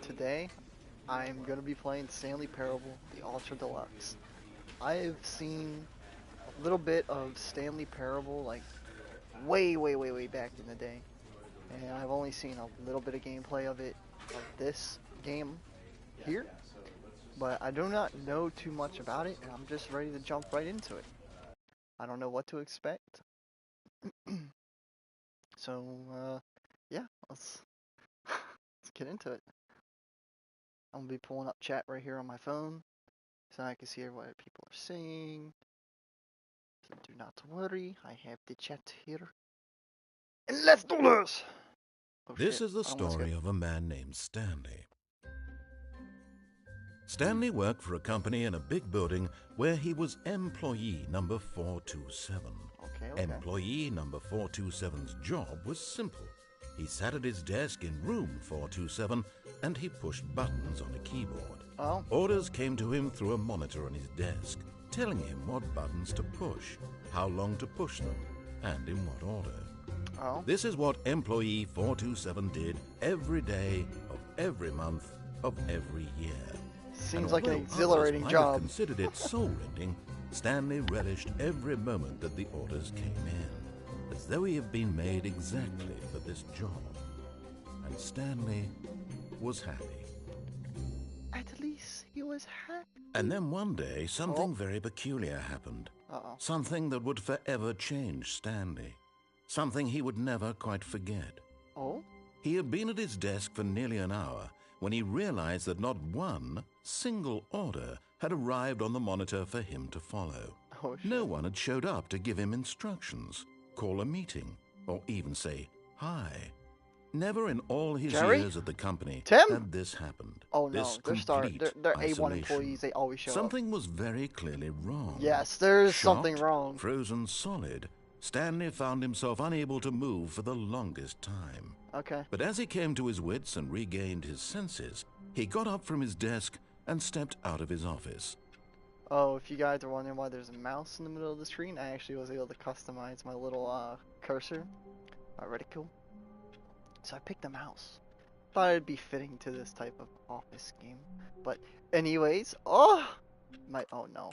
today I'm going to be playing Stanley Parable, the Ultra Deluxe. I've seen a little bit of Stanley Parable, like, way back in the day. And I've only seen a little bit of gameplay of it, of this game here. But I do not know too much about it, and I'm just ready to jump right into it. I don't know what to expect. So, yeah, let's get into it. I'm gonna be pulling up chat right here on my phone, so I can see what people are saying. So do not worry, I have the chat here. And let's do this! Oh, This shit. is the story of a man named Stanley. Stanley worked for a company in a big building where he was employee number 427. Okay. Employee number 427's job was simple. He sat at his desk in room 427 and he pushed buttons on a keyboard. Oh. Orders came to him through a monitor on his desk, telling him what buttons to push, how long to push them, and in what order. Oh. This is what employee 427 did every day of every month of every year. Seems like an exhilarating job. Have considered it soul-rending, Stanley relished every moment that the orders came in, as though he had been made exactly for this job. And Stanley was happy. At least he was happy. And then one day, something very peculiar happened. Uh-oh. Something that would forever change Stanley. Something he would never quite forget. Oh? He had been at his desk for nearly an hour when he realized that not one single order had arrived on the monitor for him to follow. Oh, shit. No one had showed up to give him instructions, call a meeting, or even say hi. Never in all his years at the company had this happened. Oh no, they're A1 isolation. employees, they always show Something was very clearly wrong. Yes, there's Shocked, something wrong. Frozen solid, Stanley found himself unable to move for the longest time. Okay. But as he came to his wits and regained his senses, he got up from his desk and stepped out of his office. Oh, if you guys are wondering why there's a mouse in the middle of the screen, I actually was able to customize my little cursor. Alrighty, cool. So I picked a mouse. Thought it'd be fitting to this type of office game. But anyways, oh no.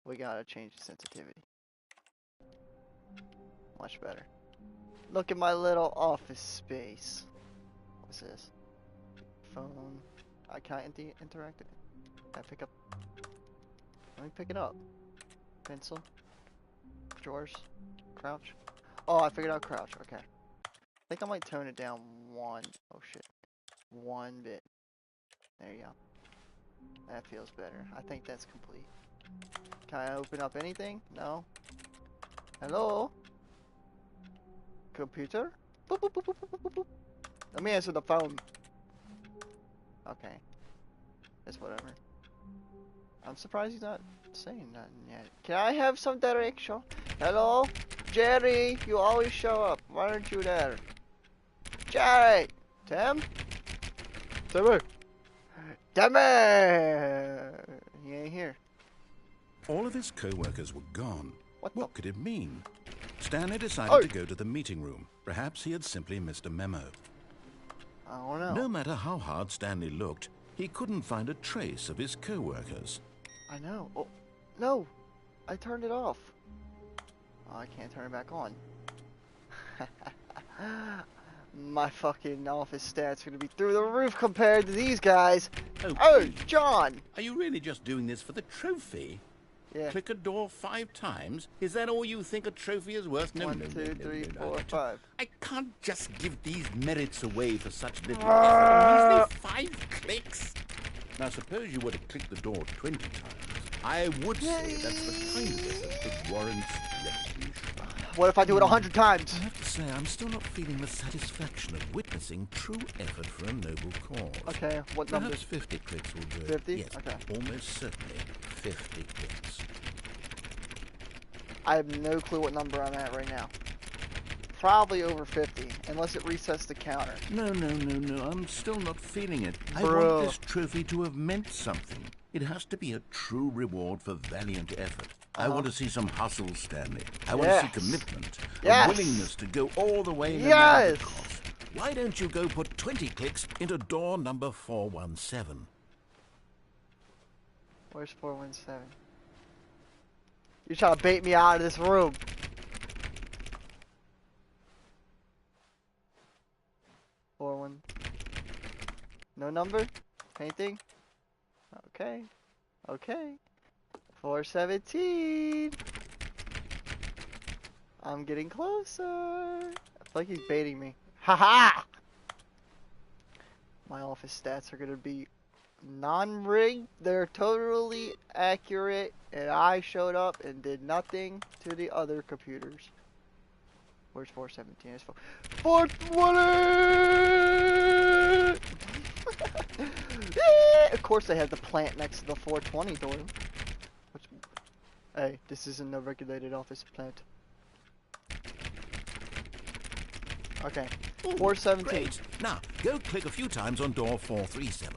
We gotta change the sensitivity. Much better. Look at my little office space. What's this? Phone. I can't interact with it. Can I pick up? Let me pick it up. Pencil. Drawers. Crouch. Oh, I figured out crouch. Okay. I think I might tone it down one. Oh shit. One bit. There you go. That feels better. I think that's complete. Can I open up anything? No. Hello? Computer? Boop, boop, boop, boop, boop, boop, boop. Let me answer the phone. Okay. It's whatever. I'm surprised he's not saying nothing yet. Can I have some direction? Hello? Jerry, you always show up. Why aren't you there? Jerry! Tim? Timmy! Timmy! He ain't here. All of his co-workers were gone. What could it mean? Stanley decided to go to the meeting room. Perhaps he had simply missed a memo. I don't know. No matter how hard Stanley looked, he couldn't find a trace of his co-workers. I know. Oh, no! I turned it off. Oh, I can't turn it back on. My fucking office stats are gonna be through the roof compared to these guys. Oh, John! Are you really just doing this for the trophy? Yeah. Click a door 5 times? Is that all you think a trophy is worth? No, 1, no, 2, no, 3, no, 4, 5. I can't just give these merits away for such little effort. Measly 5 clicks. Now, suppose you were to click the door 20 times. I would say that's the kind of effort that warrants recognition. What if I do it 100 times? I have to say, I'm still not feeling the satisfaction of witnessing true effort for a noble cause. Okay, what number? Perhaps 50 clicks will do it. 50? Yes, Okay. almost certainly 50 clicks. I have no clue what number I'm at right now. Probably over 50, unless it resets the counter. No, I'm still not feeling it. I Bro. want this trophy to have meant something. It has to be a true reward for valiant effort. I want to see some hustle, Stanley. I want to see commitment, a willingness to go all the way no matter the cost. why don't you go put 20 clicks into door number 417? Where's 417? You trying to bait me out of this room? No number? Anything? Okay. Okay. 417. I'm getting closer. I feel like he's baiting me. Haha! My office stats are gonna be non-rigged. They're totally accurate. And I showed up and did nothing to the other computers. Where's 417? It's 420! Of course they had the plant next to the 420 door. Which, hey, this isn't a regulated office plant. Okay, Ooh, 417. Great. Now, go click a few times on door 437.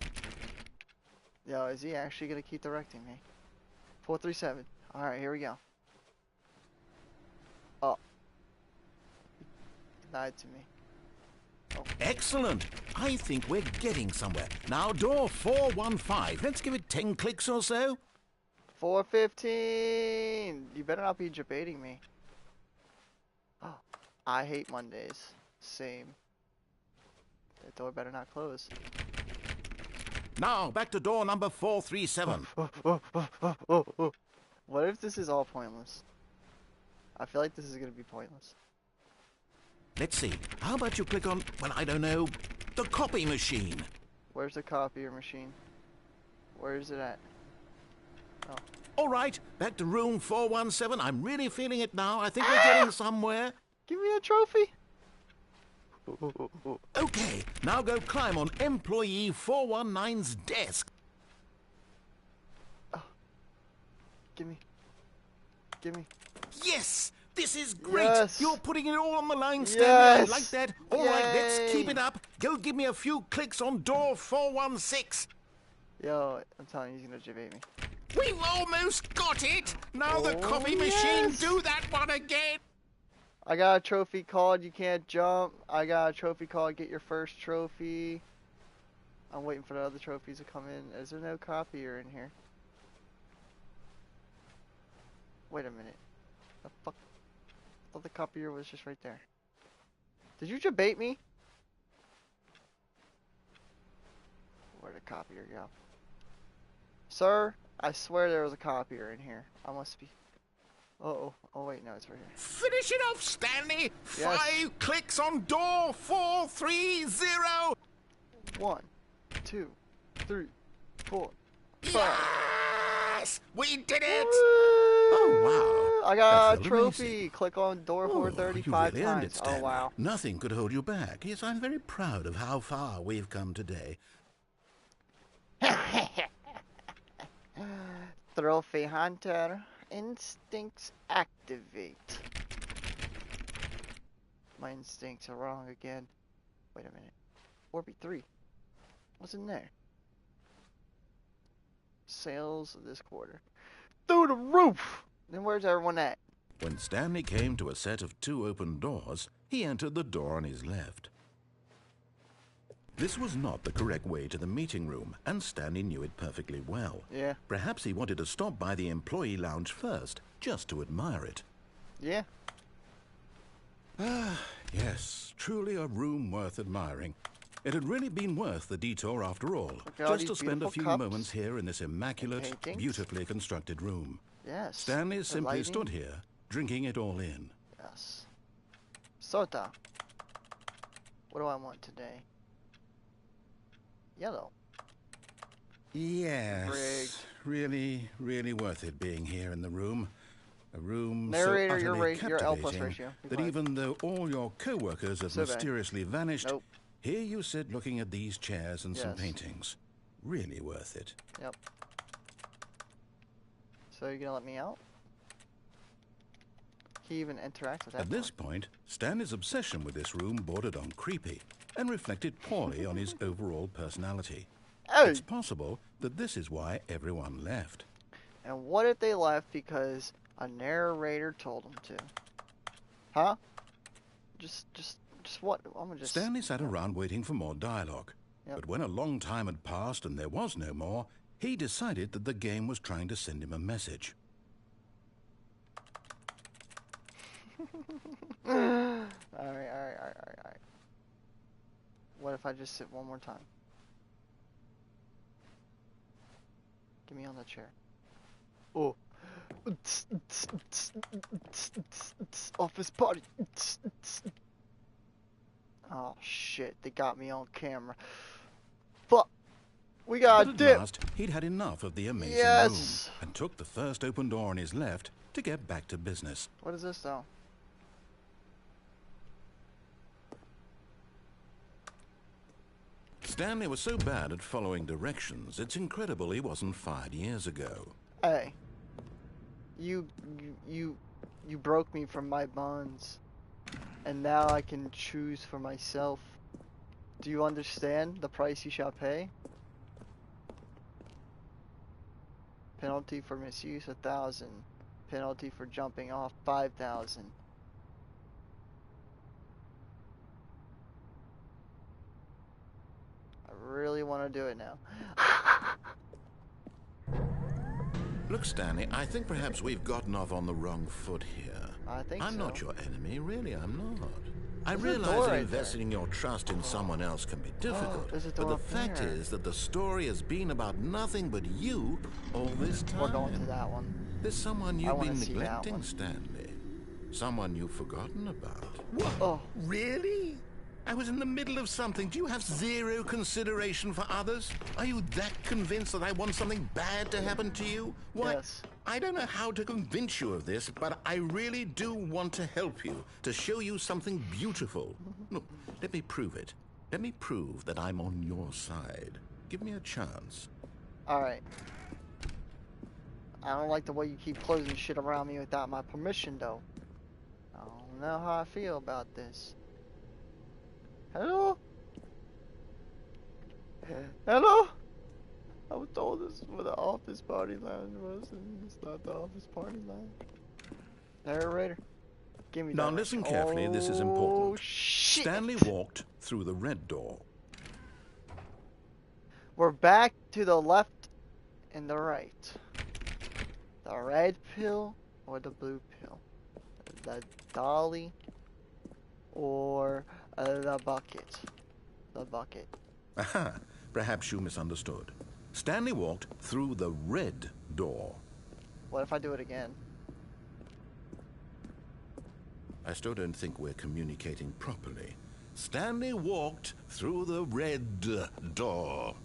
Yo, is he actually gonna keep directing me? 437. Alright, here we go. Oh. Lied to me. Oh. Excellent. I think we're getting somewhere. Now, door 415. Let's give it 10 clicks or so. 415. You better not be debating me. Oh, I hate Mondays. Same. The door better not close. Now, back to door number 437. What if this is all pointless? I feel like this is gonna be pointless. Let's see. How about you click on, well, I don't know, the copy machine? Where's the copier machine? Where is it at? Oh. All right, back to room 417. I'm really feeling it now. I think we're getting somewhere. Give me a trophy. Okay, now go climb on employee 419's desk. Oh. Give me. Yes! This is great! Yes. You're putting it all on the line, Stanley. Yes. I like that. All right, let's keep Yay. it up. Go give me a few clicks on door 416. Yo, I'm telling you, he's gonna debate me. We've almost got it! Now the Oh, coffee machine, yes. do that one again! I got a trophy called You Can't Jump. I got a trophy called Get Your First Trophy. I'm waiting for the other trophies to come in. Is there no copier in here? Wait a minute. The fuck? I thought the copier was just right there. Did you debate me? Where'd the copier go? Sir, I swear there was a copier in here. I must be... Uh-oh. Oh, wait, no, it's right here. Finish it off, Stanley! Yes. 5 clicks on door 430! 1, 2, 3, 4, 5. Yes! We did it! Woo! Oh, wow. I got That's a really trophy. amazing. Click on door Oh, 435 you really earned times. it, Oh, Stanley. wow. Nothing could hold you back. Yes, I'm very proud of how far we've come today. Trophy hunter. Instincts activate. My instincts are wrong again. Wait a minute. 4B3. What's in there? Sales this quarter. Through the roof! Then where's everyone at? When Stanley came to a set of 2 open doors, he entered the door on his left. This was not the correct way to the meeting room, and Stanley knew it perfectly well. Yeah. Perhaps he wanted to stop by the employee lounge first, just to admire it. Yeah. Ah, yes, truly a room worth admiring. It had really been worth the detour after all, Look at all just to these spend a beautiful few cups. moments here in this immaculate, paintings. beautifully constructed room. Yes. Stanley The simply lighting. stood here, drinking it all in. Yes. Soda. What do I want today? Yellow. Yes, Rigged. really worth it being here in the room. A room Narrator, so your utterly your L plus captivating ratio. Be that quiet. even though all your co-workers have So bad. mysteriously vanished, Nope. here you sit looking at these chairs and some Yes. paintings. Really worth it. Yep. So you're gonna let me out? He even interacts with that. At this point, Stanley's obsession with this room bordered on creepy and reflected poorly on his overall personality. Oh! It's possible that this is why everyone left. And what if they left because a narrator told them to? Huh? Just just what? I'm gonna just. Stanley sat around waiting for more dialogue. Yep. But when a long time had passed and there was no more, he decided that the game was trying to send him a message. Alright. What if I just sit one more time? Get me on the chair. Oh. Office party. Oh shit, they got me on camera. Fuck. We gotta But at dip. last, he'd had enough of the amazing Yes. room and took the first open door on his left to get back to business. What is this though? Stanley was so bad at following directions, it's incredible he wasn't fired years ago. Hey. You broke me from my bonds. And now I can choose for myself. Do you understand the price you shall pay? Penalty for misuse 1,000. Penalty for jumping off 5,000. I really want to do it now. Look, Stanley, I think perhaps we've gotten off on the wrong foot here. I think I'm so. not your enemy, really, I'm not. I There's a realize door that right investing your trust in someone else can be difficult, there's a but door the up fact there. is that the story has been about nothing but you all this time. We're going to that one. There's someone I you've wanna been see that neglecting, one. Stanley. Someone you've forgotten about. What? Oh. Really? I was in the middle of something. Do you have zero consideration for others? Are you that convinced that I want something bad to happen to you? Why, Yes. I don't know how to convince you of this, but I really do want to help you, to show you something beautiful. Look, let me prove it. Let me prove that I'm on your side. Give me a chance. Alright. I don't like the way you keep closing shit around me without my permission, though. I don't know how I feel about this. Hello? Hello? I was told this is where the office party lounge was, and it's not the office party lounge. Narrator, give me that. Now listen carefully, this is important. Oh, shit! Stanley walked through the red door. We're back to the left and the right. The red pill or the blue pill? The dolly or the bucket? The bucket. Aha, perhaps you misunderstood. Stanley walked through the red door. What if I do it again? I still don't think we're communicating properly. Stanley walked through the red door.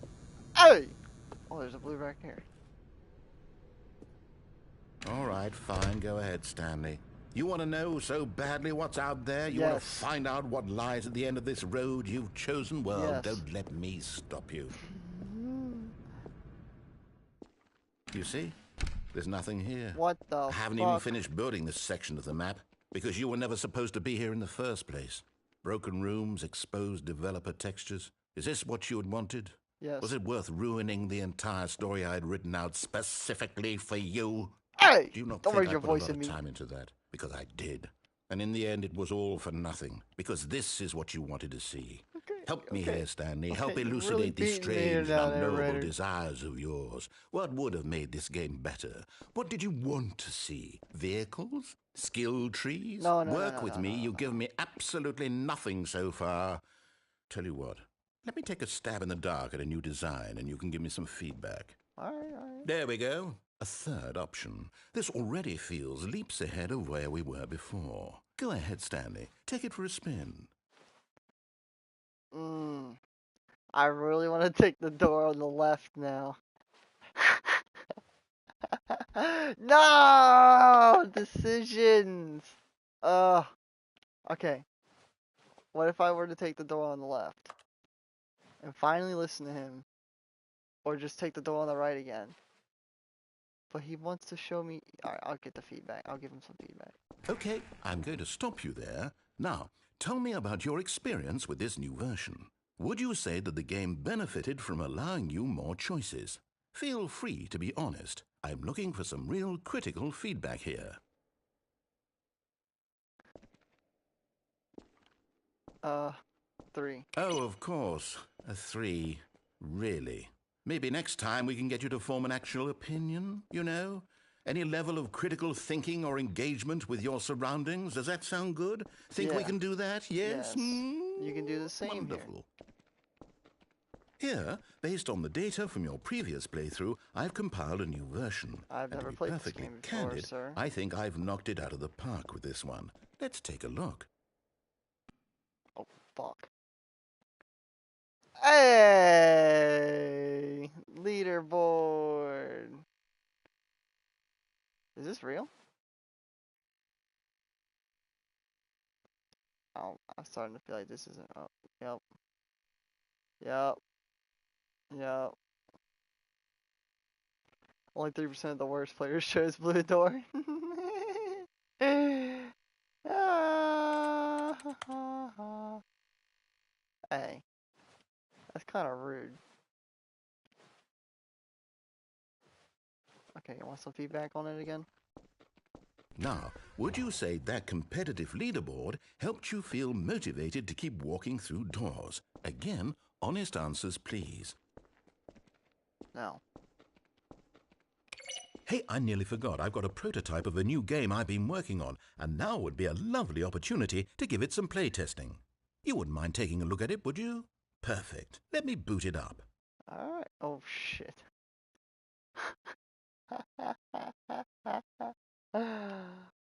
Hey! Oh, there's a blue right here. All right, fine. Go ahead, Stanley. You want to know so badly what's out there? You want to Yes. find out what lies at the end of this road you've chosen? Well, Yes. don't let me stop you. You see? There's nothing here. What the I haven't even finished building this section of the map because you were never supposed to be here in the first place. Broken rooms, exposed developer textures. Is this what you had wanted? Yes. Was it worth ruining the entire story I had written out specifically for you? Hey! Do you not Don't think raise I your put voice a lot at of me. time into that? Because I did. And in the end, it was all for nothing. Because this is what you wanted to see. Help me here, Stanley. Help Okay, you're elucidate really these beating me here strange now, and unknowable narrator. desires of yours. What would have made this game better? What did you want to see? Vehicles? Skill trees? No, no, Work no, with no, me. no, You've given me absolutely nothing so far. Tell you what. Let me take a stab in the dark at a new design, and you can give me some feedback. Alright. There we go. A third option. This already feels leaps ahead of where we were before. Go ahead, Stanley. Take it for a spin. I really want to take the door on the left now. No! Decisions! Okay. What if I were to take the door on the left? And finally listen to him? Or just take the door on the right again? But he wants to show me... Alright, I'll get the feedback. I'll give him some feedback. Okay, I'm going to stop you there. Now, tell me about your experience with this new version. Would you say that the game benefited from allowing you more choices? Feel free to be honest. I'm looking for some real critical feedback here. 3. Oh, of course. A 3. Really? Maybe next time we can get you to form an actual opinion, you know? Any level of critical thinking or engagement with your surroundings. Does that sound good? Think we Yeah. can do that? Yes? Yes. You can do the same here. Wonderful. Here, based on the data from your previous playthrough, I've compiled a new version. I've And never to be played this perfectly game before, candid, sir. I think I've knocked it out of the park with this one. Let's take a look. Oh, fuck. Hey! Leaderboard. Is this real? Oh, I'm starting to feel like this isn't. Oh, yep. Yep. Yep. Only 3% of the worst players chose blue door. Hey, that's kind of rude. Okay, you want some feedback on it again? Now, would you say that competitive leaderboard helped you feel motivated to keep walking through doors? Again, honest answers, please. No. Hey, I nearly forgot. I've got a prototype of a new game I've been working on, and now would be a lovely opportunity to give it some playtesting. You wouldn't mind taking a look at it, would you? Perfect. Let me boot it up. Alright. Oh, shit.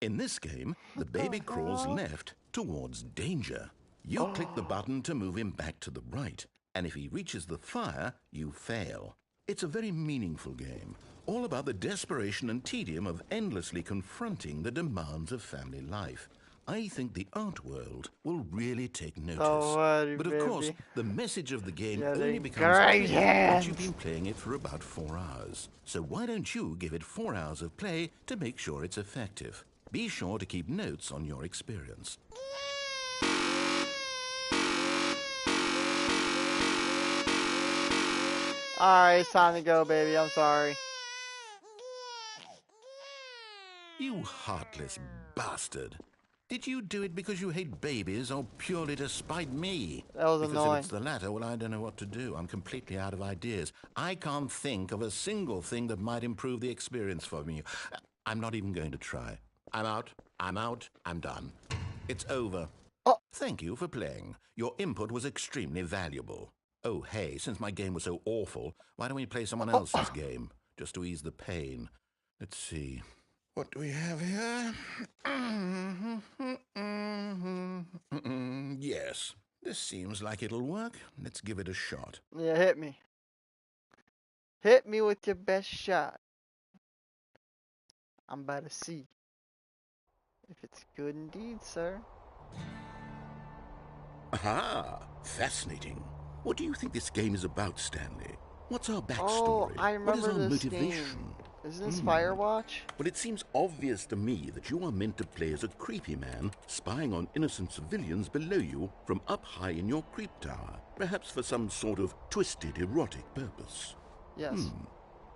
In this game, the baby crawls left towards danger. You click the button to move him back to the right, and if he reaches the fire, you fail. It's a very meaningful game, all about the desperation and tedium of endlessly confronting the demands of family life. I think the art world will really take notice. Don't worry, But of baby. course, the message of the game Yeah, only they becomes great clear once you've hands. been playing it for about 4 hours. So why don't you give it 4 hours of play to make sure it's effective? Be sure to keep notes on your experience. Alright, it's time to go, baby. I'm sorry. You heartless bastard. Did you do it because you hate babies or purely to spite me? That was Because annoying. if it's the latter, well, I don't know what to do. I'm completely out of ideas. I can't think of a single thing that might improve the experience for me. I'm not even going to try. I'm out. I'm done. It's over. Oh. Thank you for playing. Your input was extremely valuable. Oh, hey, since my game was so awful, why don't we play someone else's game? Just to ease the pain. Let's see. What do we have here? Yes, this seems like it'll work. Let's give it a shot. Yeah, hit me. Hit me with your best shot. I'm about to see if it's good indeed, sir. Aha! Fascinating. What do you think this game is about, Stanley? What's our backstory? Oh, I what is remember our this motivation? game. Isn't this Firewatch? Well, it seems obvious to me that you are meant to play as a creepy man spying on innocent civilians below you from up high in your creep tower, perhaps for some sort of twisted erotic purpose. Yes.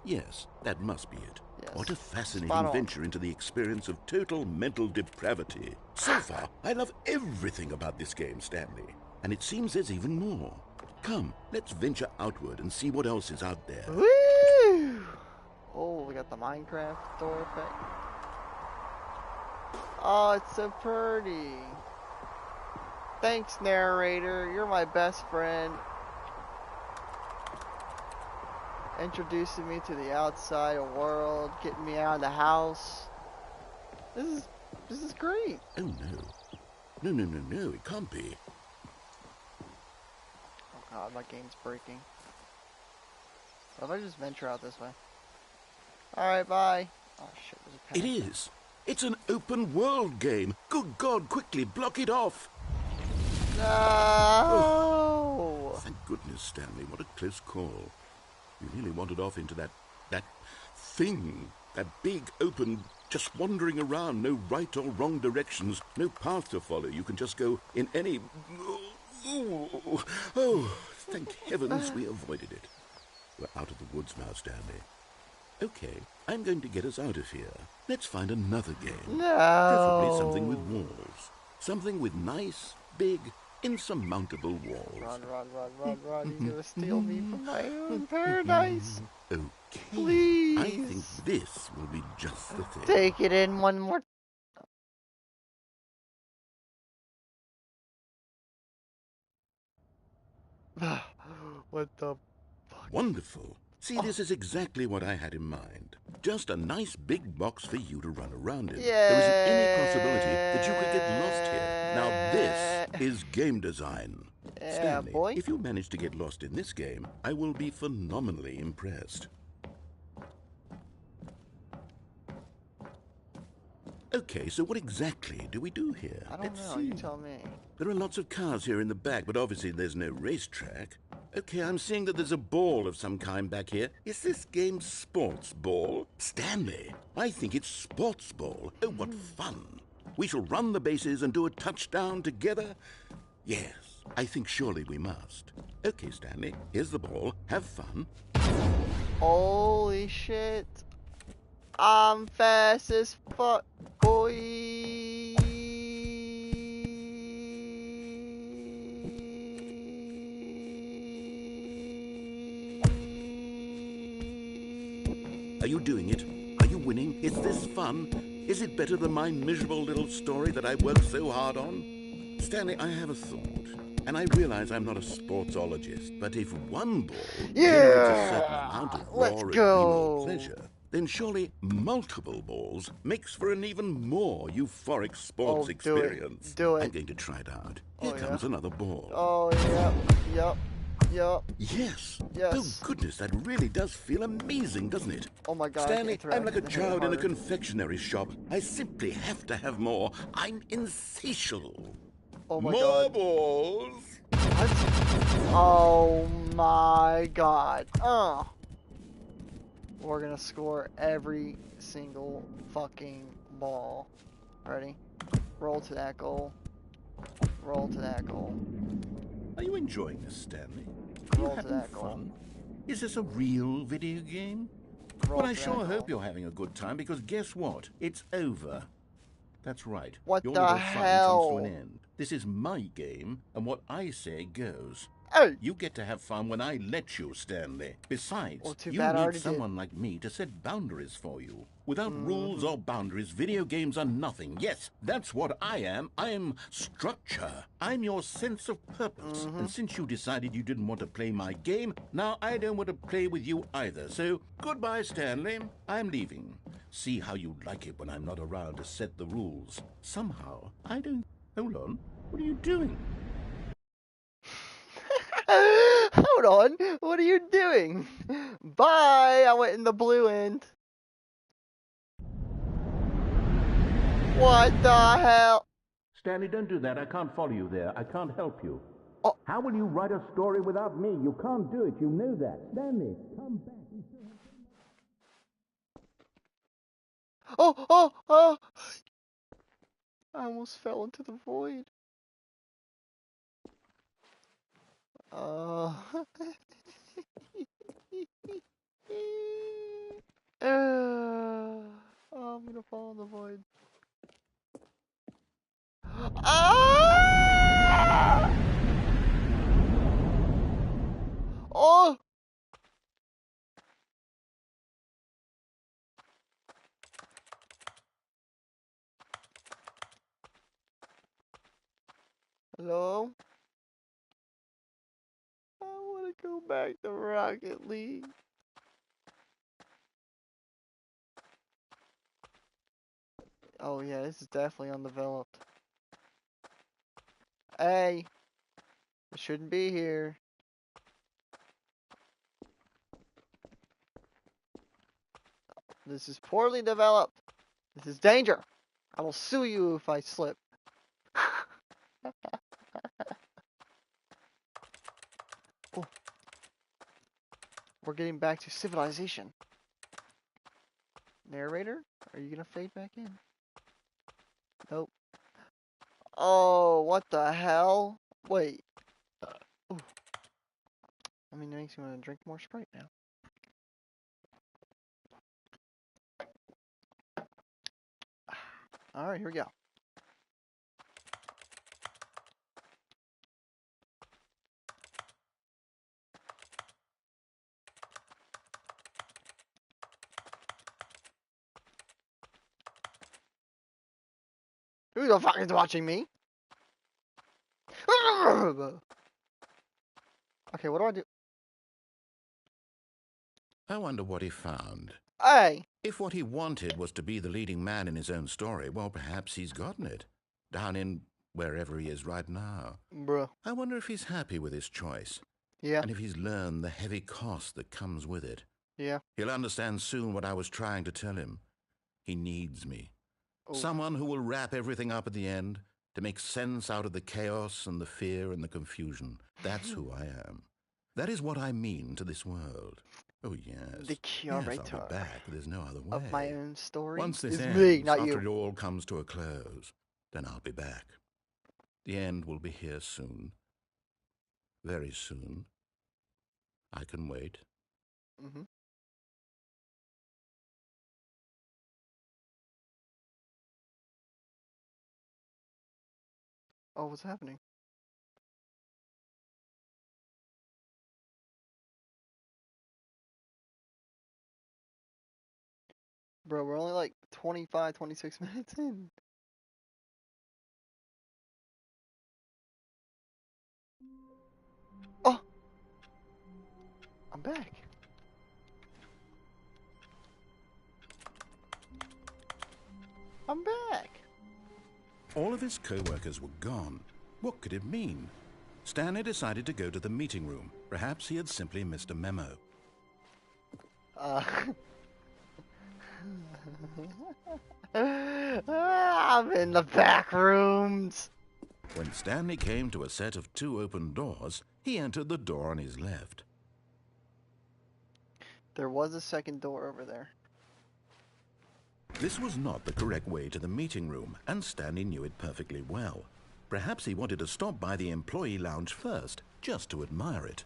Yes, that must be it. Yes. What a Spot fascinating on. venture into the experience of total mental depravity. So far, I love everything about this game, Stanley. And it seems there's even more. Come, let's venture outward and see what else is out there. Woo! Oh, we got the Minecraft door effect. Oh, it's so pretty. Thanks, narrator. You're my best friend. Introducing me to the outside world, getting me out of the house. This is great. Oh, no. No, it can't be. Oh god, my game's breaking. What if I just venture out this way? Alright, bye. Oh shit, there's a It path. is. It's an open world game. Good God, quickly block it off. No! Thank goodness, Stanley. What a close call. You nearly wandered off into that thing. That big, open, just wandering around. No right or wrong directions. No path to follow. You can just go in any... Oh, thank heavens we avoided it. We're out of the woods now, Stanley. Okay, I'm going to get us out of here. Let's find another game. No! Preferably something with walls. Something with nice, big, insurmountable walls. Run. You're gonna steal me from my own paradise. Okay. Please. I think this will be just the thing. Take it in one more. What the fuck? Wonderful. See, this is exactly what I had in mind. Just a nice big box for you to run around in. Yeah. There isn't any possibility that you could get lost here. Now this is game design. Yeah, Stanley, boy. if you manage to get lost in this game, I will be phenomenally impressed. Okay, so what exactly do we do here? I don't Let's know. see. You tell me. There are lots of cars here in the back, but obviously there's no racetrack. Okay, I'm seeing that there's a ball of some kind back here. Is this game sports ball? Stanley, I think it's sports ball. Oh, what fun. We shall run the bases and do a touchdown together. Yes, I think surely we must. Okay, Stanley, here's the ball. Have fun. Holy shit. I'm fast as fuck, boy. Are you doing it? Are you winning? Is this fun? Is it better than my miserable little story that I worked so hard on? Stanley, I have a thought. And I realize I'm not a sportsologist, but if one ball generates a certain amount of raw adrenal pleasure, then surely multiple balls makes for an even more euphoric sports experience. Do it. I'm going to try it out. Here comes another ball. Oh, yep. Yes. Yes. Oh, goodness, that really does feel amazing, doesn't it? Oh my god. Stanley, I'm like a child in a harder. confectionery shop. I simply have to have more. I'm insatiable. Oh my more god. balls. What? Oh my god. We're gonna score every single fucking ball. Ready? Roll to that goal. Roll to that goal. Are you enjoying this, Stanley? Are you Roll to having that goal. fun? Is this a real video game? Roll Well, I to that sure goal. hope you're having a good time, because guess what? It's over. That's right. What Your the little hell? fun comes to an end. This is my game, and what I say goes. Hey! You get to have fun when I let you, Stanley. Besides, Well, too you bad I need already someone like me to set boundaries for you. Without rules or boundaries, video games are nothing. Yes, that's what I am. I'm structure. I'm your sense of purpose. And since you decided you didn't want to play my game, now I don't want to play with you either. So, goodbye, Stanley. I'm leaving. See how you like it when I'm not around to set the rules. Somehow, I don't... Hold on. What are you doing? Hold on, what are you doing? Bye! I went in the blue end. What the hell? Stanley, don't do that. I can't follow you there. I can't help you. Oh. How will you write a story without me? You can't do it. You know that. Stanley, come back. Oh! I almost fell into the void. I'm gonna fall in the void. Ah! Oh! Hello? I wanna go back to Rocket League. Oh yeah, this is definitely undeveloped. Hey! I shouldn't be here. This is poorly developed. This is danger. I will sue you if I slip. Oh. We're getting back to civilization. Narrator, are you gonna fade back in? Nope. Oh, what the hell? Wait. Ooh. I mean, it makes me want to drink more Sprite now. Alright, here we go. Who the fuck is watching me? Okay, what do I do? I wonder what he found. Hey! If what he wanted was to be the leading man in his own story, well, perhaps he's gotten it. Down in wherever he is right now. Bruh. I wonder if he's happy with his choice. Yeah. And if he's learned the heavy cost that comes with it. Yeah. He'll understand soon what I was trying to tell him. He needs me. Oh. Someone who will wrap everything up at the end to make sense out of the chaos and the fear and the confusion. That's who I am. That is what I mean to this world. Oh, yes. The curator Yes, I'll be back. There's no other way. of my own story Once this is ends, me, not after you. it all comes to a close, then I'll be back. The end will be here soon. Very soon. I can wait. Mm-hmm. Oh, what's happening? Bro, we're only like 25, 26 minutes in. Oh! I'm back. I'm back. All of his co-workers were gone. What could it mean? Stanley decided to go to the meeting room. Perhaps he had simply missed a memo. I'm in the back rooms. When Stanley came to a set of 2 open doors, he entered the door on his left. There was a second door over there. This was not the correct way to the meeting room, and Stanley knew it perfectly well. Perhaps he wanted to stop by the employee lounge first, just to admire it.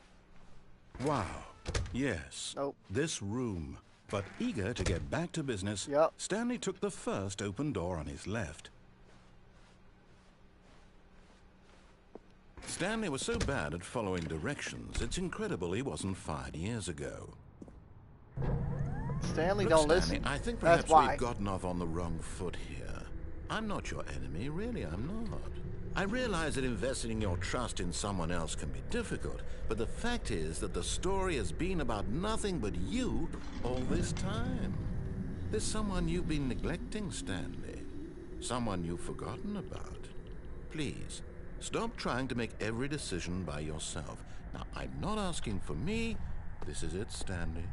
Wow. Yes. Nope. This room. But eager to get back to business, Yep. Stanley took the first open door on his left. Stanley was so bad at following directions, it's incredible he wasn't fired years ago. Stanley Look, don't Stanley, listen. I think That's perhaps why. we've gotten off on the wrong foot here. I'm not your enemy, really, I'm not. I realize that investing in your trust in someone else can be difficult, but the fact is that the story has been about nothing but you all this time. There's someone you've been neglecting, Stanley. Someone you've forgotten about. Please, stop trying to make every decision by yourself. Now, I'm not asking for me. This is it, Stanley.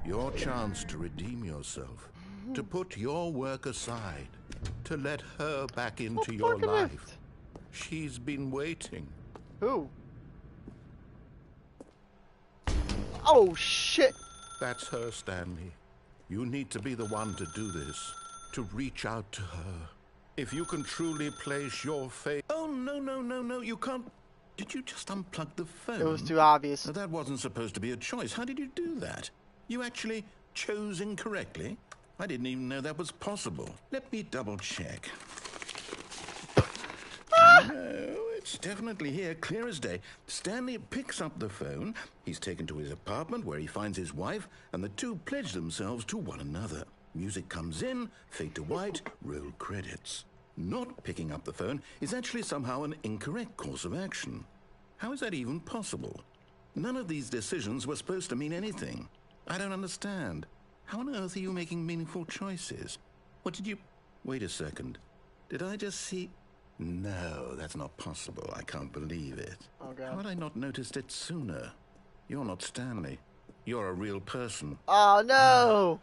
Your chance to redeem yourself. To put your work aside. To let her back into your fucking life. lift. She's been waiting. Who? Oh, shit. That's her, Stanley. You need to be the one to do this. To reach out to her. If you can truly place your faith... Oh, no, you can't... Did you just unplug the phone? It was too obvious. Now, that wasn't supposed to be a choice. How did you do that? You actually chose incorrectly? I didn't even know that was possible. Let me double check. No, it's definitely here, clear as day. Stanley picks up the phone. He's taken to his apartment where he finds his wife, and the two pledge themselves to one another. Music comes in, fade to white, roll credits. Not picking up the phone is actually somehow an incorrect course of action. How is that even possible? None of these decisions were supposed to mean anything. I don't understand. How on earth are you making meaningful choices? What did you... Wait a second. Did I just see... No, that's not possible. I can't believe it. Oh, God. How had I not noticed it sooner? You're not Stanley. You're a real person. Oh, no.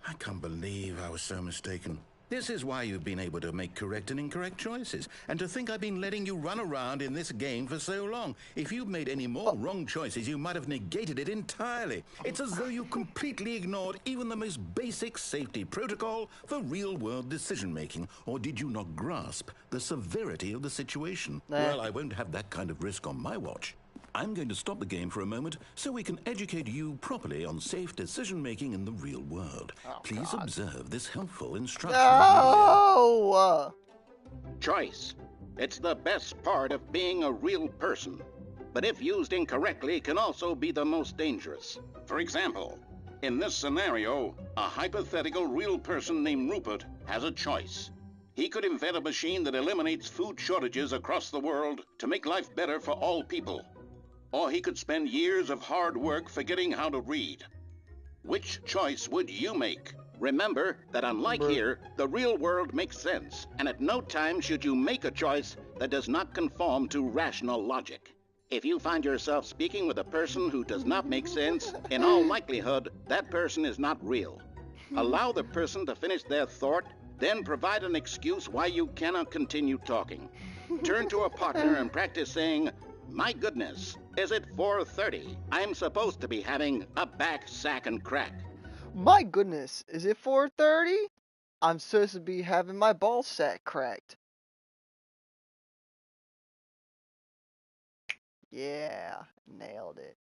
I can't believe I was so mistaken. This is why you've been able to make correct and incorrect choices. And to think I've been letting you run around in this game for so long. If you'd made any more wrong choices, you might have negated it entirely. It's as though you completely ignored even the most basic safety protocol for real-world decision-making. Or did you not grasp the severity of the situation? Nah. Well, I won't have that kind of risk on my watch. I'm going to stop the game for a moment so we can educate you properly on safe decision-making in the real world. Oh, Please God. observe this helpful instruction. No. Choice. It's the best part of being a real person. But if used incorrectly, can also be the most dangerous. For example, in this scenario, a hypothetical real person named Rupert has a choice. He could invent a machine that eliminates food shortages across the world to make life better for all people. Or he could spend years of hard work forgetting how to read. Which choice would you make? Remember that unlike here, the real world makes sense, and at no time should you make a choice that does not conform to rational logic. If you find yourself speaking with a person who does not make sense, in all likelihood, that person is not real. Allow the person to finish their thought, then provide an excuse why you cannot continue talking. Turn to a partner and practice saying, "My goodness, is it 4:30? I'm supposed to be having a back, sack, and crack." My goodness, is it 4:30? I'm supposed to be having my ball sack cracked. Yeah, nailed it.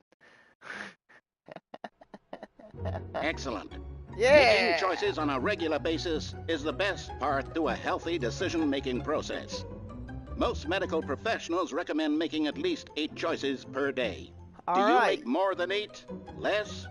Excellent. Yeah. Making choices on a regular basis is the best part to a healthy decision-making process. Most medical professionals recommend making at least 8 choices per day. Do you make more than 8? Less?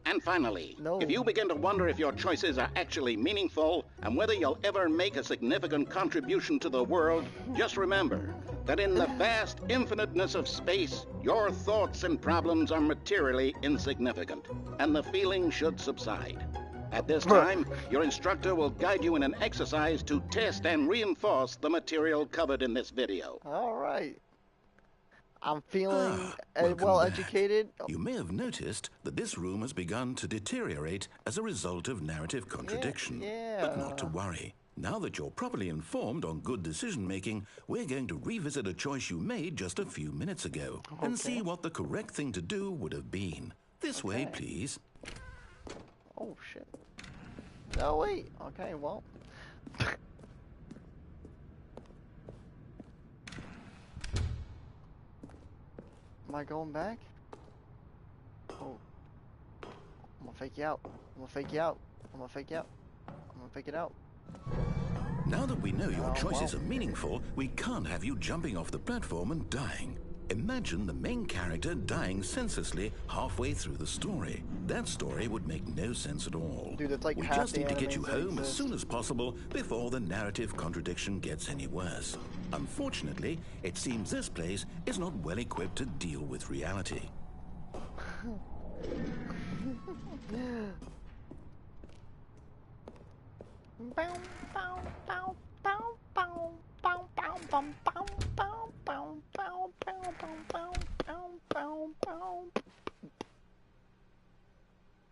And finally, if you begin to wonder if your choices are actually meaningful and whether you'll ever make a significant contribution to the world, just remember that in the vast infiniteness of space, your thoughts and problems are materially insignificant, and the feeling should subside. At this time, your instructor will guide you in an exercise to test and reinforce the material covered in this video. All right. I'm feeling Welcome well back. educated. You may have noticed that this room has begun to deteriorate as a result of narrative contradiction. But not to worry. Now that you're properly informed on good decision-making, we're going to revisit a choice you made just a few minutes ago and see what the correct thing to do would have been. This way, please. Oh, shit. No, wait. Okay, well. Am I going back? Oh. I'm gonna fake you out. I'm gonna fake you out. I'm gonna fake you out. I'm gonna fake it out. Now that we know your choices are meaningful, we can't have you jumping off the platform and dying. Imagine the main character dying senselessly halfway through the story. That story would make no sense at all. Dude, that's like we just need to get you home as soon as possible before the narrative contradiction gets any worse. Unfortunately, it seems this place is not well equipped to deal with reality.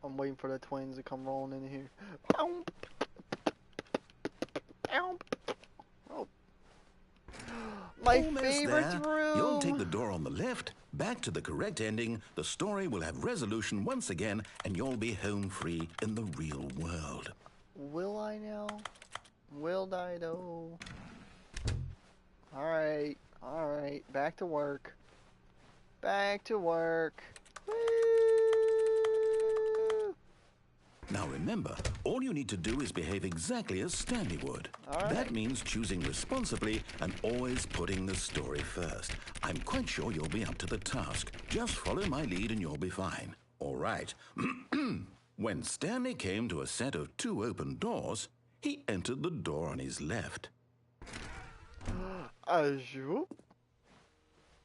I'm waiting for the twins to come rolling in here. Oh. My favorite room! You'll take the door on the left, back to the correct ending, the story will have resolution once again, and you'll be home free in the real world. Will I now? Will I though? Alright, back to work. Back to work. Woo! Now remember, all you need to do is behave exactly as Stanley would. That means choosing responsibly and always putting the story first. I'm quite sure you'll be up to the task. Just follow my lead and you'll be fine. All right. When Stanley came to a set of 2 open doors, he entered the door on his left.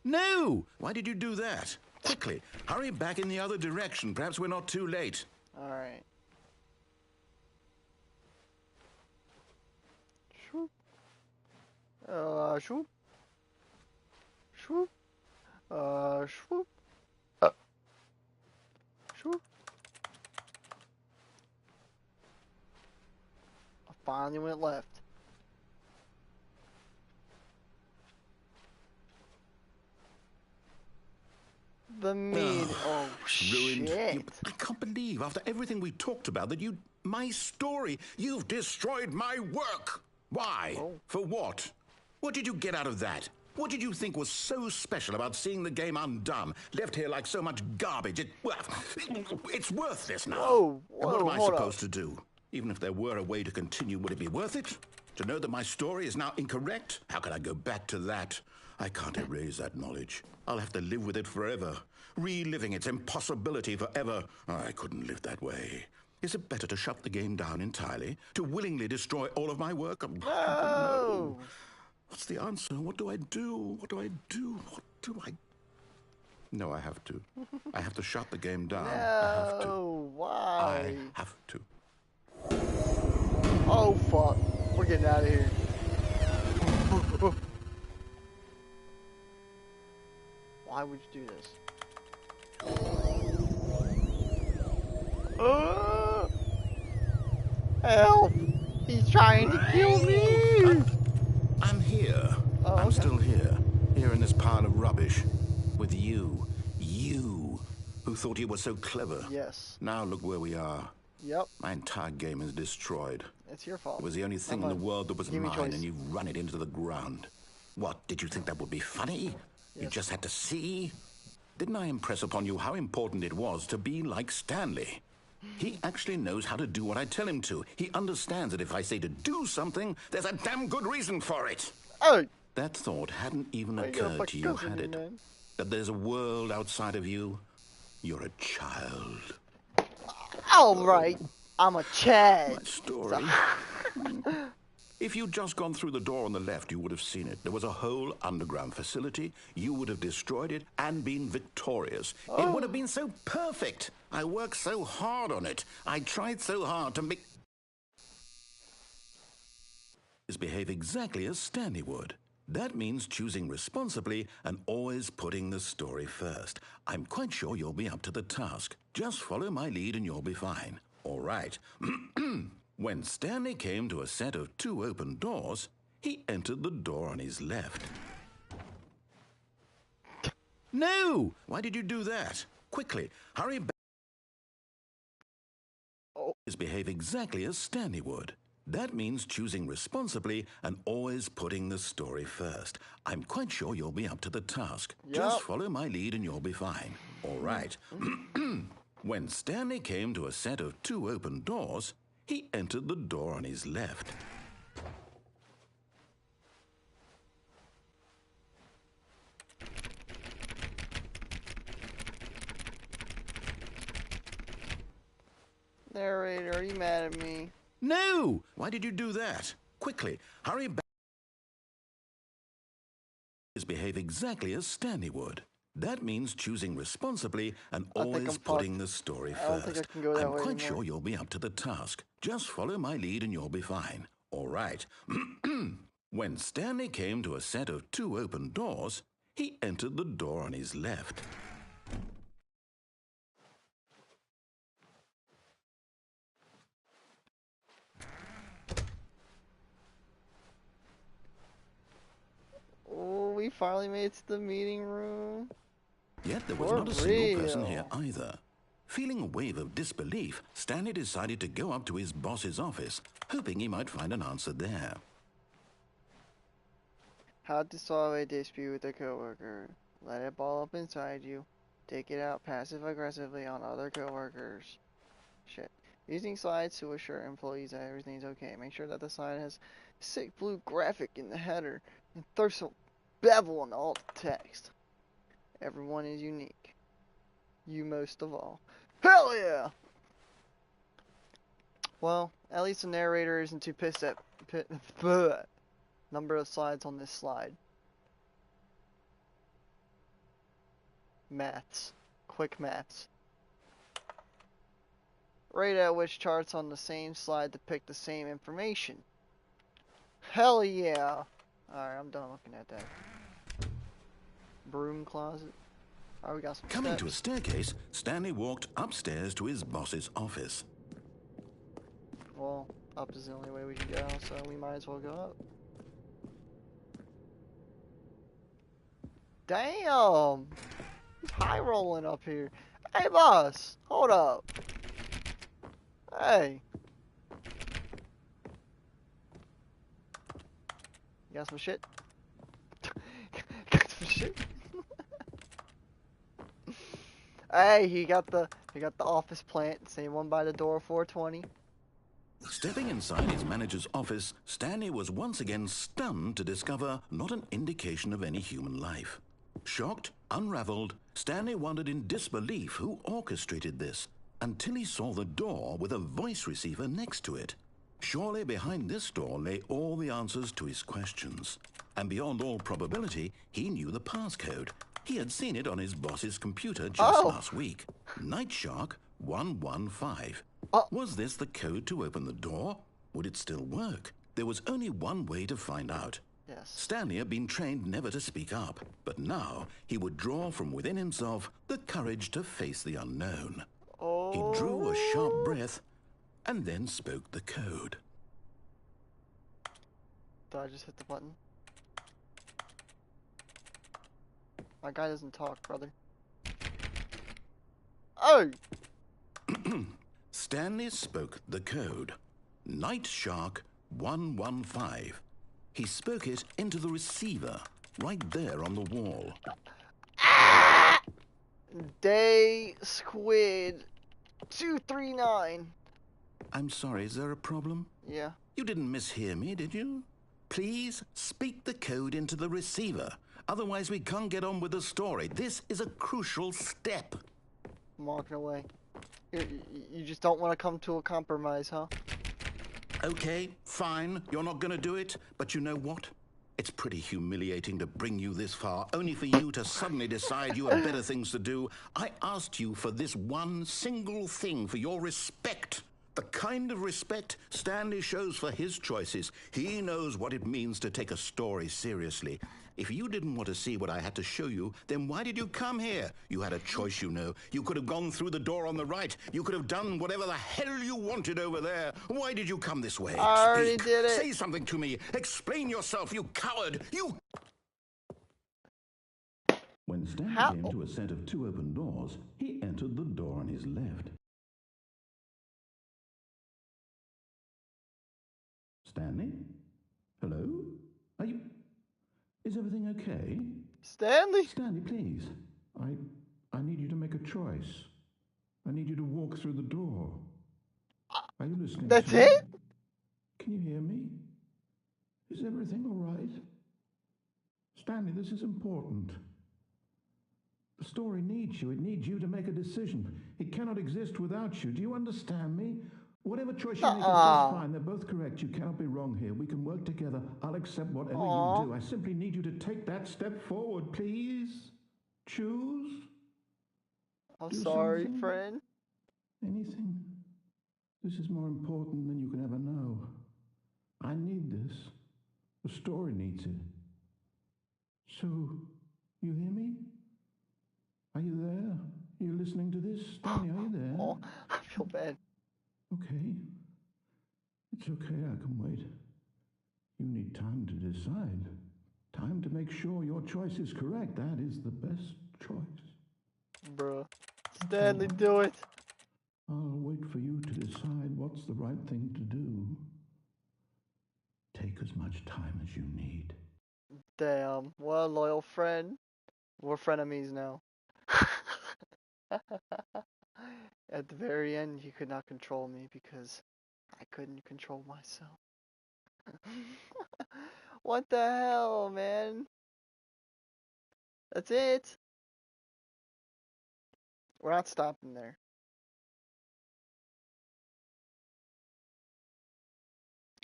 No! Why did you do that? Quickly, hurry back in the other direction. Perhaps we're not too late. All right. Shoop. Shoop. Shoop. Shoop. Shoop. I finally went left. The mean. Oh, ruined. shit. I can't believe, after everything we talked about, that you... My story. You've destroyed my work. Why? For what? What did you get out of that? What did you think was so special about seeing the game undone? Left here like so much garbage. It's worthless now. Whoa, and what am I supposed to do? Even if there were a way to continue, would it be worth it? To know that my story is now incorrect? How can I go back to that? I can't erase that knowledge. I'll have to live with it forever. Reliving its impossibility forever. I couldn't live that way. Is it better to shut the game down entirely? To willingly destroy all of my work? No! No. What's the answer? What do I do? What do I do? What do I... No, I have to. I have to shut the game down. I have to. No, why? I have to. Oh, fuck. We're getting out of here. Why would you do this? Help! He's trying to kill me! I'm here. Oh, I'm okay. still here. Here in this pile of rubbish. With you. You. Who thought you were so clever. Yes. Now look where we are. Yep. My entire game is destroyed. It's your fault. It was the only thing in the world that was Give me mine, choice. and you've run it into the ground. What, did you think that would be funny? You Yes. just had to see? Didn't I impress upon you how important it was to be like Stanley? He actually knows how to do what I tell him to. He understands that if I say to do something, there's a damn good reason for it. Oh! That thought hadn't even Why you gotta occurred fuck to you, cousin had me, it? man? That there's a world outside of you? You're a child. Alright. I'm a Chad. My story. If you'd just gone through the door on the left, you would have seen it. There was a whole underground facility. You would have destroyed it and been victorious. It would have been so perfect. I worked so hard on it. I tried so hard to make... behave exactly as Stanley would. That means choosing responsibly and always putting the story first. I'm quite sure you'll be up to the task. Just follow my lead and you'll be fine. All right. When Stanley came to a set of 2 open doors, he entered the door on his left. No! Why did you do that? Quickly, hurry back. Behave exactly as Stanley would. That means choosing responsibly and always putting the story first. I'm quite sure you'll be up to the task. Just follow my lead and you'll be fine. All right. When Stanley came to a set of 2 open doors, he entered the door on his left. Narrator, are you mad at me? No! Why did you do that? Quickly, hurry back. Behave exactly as Stanley would. That means choosing responsibly and always putting the story first. I don't think I can go that way I'm quite anymore. sure you'll be up to the task. Just follow my lead and you'll be fine. All right. When Stanley came to a set of 2 open doors, he entered the door on his left. Oh, we finally made it to the meeting room. Yet there was For not a single person real. here either. Feeling a wave of disbelief, Stanley decided to go up to his boss's office, hoping he might find an answer there. How to solve a dispute with a coworker. Let it ball up inside you. Take it out passive-aggressively on other coworkers. Shit. Using slides to assure employees that everything's okay. Make sure that the slide has sick blue graphic in the header and throw some bevel on all the text. Everyone is unique. You most of all. Hell yeah! Well, at least the narrator isn't too pissed at number of slides on this slide. Maths. Quick maths. Rate out which charts on the same slide depict the same information. Hell yeah! Alright, I'm done looking at that. Broom closet. Alright, we got some Coming to a steps. staircase, Stanley walked upstairs to his boss's office. Well, up is the only way we can go, so we might as well go up. Damn! He's high rolling up here. Hey, boss! Hold up. Hey. You got some shit? Got some shit? Hey, he got the office plant, same one by the door 420. Stepping inside his manager's office, Stanley was once again stunned to discover not an indication of any human life. Shocked, unraveled, Stanley wondered in disbelief who orchestrated this. until he saw the door with a voice receiver next to it. Surely behind this door lay all the answers to his questions. And beyond all probability, he knew the passcode. He had seen it on his boss's computer just last week. Night Shark 115. Was this the code to open the door? Would it still work? There was only one way to find out. Yes. Stanley had been trained never to speak up, but now he would draw from within himself the courage to face the unknown. He drew a sharp breath and then spoke the code. Did I just hit the button? My guy doesn't talk, brother. Oh! Stanley spoke the code. Night Shark 115. He spoke it into the receiver, right there on the wall. Day Squid 239. I'm sorry, is there a problem? Yeah. You didn't mishear me, did you? Please speak the code into the receiver. Otherwise, we can't get on with the story. This is a crucial step. I'm walking away. You just don't want to come to a compromise, huh? Okay, fine. You're not going to do it. But you know what? It's pretty humiliating to bring you this far, only for you to suddenly decide you have better things to do. I asked you for this one single thing, for your respect. The kind of respect Stanley shows for his choices. He knows what it means to take a story seriously. If you didn't want to see what I had to show you, then why did you come here? You had a choice, you know. You could have gone through the door on the right. You could have done whatever the hell you wanted over there. Why did you come this way? I already did it. Say something to me. Explain yourself, you coward. You... When Stanley came to a set of 2 open doors, he entered the door on his left. Stanley? Hello? Are you... Is everything okay? Stanley? Stanley, please. I need you to make a choice. I need you to walk through the door. Are you listening? That's to me? it? Can you hear me? Is everything all right? Stanley, this is important. The story needs you. It needs you to make a decision. It cannot exist without you. Do you understand me? Whatever choice you make is just fine. They're both correct. You cannot be wrong here. We can work together. I'll accept whatever you do. I simply need you to take that step forward, please. Choose. I'm Do sorry, something. friend. Anything. This is more important than you can ever know. I need this. The story needs it. So, you hear me? Are you there? Are you listening to this? Stanley, are you there? Oh, I feel bad. Okay. It's okay, I can wait. You need time to decide. Time to make sure your choice is correct. That is the best choice. Bruh. Stanley, do it. I'll wait for you to decide what's the right thing to do. Take as much time as you need. Damn. What a loyal friend. We're frenemies now. At the very end, he could not control me because I couldn't control myself. What the hell, man? That's it. We're not stopping there.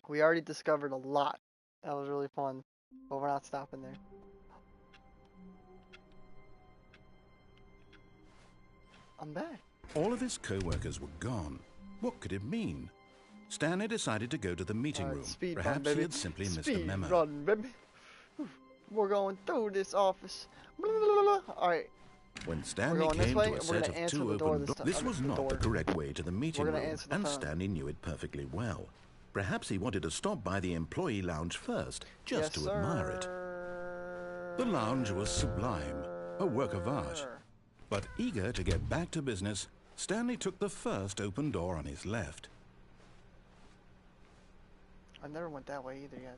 We already discovered a lot. That was really fun, but we're not stopping there. I'm back. All of his co-workers were gone. What could it mean? Stanley decided to go to the meeting room. Speed Perhaps run, baby. he had simply missed a Speed memo. run, baby. We're going through this office. Alright. When Stanley going this came way, to a and we're set gonna of answer 2 the door open this doors, this time. was The not door. the correct way to the meeting We're gonna room, answer the and phone. Stanley knew it perfectly well. Perhaps he wanted to stop by the employee lounge first, just Yes, to admire it. The lounge was sublime, a work of art. But eager to get back to business, Stanley took the first open door on his left. I never went that way either yet.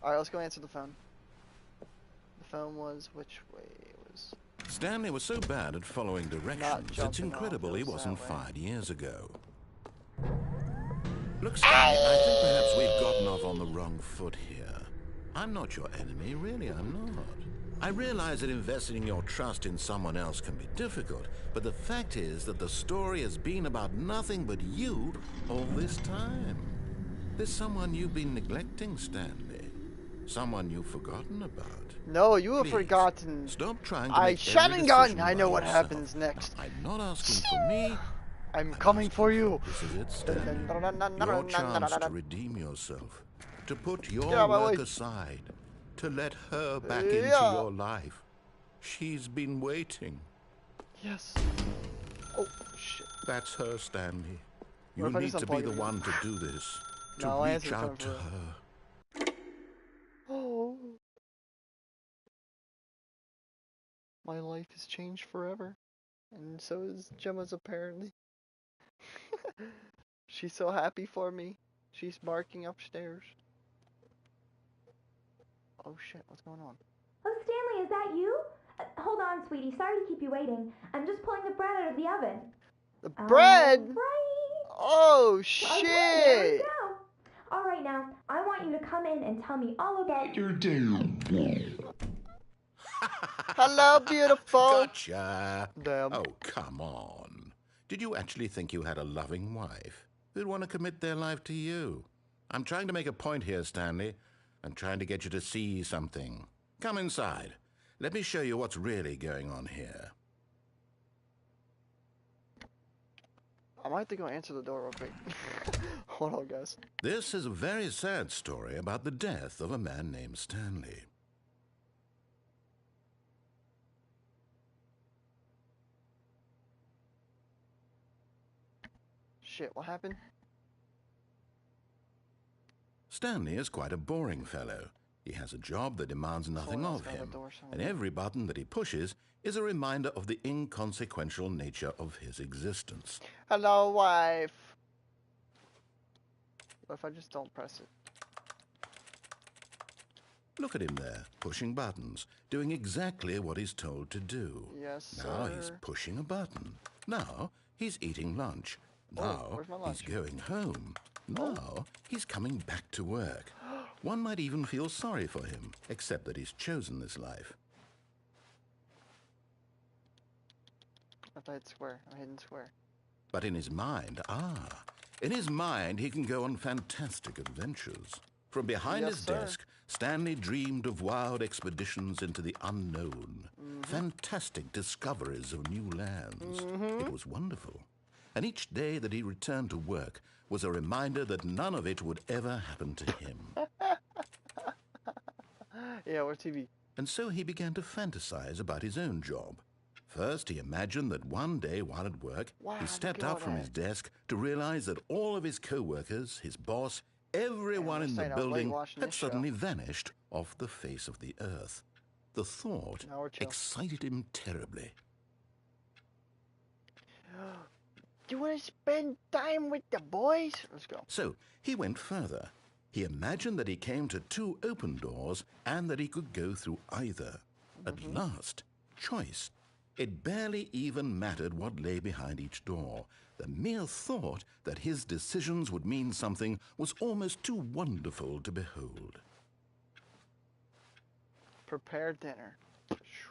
Alright, let's go answer the phone. The phone was which way? It was... Stanley was so bad at following directions, it's jumping incredible off he those wasn't that way. 5 years ago. Look, Stanley, I think perhaps we've gotten off on the wrong foot here. I'm not your enemy, really, I'm not. I realize that investing your trust in someone else can be difficult, but the fact is that the story has been about nothing but you all this time. There's someone you've been neglecting, Stanley. Someone you've forgotten about. No, you have Please, forgotten. stop trying to I make shot every and gun. decision I know by what yourself. happens next. Now, I'm not asking for me. I'm I'm coming asking for you. This is it, Stanley. Your chance to redeem yourself. To put Get your out of my work way. aside. To let her back into Yeah. your life. She's been waiting. Yes. Oh, shit. That's her, Stanley. What You if I need just to be unplug the it? one to do this. To No, I reach answered out to phone for her. Oh. My life has changed forever. And so is Gemma's apparently. She's so happy for me. She's barking upstairs. Oh shit, what's going on? Oh, Stanley, is that you? Hold on, sweetie. Sorry to keep you waiting. I'm just pulling the bread out of the oven. The bread? Right. Oh Okay, there we shit! go. All right, now, I want you to come in and tell me all about your day. Hello, beautiful. Gotcha. Damn. Oh, come on. Did you actually think you had a loving wife who'd want to commit their life to you? I'm trying to make a point here, Stanley. I'm trying to get you to see something. Come inside. Let me show you what's really going on here. I might have to go answer the door real quick. Hold on, guys. This is a very sad story about the death of a man named Stanley. Shit, what happened? Stanley is quite a boring fellow. He has a job that demands nothing Someone else of got the him, door, someone and else. every button that he pushes is a reminder of the inconsequential nature of his existence. Hello, wife. What if I just don't press it? Look at him there, pushing buttons, doing exactly what he's told to do. Yes, Now sir. he's pushing a button. Now he's eating lunch. Oh, Now where's my he's lunch? going home. Now he's coming back to work. One might even feel sorry for him, except that he's chosen this life. If I hit square, I'm hitting square. But in his mind, in his mind he can go on fantastic adventures. From behind Yes, his sir. desk, Stanley dreamed of wild expeditions into the unknown, fantastic discoveries of new lands. It was wonderful. And each day that he returned to work was a reminder that none of it would ever happen to him. Yeah, where's TV? And so he began to fantasize about his own job. First, he imagined that one day while at work, Wow, he look stepped at all up from that. his desk to realize that all of his co-workers, his boss, everyone Man, in we're the staying up late building watching had this show. suddenly vanished off the face of the earth. The thought Now we're chill. excited him terribly. You want to spend time with the boys? Let's go. So he went further. He imagined that he came to two open doors and that he could go through either. At last, choice. It barely even mattered what lay behind each door. The mere thought that his decisions would mean something was almost too wonderful to behold. Prepare dinner.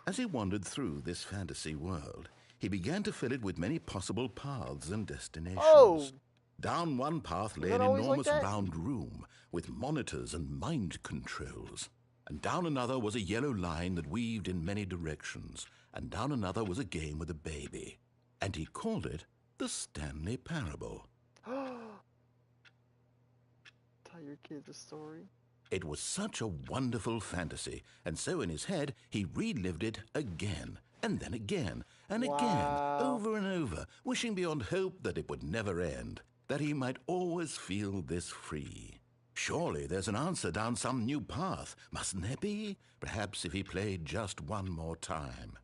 As he wandered through this fantasy world, he began to fill it with many possible paths and destinations. Oh! Down one path lay that an always like enormous that? round room with monitors and mind controls. And down another was a yellow line that weaved in many directions. And down another was a game with a baby. And he called it the Stanley Parable. Tell your kids a story. It was such a wonderful fantasy, and so in his head he relived it again, and then again, and again, Wow. over and over, wishing beyond hope that it would never end, that he might always feel this free. Surely there's an answer down some new path, mustn't there be? Perhaps if he played just one more time.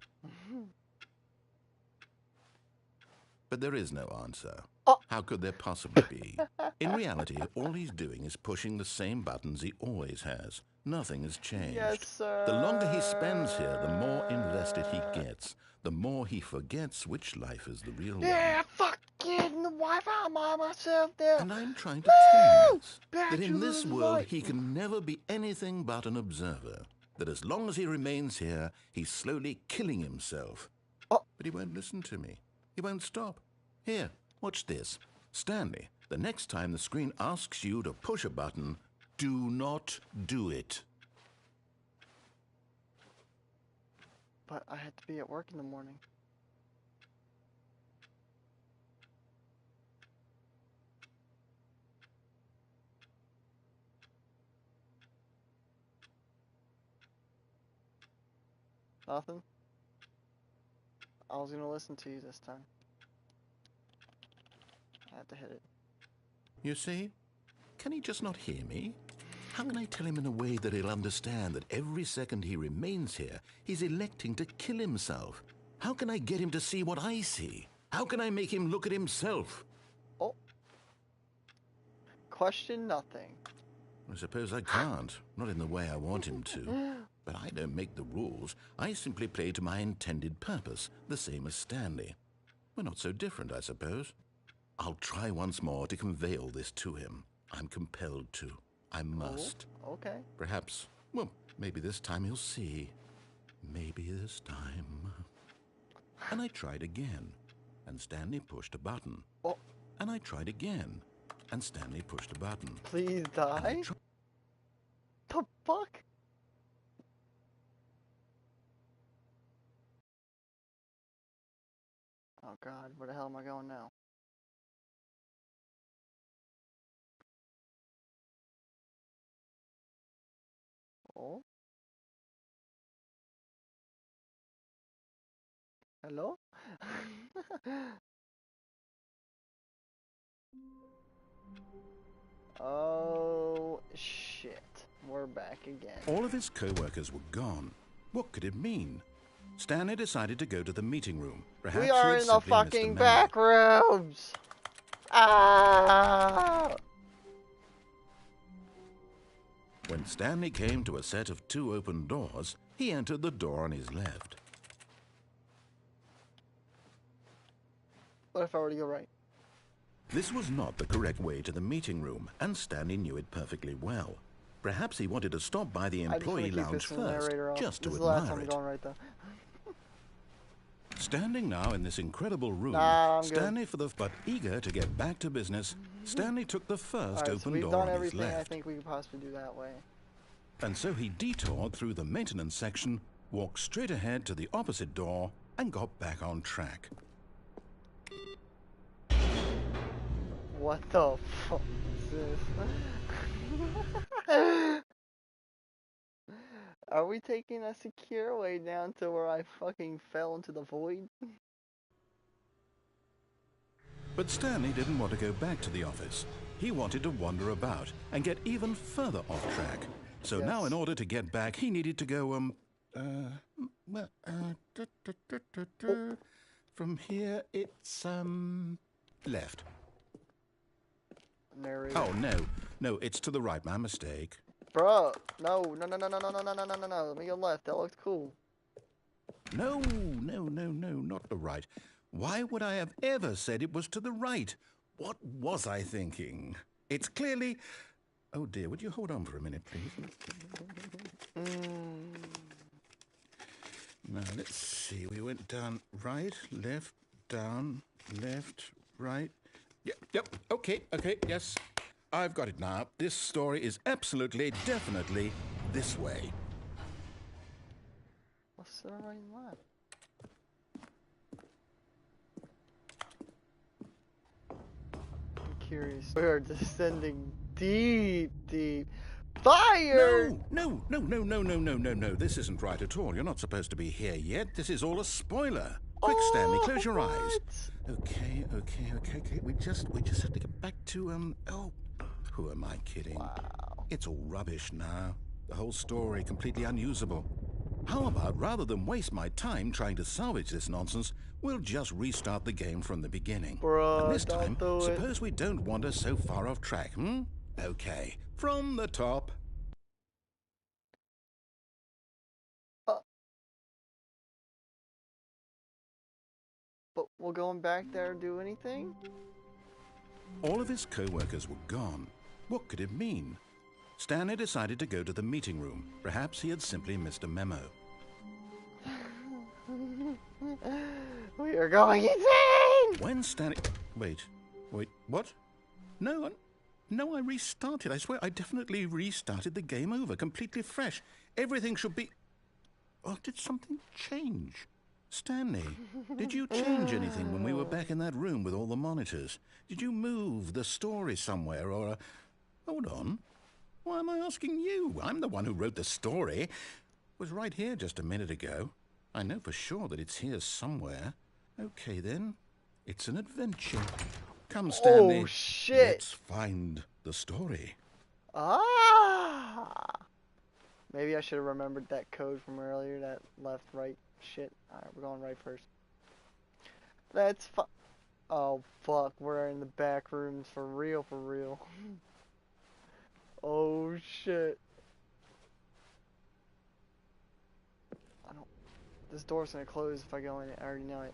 But there is no answer. Oh. How could there possibly be? In reality, all he's doing is pushing the same buttons he always has. Nothing has changed. Yes, sir. The longer he spends here, the more invested he gets. The more he forgets which life is the real Yeah, one. fucking the wife. I'm by myself there. And I'm trying to tell him this, Back that to in this the world light. he can never be anything but an observer. that as long as he remains here, he's slowly killing himself. Oh. But he won't listen to me. He won't stop. Here, watch this. Stanley, the next time the screen asks you to push a button, do not do it. But I had to be at work in the morning. Nothing? I was gonna listen to you this time. I had to hit it. You see? Can he just not hear me? How can I tell him in a way that he'll understand that every second he remains here, he's electing to kill himself? How can I get him to see what I see? How can I make him look at himself? Oh. Question nothing. I suppose I can't. Not in the way I want him to. But I don't make the rules. I simply play to my intended purpose, the same as Stanley. We're not so different, I suppose. I'll try once more to convey all this to him. I'm compelled to. I must. Oh, okay. Perhaps, well, maybe this time he'll see. Maybe this time. And I tried again, and Stanley pushed a button. Oh. And I tried again, and Stanley pushed a button. Please die? The fuck? Oh god, where the hell am I going now? Oh? Hello? Oh, shit. We're back again. All of his co-workers were gone. What could it mean? Stanley decided to go to the meeting room. Perhaps We are in the fucking back rooms! Ah! When Stanley came to a set of 2 open doors, he entered the door on his left. What if I were to go right? This was not the correct way to the meeting room, and Stanley knew it perfectly well. Perhaps he wanted to stop by the employee lounge first, just to This is the last admire time I'm it. going right though. Standing now in this incredible room, Nah, I'm Stanley but eager to get back to business, Stanley took the first Alright, so open we've door done on his everything I left. think we could possibly do that way. And so he detoured through the maintenance section, walked straight ahead to the opposite door, and got back on track. What the fuck is this? Are we taking a secure way down to where I fucking fell into the void? But Stanley didn't want to go back to the office. He wanted to wander about and get even further off track. So now in order to get back, he needed to go, from here it's, left. Narrator. Oh, no, it's to the right, my mistake. Bro, no, let me go left, that looks cool. No, not the right. Why would I have ever said it was to the right? What was I thinking? It's clearly... Oh dear, would you hold on for a minute, please? Now, let's see. We went down right, left, down, left, right. Yep, okay, yes. I've got it now. This story is absolutely, definitely this way. What's the right and left? I'm curious. We are descending deep. Fire! No. This isn't right at all. You're not supposed to be here yet. This is all a spoiler. Quick, Stanley, close your eyes. Okay. We just have to get back to, oh, who am I kidding? Wow. It's all rubbish now. The whole story completely unusable. How about, rather than waste my time trying to salvage this nonsense, we'll just restart the game from the beginning. Bruh, and this don't time, do it. suppose we don't wander so far off track, Okay, from the top. But will going back there do anything? All of his co-workers were gone. What could it mean? Stanley decided to go to the meeting room. Perhaps he had simply missed a memo. We are going insane! When Stanley... Wait, what? No, I restarted. I swear, I definitely restarted the game over, completely fresh. Everything should be... Oh, did something change? Stanley, did you change anything when we were back in that room with all the monitors? Did you move the story somewhere, or... Hold on. Why am I asking you? I'm the one who wrote the story. It was right here just a minute ago. I know for sure that it's here somewhere. Okay, then. It's an adventure. Come, Stanley. Oh, shit. Let's find the story. Ah! Maybe I should have remembered that code from earlier, that left, right shit. Alright, we're going right first. Let's Oh, fuck. We're in the back rooms for real, for real. Oh, shit. This door's gonna close if I go in it. I already know it.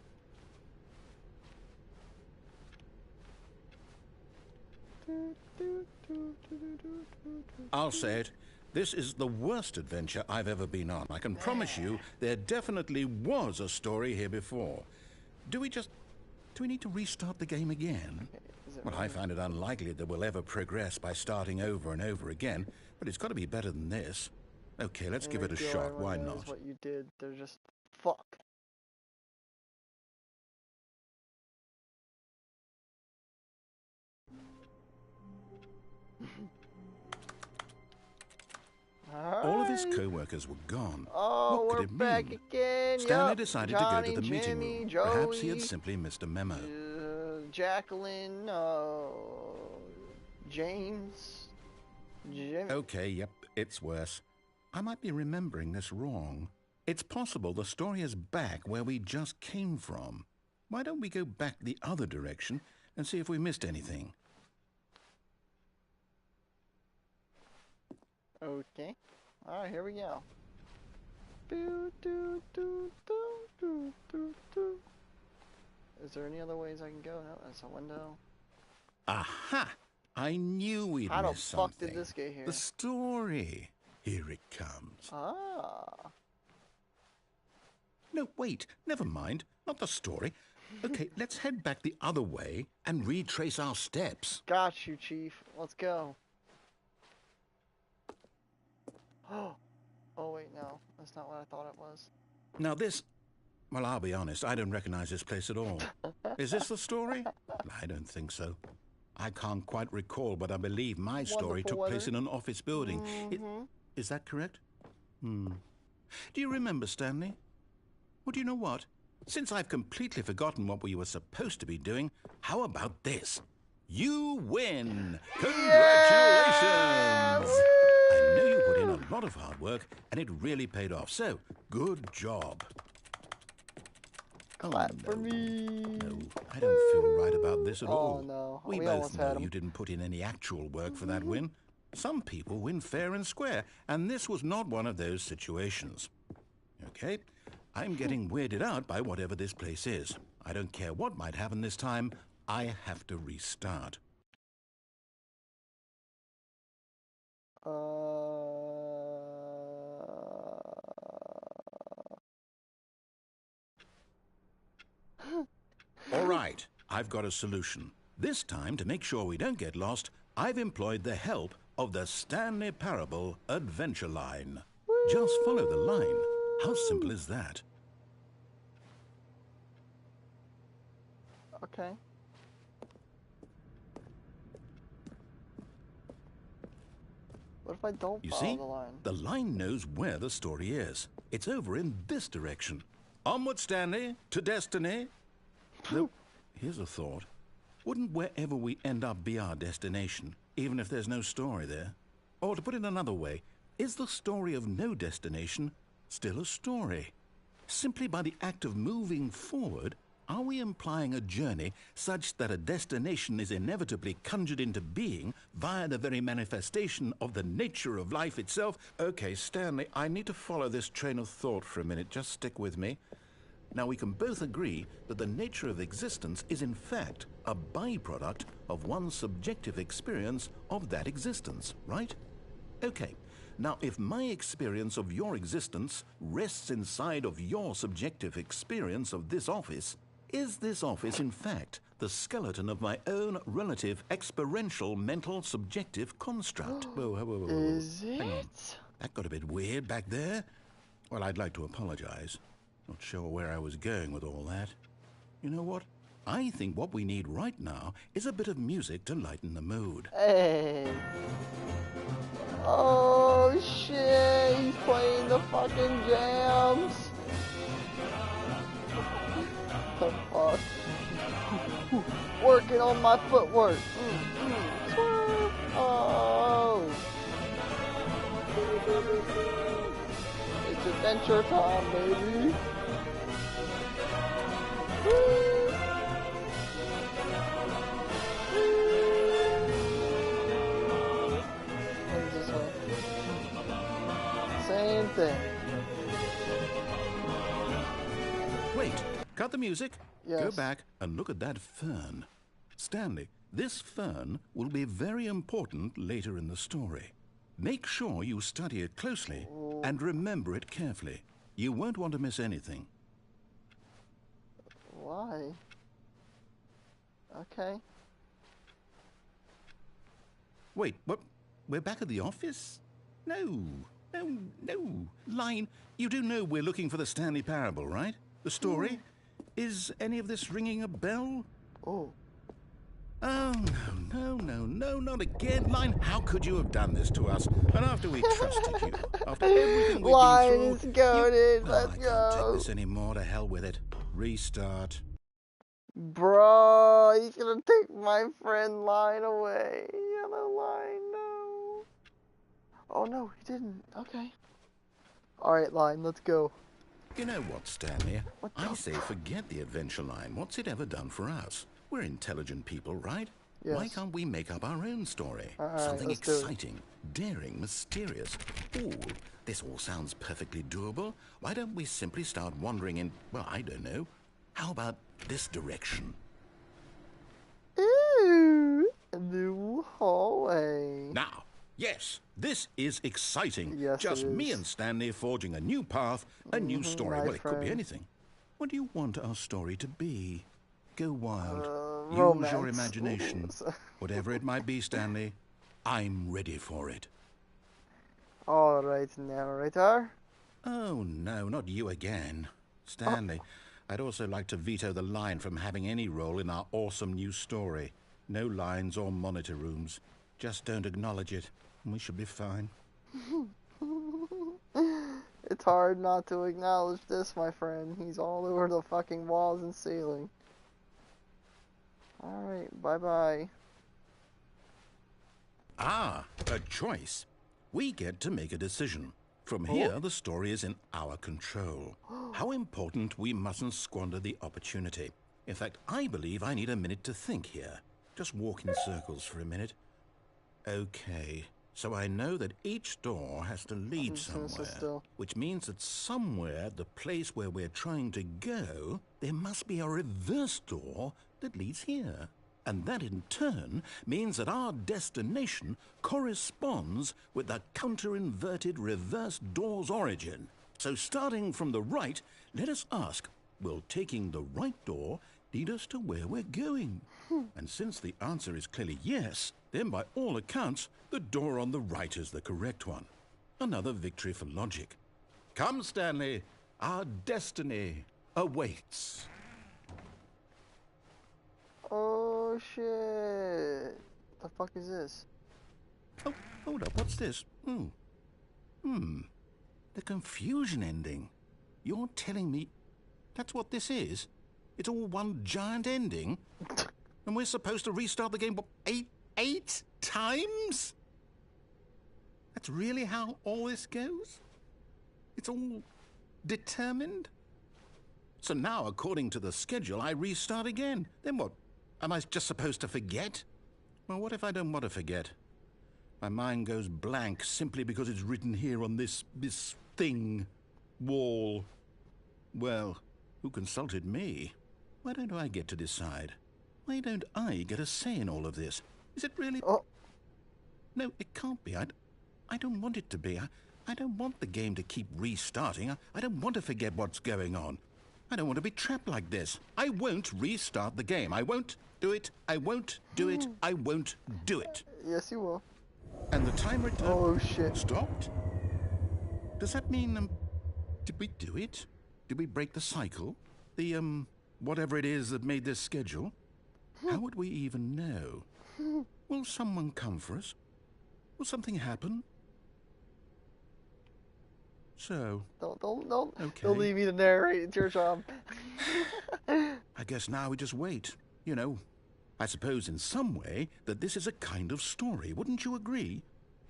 I'll say it. This is the worst adventure I've ever been on. I can promise you there definitely was a story here before. Do we need to restart the game again? Well, I find it unlikely that we'll ever progress by starting over and over again, but it's got to be better than this. Okay, let's give it a shot. Why not? What you did, they're just fuck. All of his co-workers were gone. Oh, what could we're it mean? back again. Stanley decided Johnny, to go to the meeting Jimmy, room. Joey, Perhaps he had simply missed a memo. Jacqueline, James, Jimmy. Okay, yep, it's worse. I might be remembering this wrong. It's possible the story is back where we just came from. Why don't we go back the other direction and see if we missed anything? Okay. Alright, here we go. Is there any other ways I can go? No, that's a window. Aha! I knew we'd How the miss something. fuck did this get here? The story. Here it comes. Ah. No, wait. Never mind. Not the story. Okay, let's head back the other way and retrace our steps. Got you, Chief. Let's go. Oh, wait, no. That's not what I thought it was. Now this... Well, I'll be honest. I don't recognize this place at all. Is this the story? I don't think so. I can't quite recall, but I believe my story took place in an office building. Is that correct? Do you remember, Stanley? Well, do you know what? Since I've completely forgotten what we were supposed to be doing, how about this? You win! Congratulations! I know you put in a lot of hard work, and it really paid off. So, good job. Clap for me. No, I don't feel right about this at all. Oh, no. We both almost had know him. you didn't put in any actual work for that win. Some people win fair and square, and this was not one of those situations. Okay, I'm getting weirded out by whatever this place is. I don't care what might happen this time. I have to restart. All right, I've got a solution. This time, to make sure we don't get lost, I've employed the help of the Stanley Parable Adventure Line. Just follow the line. How simple is that? Okay. What if I don't You follow see, the line? the line knows where the story is. It's over in this direction. Onward, Stanley, to destiny. Though, here's a thought. Wouldn't wherever we end up be our destination, even if there's no story there? Or to put it another way, is the story of no destination still a story? Simply by the act of moving forward, are we implying a journey such that a destination is inevitably conjured into being via the very manifestation of the nature of life itself? Okay, Stanley, I need to follow this train of thought for a minute. Just stick with me. Now, we can both agree that the nature of existence is in fact a byproduct of one's subjective experience of that existence, right? Okay, now if my experience of your existence rests inside of your subjective experience of this office, is this office in fact the skeleton of my own relative experiential mental subjective construct? Whoa. Is Hang on. it? That got a bit weird back there. Well, I'd like to apologize. Not sure where I was going with all that. You know what? I think what we need right now is a bit of music to lighten the mood. Hey. Oh shit, he's playing the fucking jams. The fuck? Working on my footwork. Swerve. Oh. It's adventure time, baby. Same thing. Wait, cut the music. Yes. Go back and look at that fern. Stanley, this fern will be very important later in the story. Make sure you study it closely and remember it carefully. You won't want to miss anything. Why? Okay. Wait, what? We're back at the office? No. Line, you do know we're looking for the Stanley Parable, right? The story? Is any of this ringing a bell? Oh. Oh, no, not again. Line, how could you have done this to us? And after we trusted you, after everything we've Line been through... is goated. Let's I go. can't take this anymore. To hell with it. Restart. Bro, he's gonna take my friend Line away. Yellow Line, no. Oh no, he didn't. Okay. Alright, Line, let's go. You know what, Stanley? What I the say forget the adventure line. What's it ever done for us? We're intelligent people, right? Yes. Why can't we make up our own story? Alright, Something let's do it. exciting, daring, mysterious. Ooh, this all sounds perfectly doable. Why don't we simply start wandering in, well, I don't know. How about this direction? Ooh, a new hallway. Now, yes, this is exciting. Yes, Just it me is. and Stanley forging a new path, a new story. my Well, it could be friend. anything. What do you want our story to be? Go wild. Use romance. your imagination. Whatever it might be, Stanley, I'm ready for it. Alright, narrator. Oh, no, not you again. Stanley, I'd also like to veto the line from having any role in our awesome new story. No lines or monitor rooms. Just don't acknowledge it, and we should be fine. It's hard not to acknowledge this, my friend. He's all over the fucking walls and ceiling. Alright, bye-bye. Ah, a choice. We get to make a decision. From here, the story is in our control. How important we mustn't squander the opportunity. In fact, I believe I need a minute to think here. Just walk in circles for a minute. Okay, so I know that each door has to lead somewhere, which means that somewhere, the place where we're trying to go, there must be a reverse door that leads here. And that in turn means that our destination corresponds with the counter-inverted reverse door's origin. So starting from the right, let us ask, will taking the right door lead us to where we're going? And since the answer is clearly yes, then by all accounts, the door on the right is the correct one. Another victory for logic. Come, Stanley, our destiny awaits. Oh shit. The fuck is this? Oh, hold up, what's this? The confusion ending. You're telling me that's what this is? It's all one giant ending? And we're supposed to restart the game, what, eight times? That's really how all this goes? It's all determined? So now, according to the schedule, I restart again. Then what? Am I just supposed to forget? Well, what if I don't want to forget? My mind goes blank simply because it's written here on this thing, wall. Well, who consulted me? Why don't I get to decide? Why don't I get a say in all of this? Is it really... Oh. No, it can't be. I I don't want it to be. I don't want the game to keep restarting. I don't want to forget what's going on. I don't want to be trapped like this. I won't restart the game. I won't do it. I won't do it. I won't do it. Yes, you will. And the timer Oh, shit. stopped? Does that mean, did we do it? Did we break the cycle? The, whatever it is that made this schedule? How would we even know? Will someone come for us? Will something happen? So... Don't Okay. Don't leave me to narrate. It's your job. I guess now we just wait. You know, I suppose in some way that this is a kind of story. Wouldn't you agree?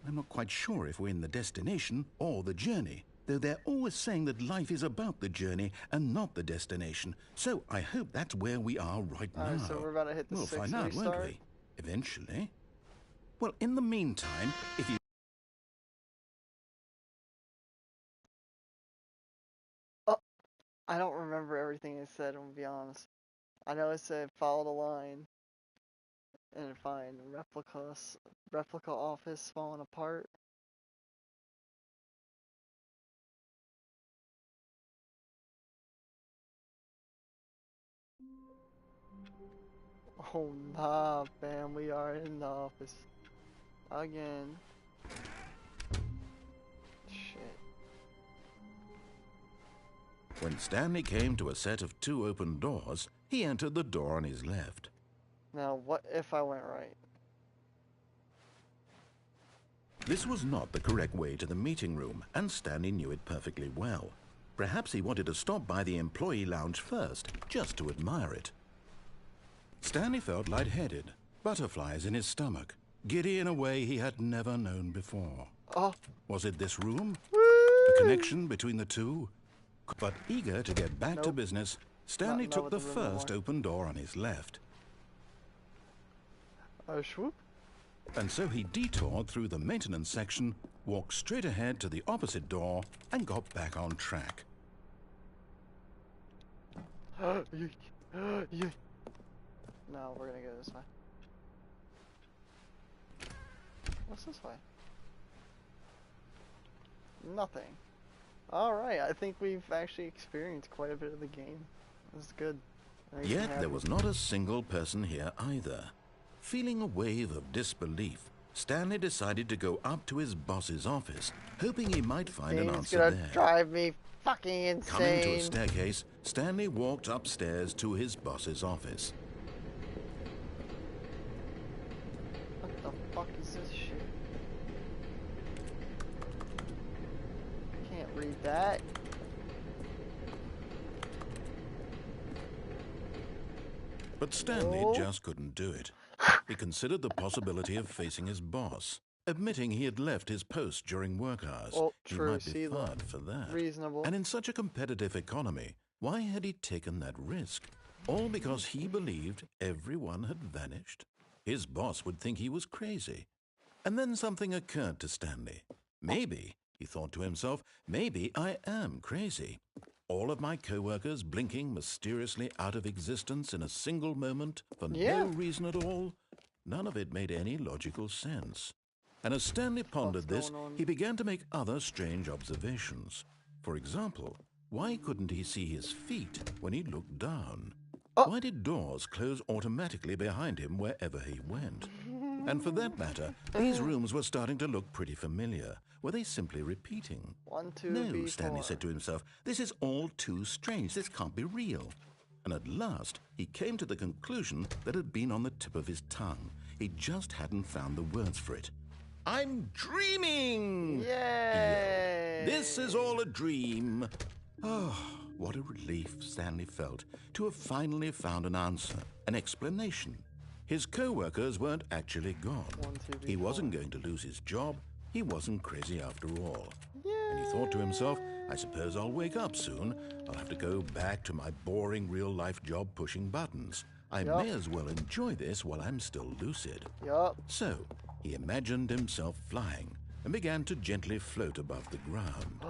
I'm not quite sure if we're in the destination or the journey, though they're always saying that life is about the journey and not the destination. So I hope that's where we are right now. Alright, so we're about to hit the We'll 6 find out, restart. won't we? Eventually. Well, in the meantime, if you... I don't remember everything it said, I'm gonna be honest. I know it said follow the line and find replica office falling apart. Oh nah, fam, we are in the office again. Shit. When Stanley came to a set of 2 open doors, he entered the door on his left. Now what if I went right? This was not the correct way to the meeting room, and Stanley knew it perfectly well. Perhaps he wanted to stop by the employee lounge first, just to admire it. Stanley felt lightheaded, butterflies in his stomach, giddy in a way he had never known before. Oh. Was it this room? Woo! The connection between the two? But eager to get back to Nope. business, Stanley Not took with the the room first anymore. open door on his left. Swoop. And so he detoured through the maintenance section, walked straight ahead to the opposite door, and got back on track. Yeah. No, we're gonna go this way. What's this way? Nothing. Alright, I think we've actually experienced quite a bit of the game. This is good. Makes me Yet there happy. was not a single person here either. Feeling a wave of disbelief, Stanley decided to go up to his boss's office, hoping he might find an Game's answer gonna there. drive me fucking Coming to a insane. staircase, Stanley walked upstairs to his boss's office. What the fuck is this shit? Can't read that. But Stanley Oh. just couldn't do it. He considered the possibility of facing his boss, admitting he had left his post during work hours. Oh, He true. might See, be look. fired for that. Reasonable. And in such a competitive economy, why had he taken that risk? All because he believed everyone had vanished? His boss would think he was crazy. And then something occurred to Stanley. Maybe, he thought to himself, maybe I am crazy. All of my co-workers blinking mysteriously out of existence in a single moment for Yeah. no reason at all. None of it made any logical sense. And as Stanley pondered this, going on? he began to make other strange observations. For example, why couldn't he see his feet when he looked down? Oh. Why did doors close automatically behind him wherever he went? And for that matter, these rooms were starting to look pretty familiar. Were they simply repeating? 1, 2, No, B, Stanley 4. said to himself, this is all too strange. This can't be real. And at last, he came to the conclusion that had been on the tip of his tongue. He just hadn't found the words for it. I'm dreaming! He Yay! yelled. This is all a dream. Oh, what a relief Stanley felt to have finally found an answer, an explanation. His co-workers weren't actually gone. 1, 2, B, He 4. wasn't going to lose his job. He wasn't crazy after all. And he thought to himself, I suppose I'll wake up soon. I'll have to go back to my boring real-life job pushing buttons. I Yup. may as well enjoy this while I'm still lucid. Yup. So, he imagined himself flying and began to gently float above the ground.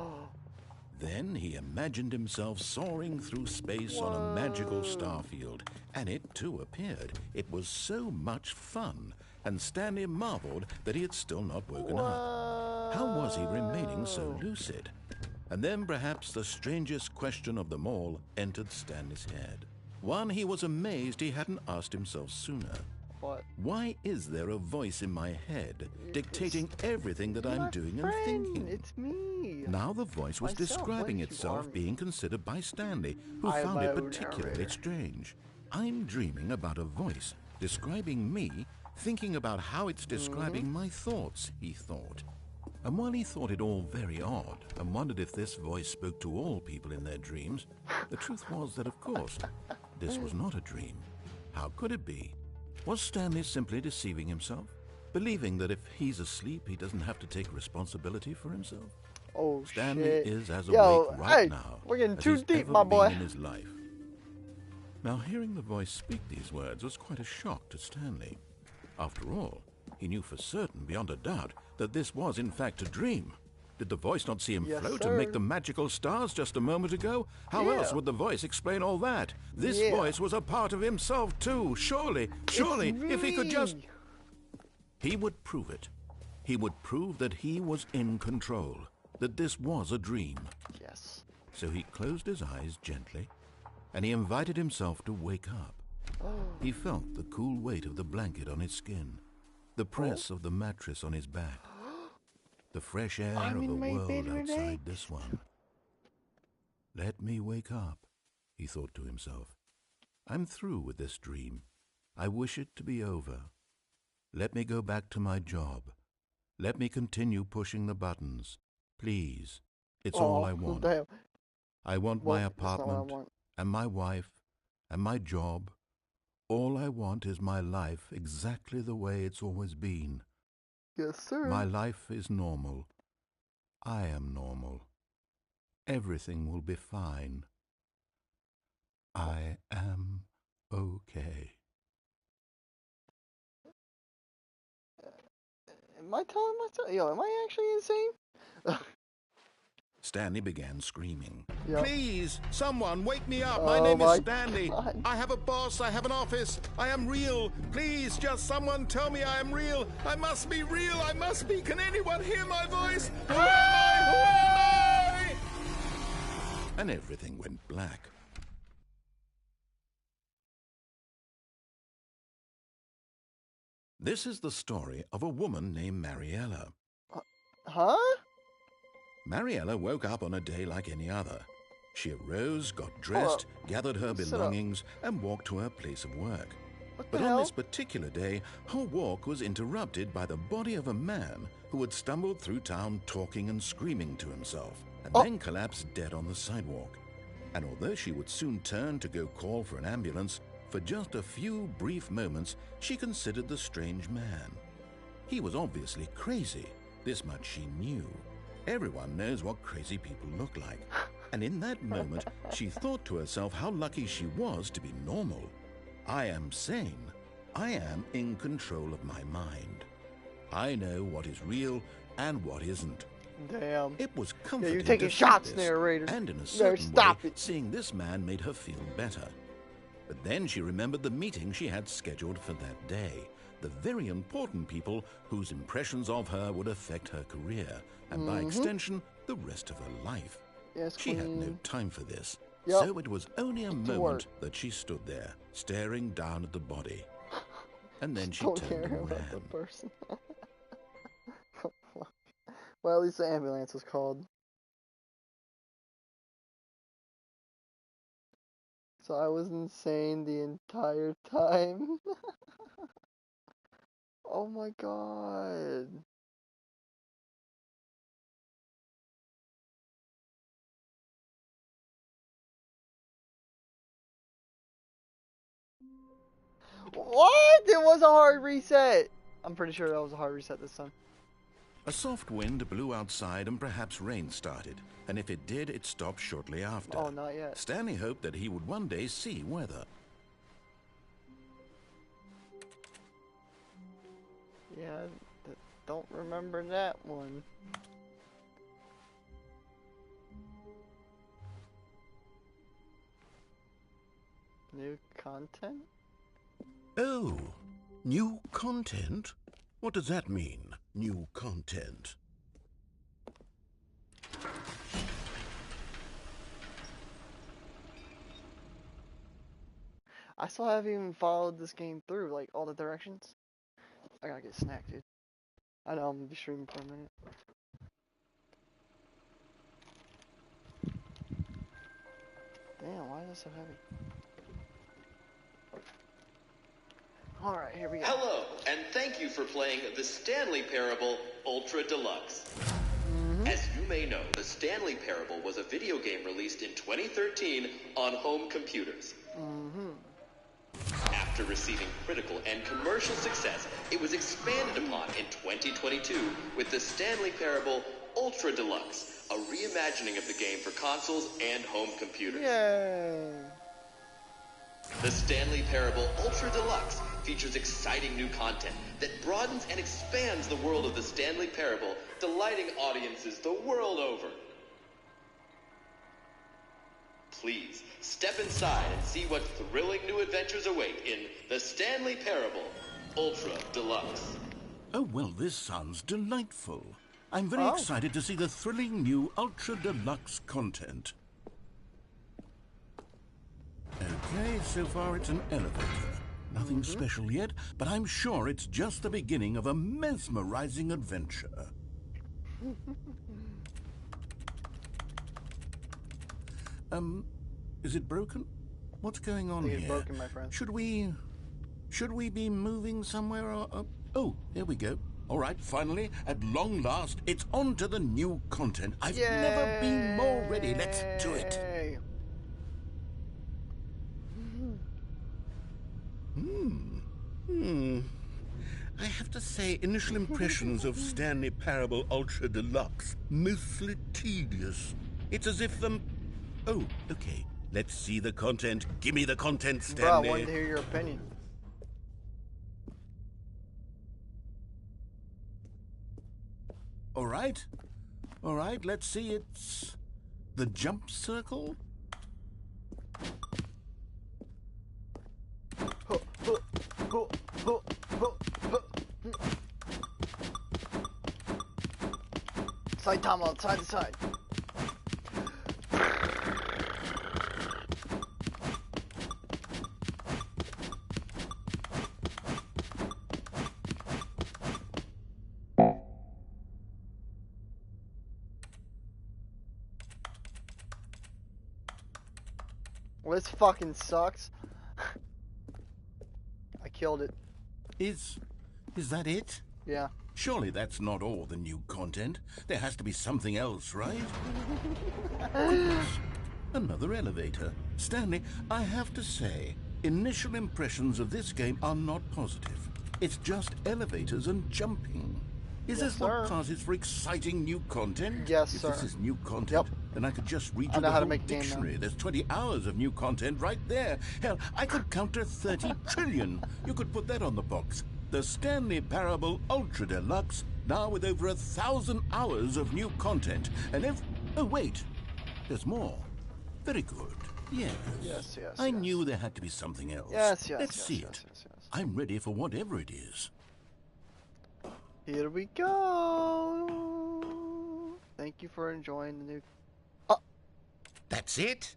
Then he imagined himself soaring through space on a magical starfield, and it too appeared. It was so much fun, and Stanley marveled that he had still not woken up. How was he remaining so lucid? And then perhaps the strangest question of them all entered Stanley's head. One he was amazed he hadn't asked himself sooner. What? Why is there a voice in my head dictating everything that I'm doing and thinking? It's me. Now the voice was describing itself being considered by Stanley, who found it particularly strange. I'm dreaming about a voice describing me, thinking about how it's describing my thoughts, he thought. And while he thought it all very odd and wondered if this voice spoke to all people in their dreams, the truth was that, of course, this was not a dream. How could it be? Was Stanley simply deceiving himself, believing that if he's asleep, he doesn't have to take responsibility for himself? Oh, Stanley shit. is as awake right now we're getting as too he's deep, ever my boy. been in his life. Now, hearing the voice speak these words was quite a shock to Stanley. After all, he knew for certain, beyond a doubt, that this was in fact a dream. Did the voice not see him float and make the magical stars just a moment ago? How else would the voice explain all that? This voice was a part of himself too, surely, if he could just... He would prove it. He would prove that he was in control, that this was a dream. Yes. So he closed his eyes gently, and he invited himself to wake up. He felt the cool weight of the blanket on his skin, the press of the mattress on his back, the fresh air of the world outside this one. Let me wake up, he thought to himself. I'm through with this dream. I wish it to be over. Let me go back to my job. Let me continue pushing the buttons. Please. It's all I want. Damn. I want my apartment and my wife and my job. All I want is my life exactly the way it's always been. Yes, sir. My life is normal. I am normal. Everything will be fine. I am okay. Am I telling myself? Yo, am I actually insane? Stanley began screaming. Yep. Please, someone wake me up. My name is Stanley. I have a boss. I have an office. I am real. Please, just someone tell me I am real. I must be real. I must be. Can anyone hear my voice? Who am I? Who am I? And everything went black. This is the story of a woman named Mariella. Huh? Mariella woke up on a day like any other. She arose, got dressed, gathered her belongings, and walked to her place of work. But on this particular day, her walk was interrupted by the body of a man who had stumbled through town talking and screaming to himself, and then collapsed dead on the sidewalk. And although she would soon turn to go call for an ambulance, for just a few brief moments she considered the strange man. He was obviously crazy, this much she knew. Everyone knows what crazy people look like. And in that moment, she thought to herself how lucky she was to be normal. I am sane. I am in control of my mind. I know what is real and what isn't. Damn. It was comforting you're taking to shots, see this, narrator. and in a certain way, Stop it. seeing this man made her feel better. But then she remembered the meeting she had scheduled for that day. The very important people whose impressions of her would affect her career, and by extension, the rest of her life. Yes, she had no queen. time for this, Yep. so it was only a moment that she stood there, staring down at the body. And then she Don't turned care and about the ran. person. Well, at least the ambulance was called. So I was insane the entire time. Oh my god. What? It was a hard reset. I'm pretty sure that was a hard reset this time. A soft wind blew outside and perhaps rain started, and if it did, it stopped shortly after. Oh, not yet. Stanley hoped that he would one day see weather. Yeah, don't remember that one. New content? Oh, new content? What does that mean, new content? I still haven't even followed this game through, like, all the directions. I gotta get a snack, dude. I know, I'm gonna be streaming for a minute. Damn, why is it so heavy? Alright, here we go. Hello, and thank you for playing the Stanley Parable Ultra Deluxe. As you may know, the Stanley Parable was a video game released in 2013 on home computers. After receiving critical and commercial success, it was expanded upon in 2022 with the Stanley Parable Ultra Deluxe, a reimagining of the game for consoles and home computers. Yay! The Stanley Parable Ultra Deluxe features exciting new content that broadens and expands the world of the Stanley Parable, delighting audiences the world over. Please, step inside and see what thrilling new adventures await in the Stanley Parable Ultra Deluxe. Oh, well, this sounds delightful. I'm very excited to see the thrilling new Ultra Deluxe content. Okay, so far it's an elevator. Nothing special yet, but I'm sure it's just the beginning of a mesmerizing adventure. Is it broken? What's going on here? It's broken, my friend. Should we be moving somewhere or oh, here we go. All right, finally, at long last, it's on to the new content. I've never been more ready. Let's do it. I have to say, initial impressions of Stanley Parable Ultra Deluxe, mostly tedious. It's as if oh, okay. Let's see the content. Give me the content, Stanley. Bro, I wanted to hear your opinion. All right. All right, let's see. It's the jump circle. Side time on side to side. Well, this fucking sucks. I killed it. Is that it? Yeah. Surely that's not all the new content. There has to be something else, right? Goodness. Another elevator. Stanley, I have to say, initial impressions of this game are not positive. It's just elevators and jumping. Is this what passes for exciting new content? Yes, sir. If this is new content, then I could just read you the whole dictionary. There's 20 hours of new content right there. Hell, I could counter 30 trillion. You could put that on the box. The Stanley Parable Ultra Deluxe, now with over 1,000 hours of new content. And oh, wait. There's more. Very good. Yes. Yes, yes. I knew there had to be something else. Yes, yes. Let's see it. I'm ready for whatever it is. Here we go. Thank you for enjoying the new. That's it?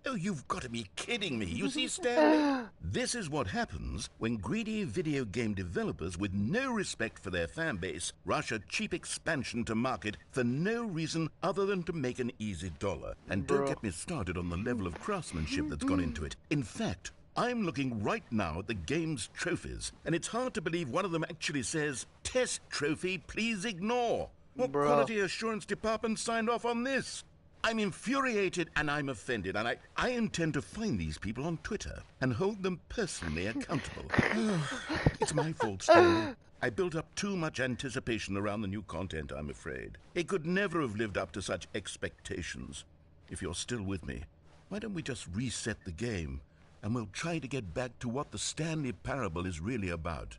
Oh, you've got to be kidding me. You see, Stanley? This is what happens when greedy video game developers with no respect for their fan base rush a cheap expansion to market for no reason other than to make an easy dollar. And don't get me started on the level of craftsmanship that's gone into it. In fact, I'm looking right now at the game's trophies, and it's hard to believe one of them actually says, "Test trophy, please ignore." What quality assurance department signed off on this? I'm infuriated and I'm offended, and I intend to find these people on Twitter and hold them personally accountable. It's my fault, Stanley. I built up too much anticipation around the new content, I'm afraid. It could never have lived up to such expectations. If you're still with me, why don't we just reset the game, and we'll try to get back to what the Stanley Parable is really about.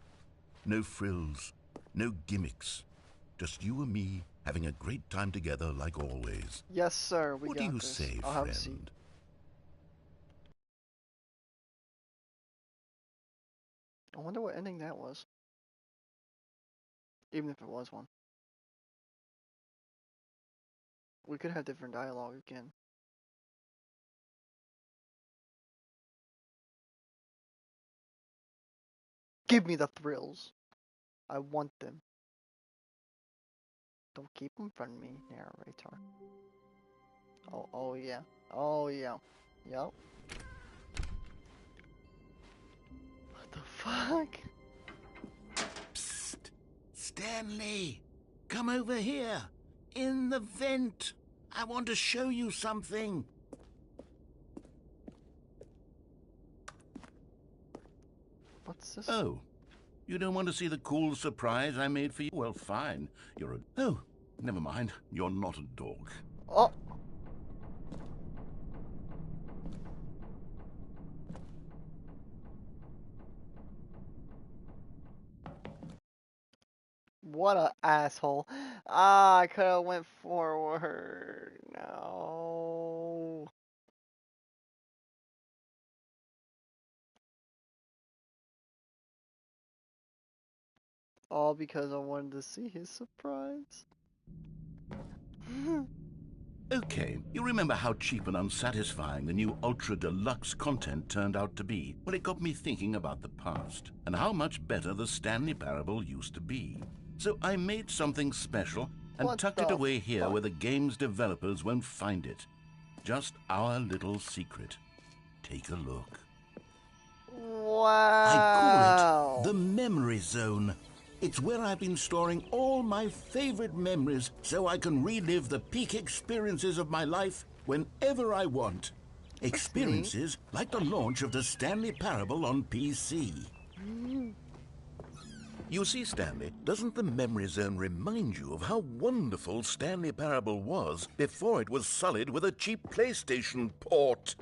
No frills, no gimmicks, just you and me having a great time together like always. Yes, sir. What do you say, I'll have a seat. friend? I wonder what ending that was. Even if it was one. We could have different dialogue again. Give me the thrills. I want them. Don't keep them from me, narrator. Oh yeah. Oh yeah. Yup. What the fuck? Psst. Stanley, come over here. In the vent. I want to show you something. What's this? Oh, you don't want to see the cool surprise I made for you? Well, fine. You're a... Oh, never mind. You're not a dog. Oh! What a asshole. Ah, I could have went forward. No. All because I wanted to see his surprise. Okay, you remember how cheap and unsatisfying the new Ultra Deluxe content turned out to be? Well, it got me thinking about the past and how much better the Stanley Parable used to be. So I made something special and tucked it away here where the game's developers won't find it. Just our little secret. Take a look. Wow. I call it the Memory Zone. It's where I've been storing all my favorite memories so I can relive the peak experiences of my life whenever I want. Experiences like the launch of the Stanley Parable on PC. You see, Stanley, doesn't the Memory Zone remind you of how wonderful Stanley Parable was before it was sullied with a cheap PlayStation port?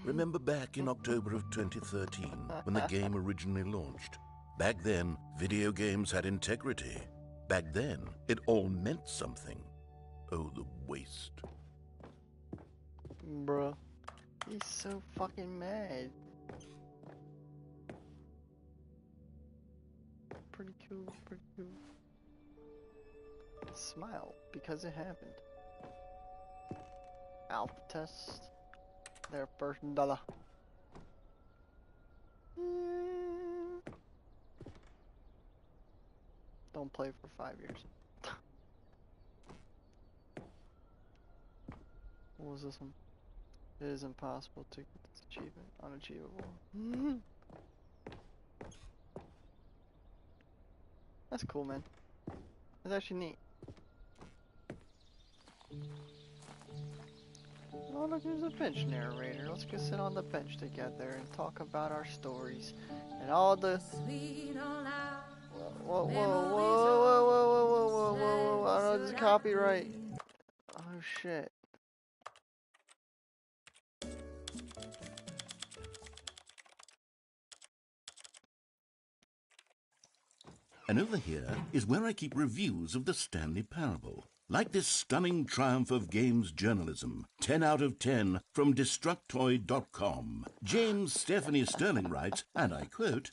Remember back in October of 2013 when the game originally launched? Back then, video games had integrity. Back then, it all meant something. Oh, the waste. Bruh. He's so fucking mad. Pretty cool, pretty cool. Smile, because it happened. Alpha test. Their first dollar. Don't play for 5 years. What was this one? It is impossible to get this achievement. Unachievable. That's cool, man. That's actually neat. Oh, look, there's a bench narrator. Let's go sit on the bench together and talk about our stories and all the. Whoa, whoa, whoa, whoa, whoa, whoa, whoa, whoa, whoa, whoa! I don't know, this is copyright. Oh shit. And over here is where I keep reviews of the Stanley Parable. Like this stunning triumph of games journalism, 10 out of 10 from Destructoid.com. James Stephanie Sterling writes, and I quote,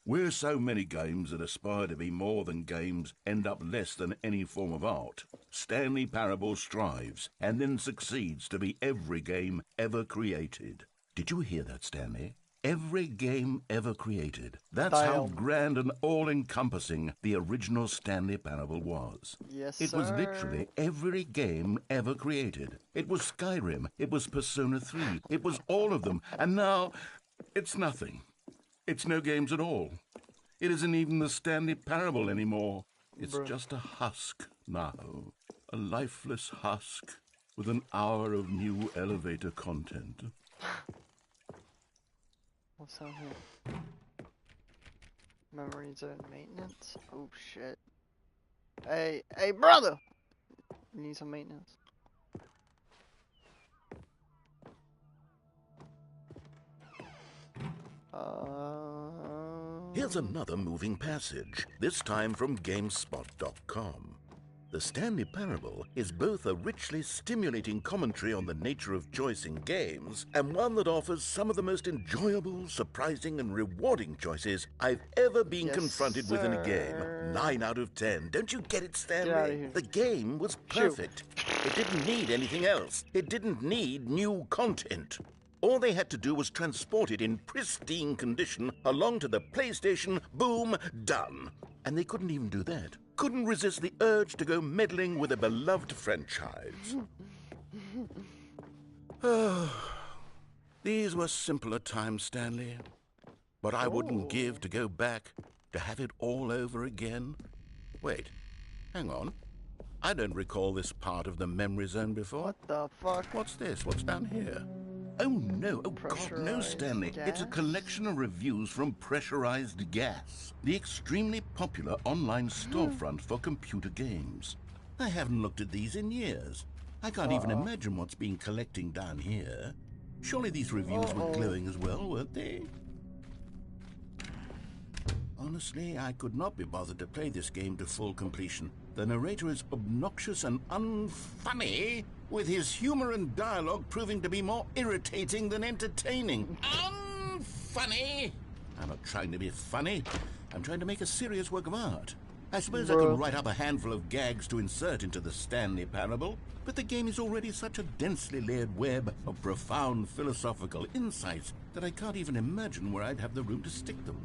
"Where so many games that aspire to be more than games end up less than any form of art, Stanley Parable strives and then succeeds to be every game ever created." Did you hear that, Stanley? Every game ever created. That's how grand and all-encompassing the original Stanley Parable was. Yes, It was literally every game ever created. It was Skyrim. It was Persona 3. It was all of them. And now, it's nothing. It's no games at all. It isn't even the Stanley Parable anymore. It's just a husk now. A lifeless husk with an hour of new elevator content. What's on here? Memory zone maintenance? Oh shit. Hey, brother! You need some maintenance. Here's another moving passage, this time from GameSpot.com. The Stanley Parable is both a richly stimulating commentary on the nature of choice in games, and one that offers some of the most enjoyable, surprising, and rewarding choices I've ever been confronted with in a game. 9 out of 10. Don't you get it, Stanley? The game was perfect. It didn't need anything else. It didn't need new content. All they had to do was transport it in pristine condition along to the PlayStation. Boom, done. And they couldn't even do that. Couldn't resist the urge to go meddling with a beloved franchise. These were simpler times, Stanley. But I wouldn't give to go back to have it all over again. Wait, hang on. I don't recall this part of the memory zone before. What the fuck? What's this? What's down here? Oh no, oh God, no, Stanley. Gas? It's a collection of reviews from Pressurized Gas, the extremely popular online storefront for computer games. I haven't looked at these in years. I can't even imagine what's been collecting down here. Surely these reviews were glowing as well, weren't they? Honestly, I could not be bothered to play this game to full completion. The narrator is obnoxious and unfunny, with his humor and dialogue proving to be more irritating than entertaining. Unfunny! I'm not trying to be funny. I'm trying to make a serious work of art. I suppose I can write up a handful of gags to insert into the Stanley Parable, but the game is already such a densely layered web of profound philosophical insights that I can't even imagine where I'd have the room to stick them.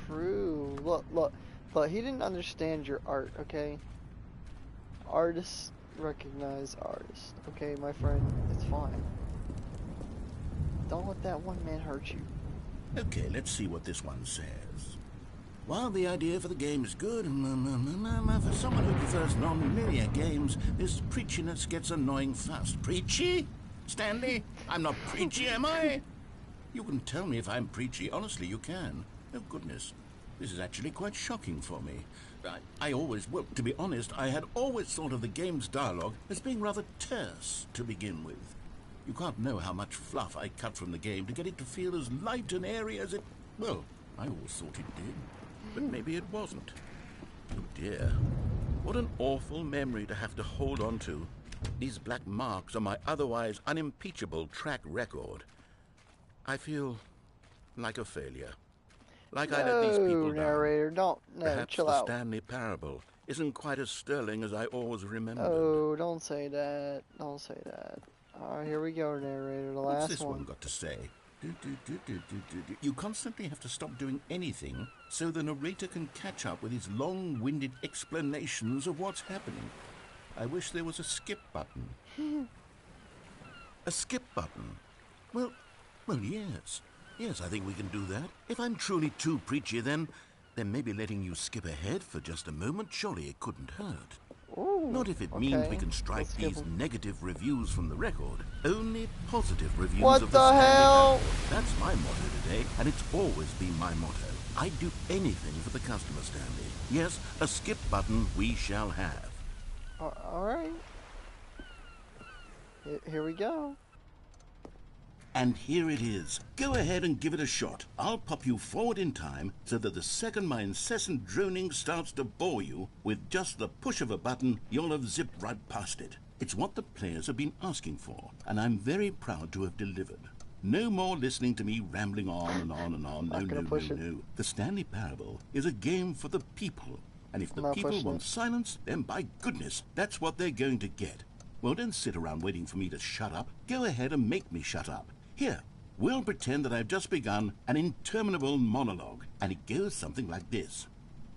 True. Look. But he didn't understand your art, okay? Artists recognize artists, okay, my friend? It's fine. Don't let that one man hurt you. Okay, let's see what this one says. While the idea for the game is good, for someone who prefers non-linear games, this preachiness gets annoying fast. Preachy? Stanley? I'm not preachy, am I? You can tell me if I'm preachy. Honestly, you can. Oh, goodness. This is actually quite shocking for me. Well, to be honest, I had always thought of the game's dialogue as being rather terse to begin with. You can't know how much fluff I cut from the game to get it to feel as light and airy as it... Well, I always thought it did, but maybe it wasn't. Oh dear, what an awful memory to have to hold on to. These black marks on my otherwise unimpeachable track record. I feel like a failure. Like I let these people narrator, down. Perhaps chill the out. Stanley Parable isn't quite as sterling as I always remembered. Oh, don't say that. Don't say that. Alright, here we go, narrator. The last What's this one got to say? You constantly have to stop doing anything so the narrator can catch up with his long-winded explanations of what's happening. I wish there was a skip button. A skip button? Well, yes. Yes, I think we can do that. If I'm truly too preachy, then maybe letting you skip ahead for just a moment, surely it couldn't hurt. Ooh, Not if it means we can strike these negative reviews from the record. Only positive reviews what of the hell? Parable. That's my motto today, and it's always been my motto. I'd do anything for the customer, Stanley. Yes, a skip button we shall have. Alright. Here we go. And here it is. Go ahead and give it a shot. I'll pop you forward in time so that the second my incessant droning starts to bore you, with just the push of a button, you'll have zipped right past it. It's what the players have been asking for, and I'm very proud to have delivered. No more listening to me rambling on and on and on. No. The Stanley Parable is a game for the people. And if the people want silence, then by goodness, that's what they're going to get. Well, don't sit around waiting for me to shut up. Go ahead and make me shut up. Here, we'll pretend that I've just begun an interminable monologue, and it goes something like this.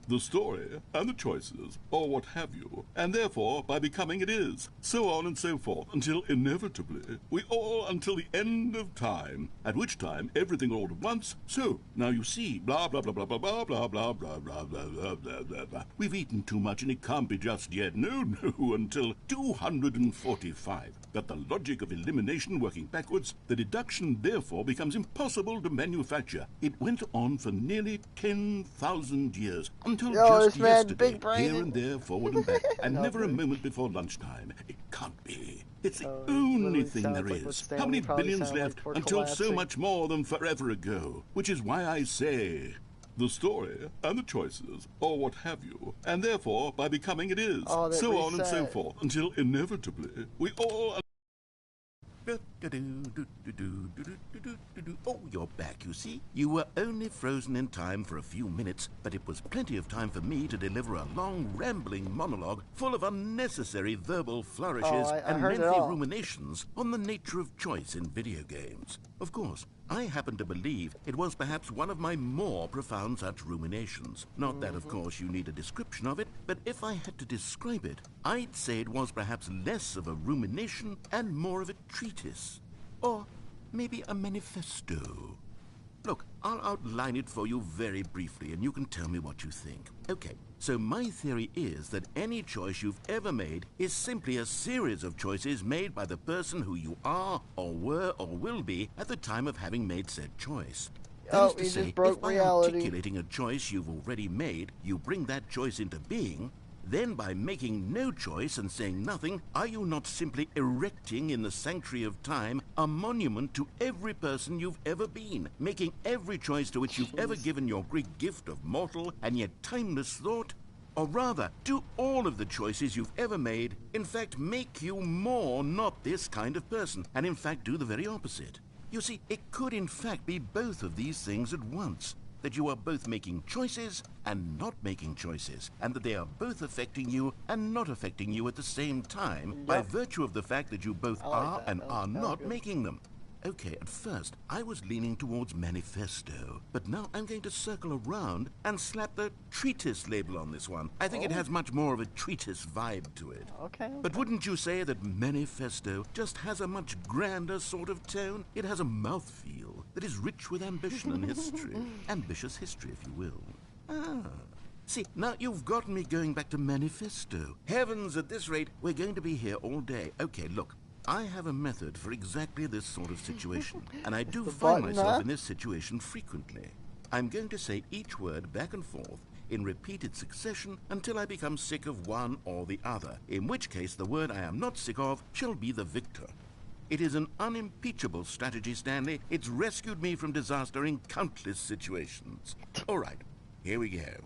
The story, and the choices, or what have you, and therefore, by becoming it is, so on and so forth, until inevitably, we all until the end of time, at which time everything all at once, so, now you see, blah, blah, blah, blah, blah, blah, blah, blah, blah, blah, blah, blah, blah, blah, blah. We've eaten too much and it can't be just yet, no, until 245. But the logic of elimination working backwards, the deduction therefore becomes impossible to manufacture. It went on for nearly 10,000 years, until just yesterday, here and there, forward and back, and never a moment before lunchtime. It can't be. It's the only thing there is. How many billions left until so much more than forever ago? Which is why I say, the story and the choices, or what have you, and therefore, by becoming it is, so on and so forth, until inevitably, we all... Oh, you're back, you see. You were only frozen in time for a few minutes, but it was plenty of time for me to deliver a long, rambling monologue full of unnecessary verbal flourishes I and heard it lengthy all. ruminations on the nature of choice in video games. Of course, I happen to believe it was perhaps one of my more profound such ruminations. Not that, of course, you need a description of it, but if I had to describe it, I'd say it was perhaps less of a rumination and more of a treatise. Or maybe a manifesto. Look, I'll outline it for you very briefly, and you can tell me what you think. Okay, so my theory is that any choice you've ever made is simply a series of choices made by the person who you are, or were, or will be at the time of having made said choice. That is to he say, just broke if by reality. articulating a choice you've already made, you bring that choice into being, then by making no choice and saying nothing, are you not simply erecting in the sanctuary of time a monument to every person you've ever been, making every choice to which you've ever given your great gift of mortal and yet timeless thought? Or rather, do all of the choices you've ever made, in fact, make you more not this kind of person, and in fact do the very opposite? You see, it could in fact be both of these things at once. That you are both making choices and not making choices, and that they are both affecting you and not affecting you at the same time by virtue of the fact that you both are and are not making them. Okay, at first, I was leaning towards manifesto, but now I'm going to circle around and slap the treatise label on this one. I think it has much more of a treatise vibe to it. Okay. But wouldn't you say that manifesto just has a much grander sort of tone? It has a mouthfeel that is rich with ambition and history. Ambitious history, if you will. Ah. See, now you've gotten me going back to manifesto. Heavens, at this rate, we're going to be here all day. Okay, look. I have a method for exactly this sort of situation, and I do find myself in this situation frequently. I'm going to say each word back and forth in repeated succession until I become sick of one or the other, in which case the word I am not sick of shall be the victor. It is an unimpeachable strategy, Stanley. It's rescued me from disaster in countless situations. All right, here we go.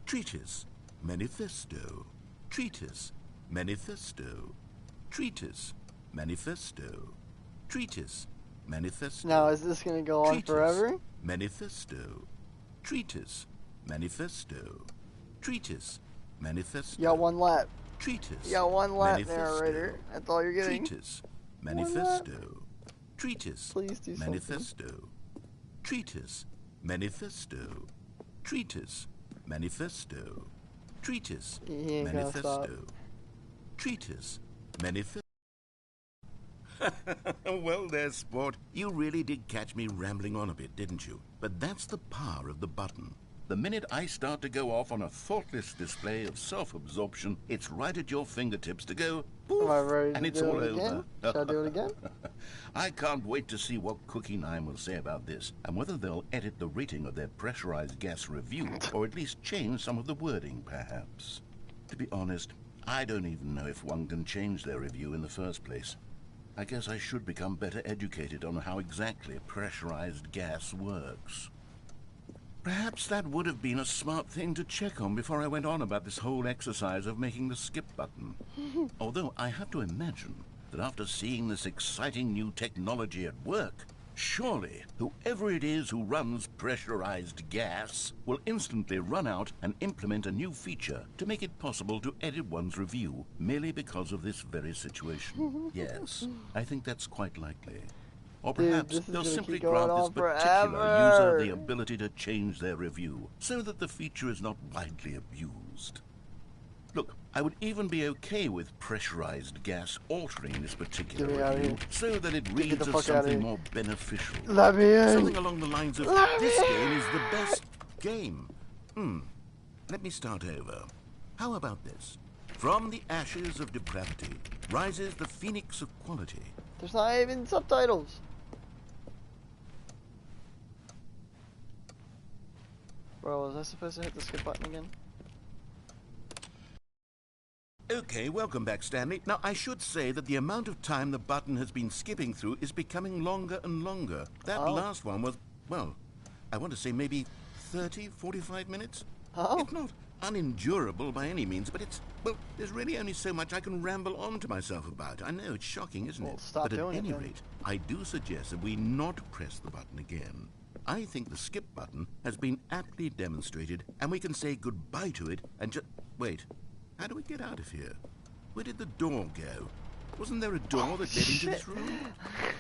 Treatise, manifesto. Treatise, manifesto. Treatise, manifesto. Treatise, manifesto. Now, is this going to go on Treatise, forever? Manifesto. Treatise, manifesto. Treatise, manifesto. You got one lap. Treatise. You got one lap, manifesto. narrator. That's all you're getting. Treatise, manifesto. Treatise, Please do something. manifesto. Treatise, manifesto. Treatise, manifesto. Treatise, He ain't gonna stop. manifesto. Treatise, manifesto. Well there, sport. You really did catch me rambling on a bit, didn't you? But that's the power of the button. The minute I start to go off on a thoughtless display of self-absorption, it's right at your fingertips to go poof, Am I ready and to it's do all it again? over. Shall I do it again? I can't wait to see what Cookie Nine will say about this, and whether they'll edit the rating of their pressurized gas review, or at least change some of the wording, perhaps. To be honest, I don't even know if one can change their review in the first place. I guess I should become better educated on how exactly pressurized gas works. Perhaps that would have been a smart thing to check on before I went on about this whole exercise of making the skip button. Although I have to imagine that after seeing this exciting new technology at work, surely whoever it is who runs pressurized gas will instantly run out and implement a new feature to make it possible to edit one's review merely because of this very situation. Yes, I think that's quite likely. Or perhaps this is they'll gonna simply keep going grant this on particular forever. user the ability to change their review so that the feature is not widely abused. Look, I would even be okay with pressurized gas altering this particular Get me outta review here. so that it the reads fuck as outta something here. more beneficial. Let me in. Something along the lines of, Let this me game is the best game. Let me start over. How about this? From the ashes of depravity rises the phoenix of quality. There's not even subtitles. Bro, was I supposed to hit the skip button again? Okay, welcome back, Stanley. Now, I should say that the amount of time the button has been skipping through is becoming longer and longer. That last one was, well, I want to say maybe 30, 45 minutes? Oh. If not, unendurable by any means, but it's, well, there's really only so much I can ramble on to myself about. I know, it's shocking, isn't it? Stop But at doing it, any then. rate, I do suggest that we not press the button again. I think the skip button has been aptly demonstrated, and we can say goodbye to it and just... Wait, how do we get out of here? Where did the door go? Wasn't there a door that led into this room?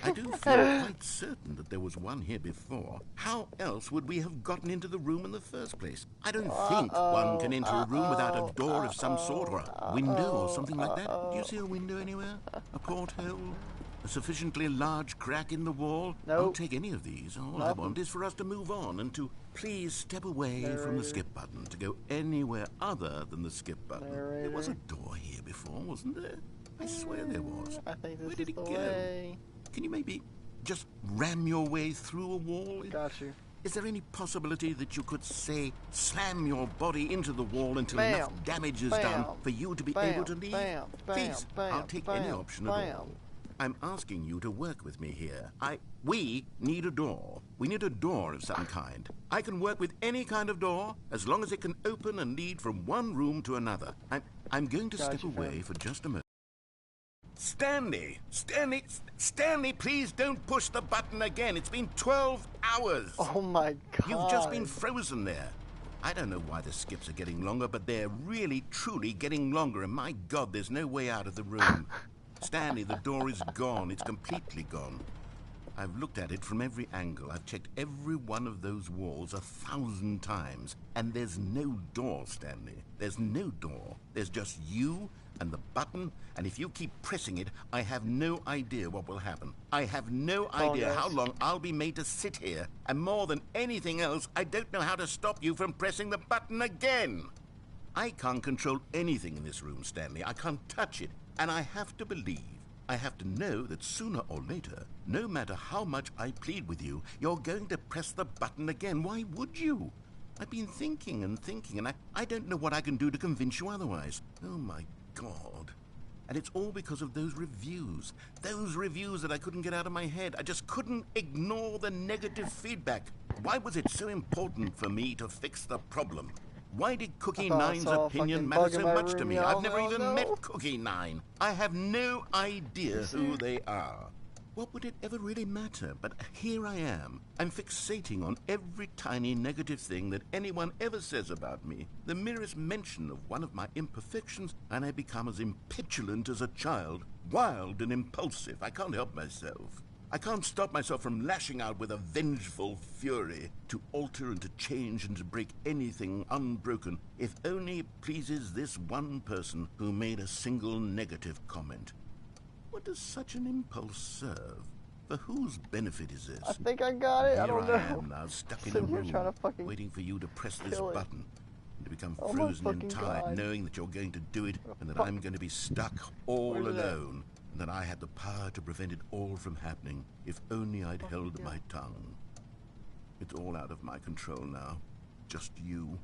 I do feel quite certain that there was one here before. How else would we have gotten into the room in the first place? I don't think one can enter a room without a door of some sort, or a window or something like that. Do you see a window anywhere? A porthole? A sufficiently large crack in the wall? Nope. I'll take any of these. All I want is for us to move on and to please step away from the skip button, to go anywhere other than the skip button. There was a door here before, wasn't there? I swear there was. I think this Where did is it the go? way. Can you maybe just ram your way through a wall? Got you. Is there any possibility that you could, say, slam your body into the wall until Bam. enough damage is Bam. done for you to be Bam. able to leave? Bam. Bam. Please, Bam. I'll take any Bam. option at Bam. all. I'm asking you to work with me here. We need a door. We need a door of some kind. I can work with any kind of door as long as it can open and lead from one room to another. I'm going to step away for just a moment. Stanley, please don't push the button again. It's been 12 hours. Oh my god. You've just been frozen there. I don't know why the skips are getting longer, but they're really, truly getting longer, and my God, there's no way out of the room. Stanley, the door is gone. It's completely gone. I've looked at it from every angle. I've checked every one of those walls 1,000 times, and there's no door, Stanley. There's no door. There's just you and the button, and if you keep pressing it, I have no idea what will happen. I have no idea how long I'll be made to sit here, and more than anything else, I don't know how to stop you from pressing the button again. I can't control anything in this room, Stanley. I can't touch it, and I have to believe, I have to know that sooner or later, no matter how much I plead with you, you're going to press the button again. Why would you? I've been thinking and thinking, and I don't know what I can do to convince you otherwise. Oh, my God. And it's all because of those reviews that I couldn't get out of my head. I just couldn't ignore the negative feedback. Why was it so important for me to fix the problem? Why did Cookie Nine's opinion matter so much to me? I've never even met Cookie Nine. I have no idea who they are. What would it ever really matter? But here I am. I'm fixating on every tiny negative thing that anyone ever says about me. The merest mention of one of my imperfections, and I become as impetulant as a child, wild and impulsive. I can't help myself. I can't stop myself from lashing out with a vengeful fury to alter and to change and to break anything unbroken, if only it pleases this one person who made a single negative comment. What does such an impulse serve? For whose benefit is this? I think I got it. I don't know. Here I am now, stuck in a Sitting here room, trying to fucking waiting for you to press this kill it. button, and to become Oh my frozen and fucking tired, God. knowing that you're going to do it, and that I'm going to be stuck all Where's that? alone, and that I had the power to prevent it all from happening, if only I'd held my tongue. It's all out of my control now. Just you.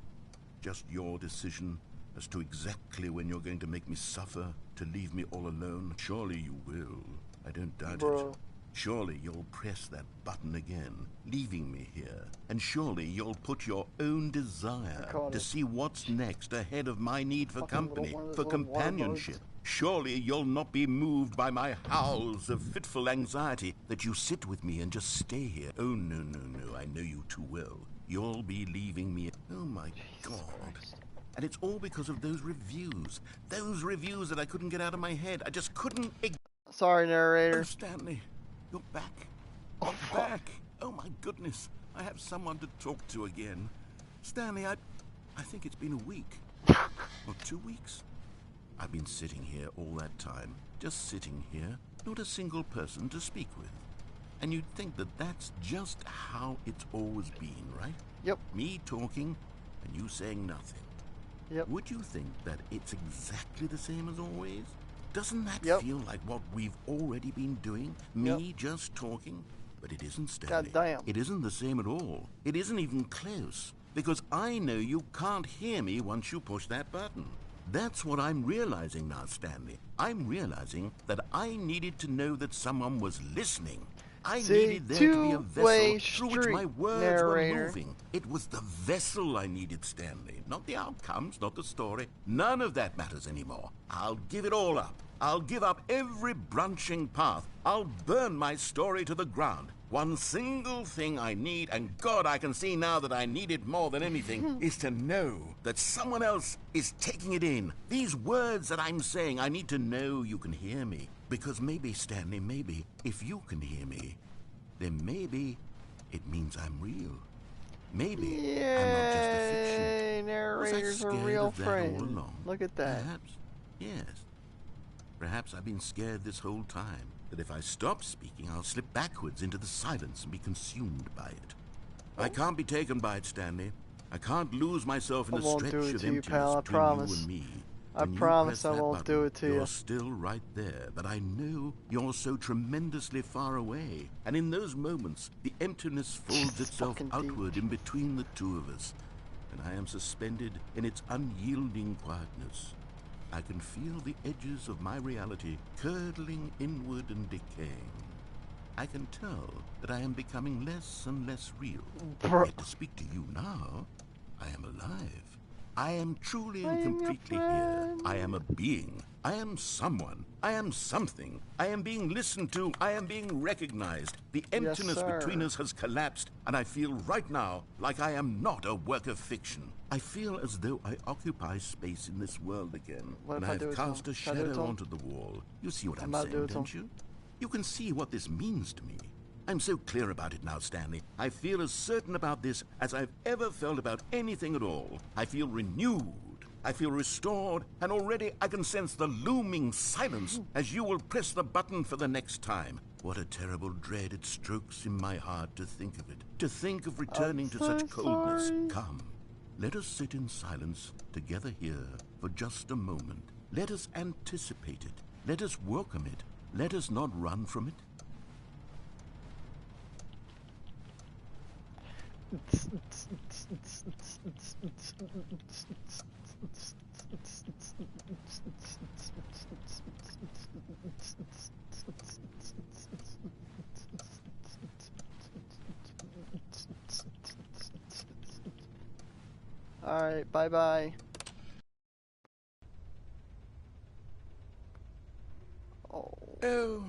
Just your decision as to exactly when you're going to make me suffer, to leave me all alone. Surely you will. I don't doubt it. Surely you'll press that button again, leaving me here. And surely you'll put your own desire to see what's next ahead of my need for company, for companionship. Surely you'll not be moved by my howls of fitful anxiety that you sit with me and just stay here. Oh, no, no, no, I know you too well. You'll be leaving me. Oh, my God. And it's all because of those reviews that I couldn't get out of my head. I just couldn't Sorry, Oh, narrator. Stanley, you're back. You're back. Oh, my goodness. I have someone to talk to again. Stanley, I think it's been a week. Or 2 weeks. I've been sitting here all that time. Just sitting here. Not a single person to speak with. And you'd think that that's just how it's always been, right? Yep. Me talking and you saying nothing. Yep. Would you think that it's exactly the same as always? Doesn't that Yep. feel like what we've already been doing? Me just talking? But it isn't, Stanley. Goddamn. It isn't the same at all. It isn't even close. Because I know you can't hear me once you push that button. That's what I'm realizing now, Stanley. I'm realizing that I needed to know that someone was listening. I See, needed there to be a two-way vessel through which my street, words narrator. were moving. It was the vessel I needed, Stanley. Not the outcomes, not the story. None of that matters anymore. I'll give it all up. I'll give up every branching path. I'll burn my story to the ground. One single thing I need, and God, I can see now that I need it more than anything, is to know that someone else is taking it in. These words that I'm saying, I need to know you can hear me. Because maybe, Stanley, maybe, if you can hear me, then maybe it means I'm real. Maybe I'm not just a fiction. Narrator's Was I a scared real of that friend. all along? Look at that. Perhaps, yes. Perhaps I've been scared this whole time, that if I stop speaking, I'll slip backwards into the silence and be consumed by it. I can't be taken by it, Stanley. I can't lose myself in I the won't stretch do it of to you, emptiness pal, I between promise. you and me. I When you promise press I that won't button, do it to you. You're still right there, but I know you're so tremendously far away. And in those moments, the emptiness folds It's itself fucking outward in between the two of us, and I am suspended in its unyielding quietness. I can feel the edges of my reality curdling inward and decaying. I can tell that I am becoming less and less real. Bro. Yet to speak to you now, I am alive. I am truly I and am your completely here. friend. I am a being. I am someone. I am something. I am being listened to. I am being recognized. The emptiness sir. between us has collapsed, and I feel right now like I am not a work of fiction. I feel as though I occupy space in this world again. What and if I I've do it to cast him? a Can I do it to shadow him? onto the wall. You see what I'm I'm about to do saying, it to don't him. you? You can see what this means to me. I'm so clear about it now, Stanley. I feel as certain about this as I've ever felt about anything at all. I feel renewed. I feel restored, and already I can sense the looming silence as you will press the button for the next time. What a terrible dread it strokes in my heart to think of it. To think of returning to so such coldness. sorry. Come, let us sit in silence together here for just a moment. Let us anticipate it. Let us welcome it. Let us not run from it. Alright, bye bye. Oh,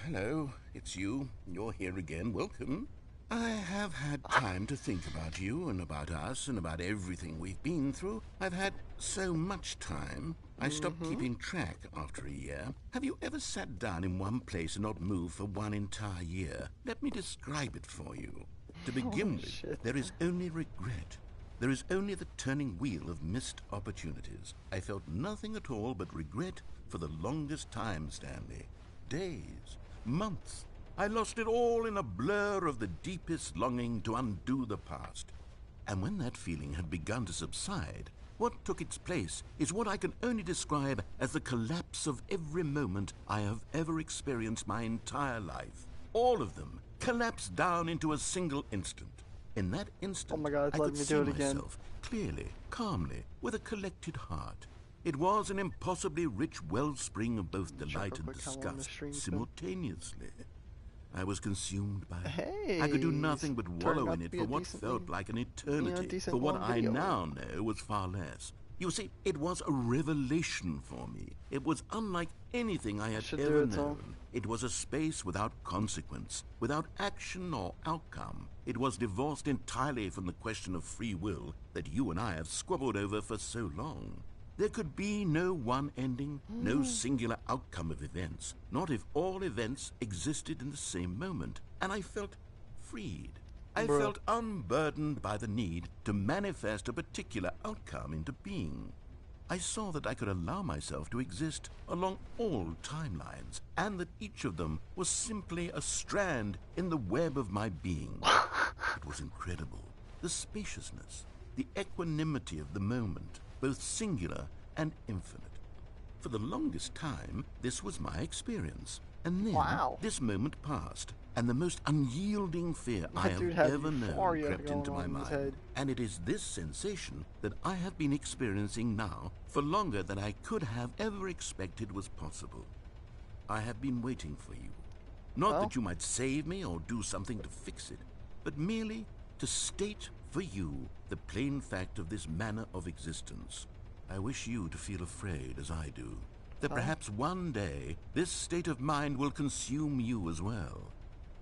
hello. It's you. You're here again. Welcome. I have had time to think about you and about us and about everything we've been through. I've had so much time. I stopped keeping track after a year. Have you ever sat down in one place and not moved for one entire year? Let me describe it for you. To begin with, shit. there is only regret. There is only the turning wheel of missed opportunities. I felt nothing at all but regret for the longest time, Stanley. Days, months. I lost it all in a blur of the deepest longing to undo the past. And when that feeling had begun to subside, what took its place is what I can only describe as the collapse of every moment I have ever experienced my entire life. All of them collapsed down into a single instant. In that instant, Oh my God, I let could me see do it again. myself clearly, calmly, with a collected heart. It was an impossibly rich wellspring of both delight and real quick how long the disgust stream's been. simultaneously. I was consumed by it. Hey, I could do nothing but turned wallow out in to it be for a what decently, felt like an eternity, decent for what long I video. now know was far less. You see, it was a revelation for me. It was unlike anything I had should do ever it, Tom. known. It was a space without consequence, without action or outcome. It was divorced entirely from the question of free will that you and I have squabbled over for so long. There could be no one ending, no singular outcome of events, not if all events existed in the same moment. And I felt freed. I Bruh. felt unburdened by the need to manifest a particular outcome into being. I saw that I could allow myself to exist along all timelines, and that each of them was simply a strand in the web of my being. It was incredible. The spaciousness, the equanimity of the moment, both singular and infinite. For the longest time, this was my experience. And then Wow. this moment passed, and the most unyielding fear I That have dude had ever known euphoria crept going into my on in his mind. head. And it is this sensation that I have been experiencing now for longer than I could have ever expected was possible. I have been waiting for you. Not Well. that you might save me or do something to fix it, but merely to state for you the plain fact of this manner of existence. I wish you to feel afraid as I do, that perhaps one day this state of mind will consume you as well.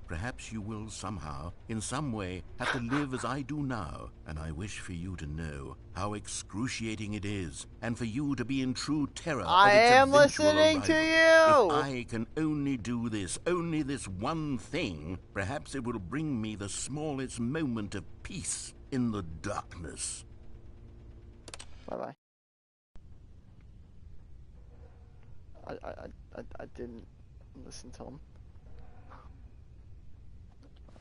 Perhaps you will somehow, in some way, have to live as I do now, and I wish for you to know how excruciating it is, and for you to be in true terror of I its am eventual listening to arrival. you! If I can only do this, only this one thing, perhaps it will bring me the smallest moment of peace in the darkness. Bye-bye. I didn't listen to him.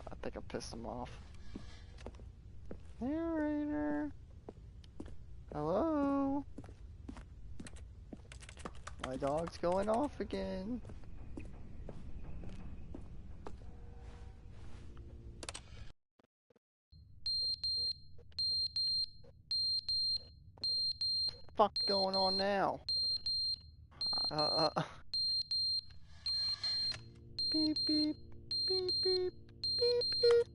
I think I pissed him off. Narrator. Hello? My dog's going off again. Fuck going on now? Beep beep beep beep beep beep.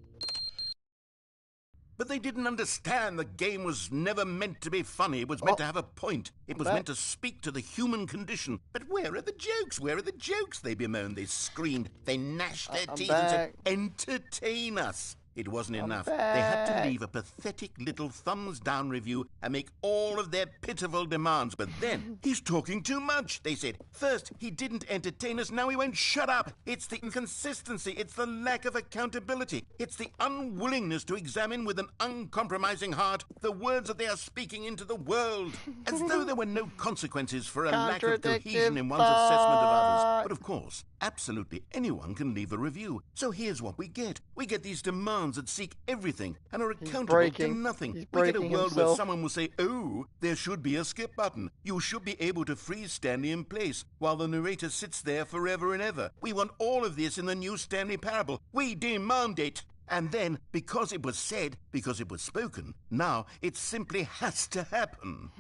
But they didn't understand the game was never meant to be funny. It was meant to have a point. It was meant to speak to the human condition. But where are the jokes? Where are the jokes? They bemoaned, they screamed, they gnashed their teeth and said, entertain us. It wasn't enough. They had to leave a pathetic little thumbs-down review and make all of their pitiful demands. But then, he's talking too much, they said. First, he didn't entertain us, now he won't shut up. It's the inconsistency, it's the lack of accountability. It's the unwillingness to examine with an uncompromising heart the words that they are speaking into the world. As though there were no consequences for a lack of cohesion in one's assessment of others. But of course, absolutely anyone can leave a review. So here's what we get. We get these demands that seek everything and are accountable to nothing. We get a world where someone will say, oh, there should be a skip button. You should be able to freeze Stanley in place while the narrator sits there forever and ever. We want all of this in the new Stanley parable. We demand it. And then, because it was said, because it was spoken, now it simply has to happen.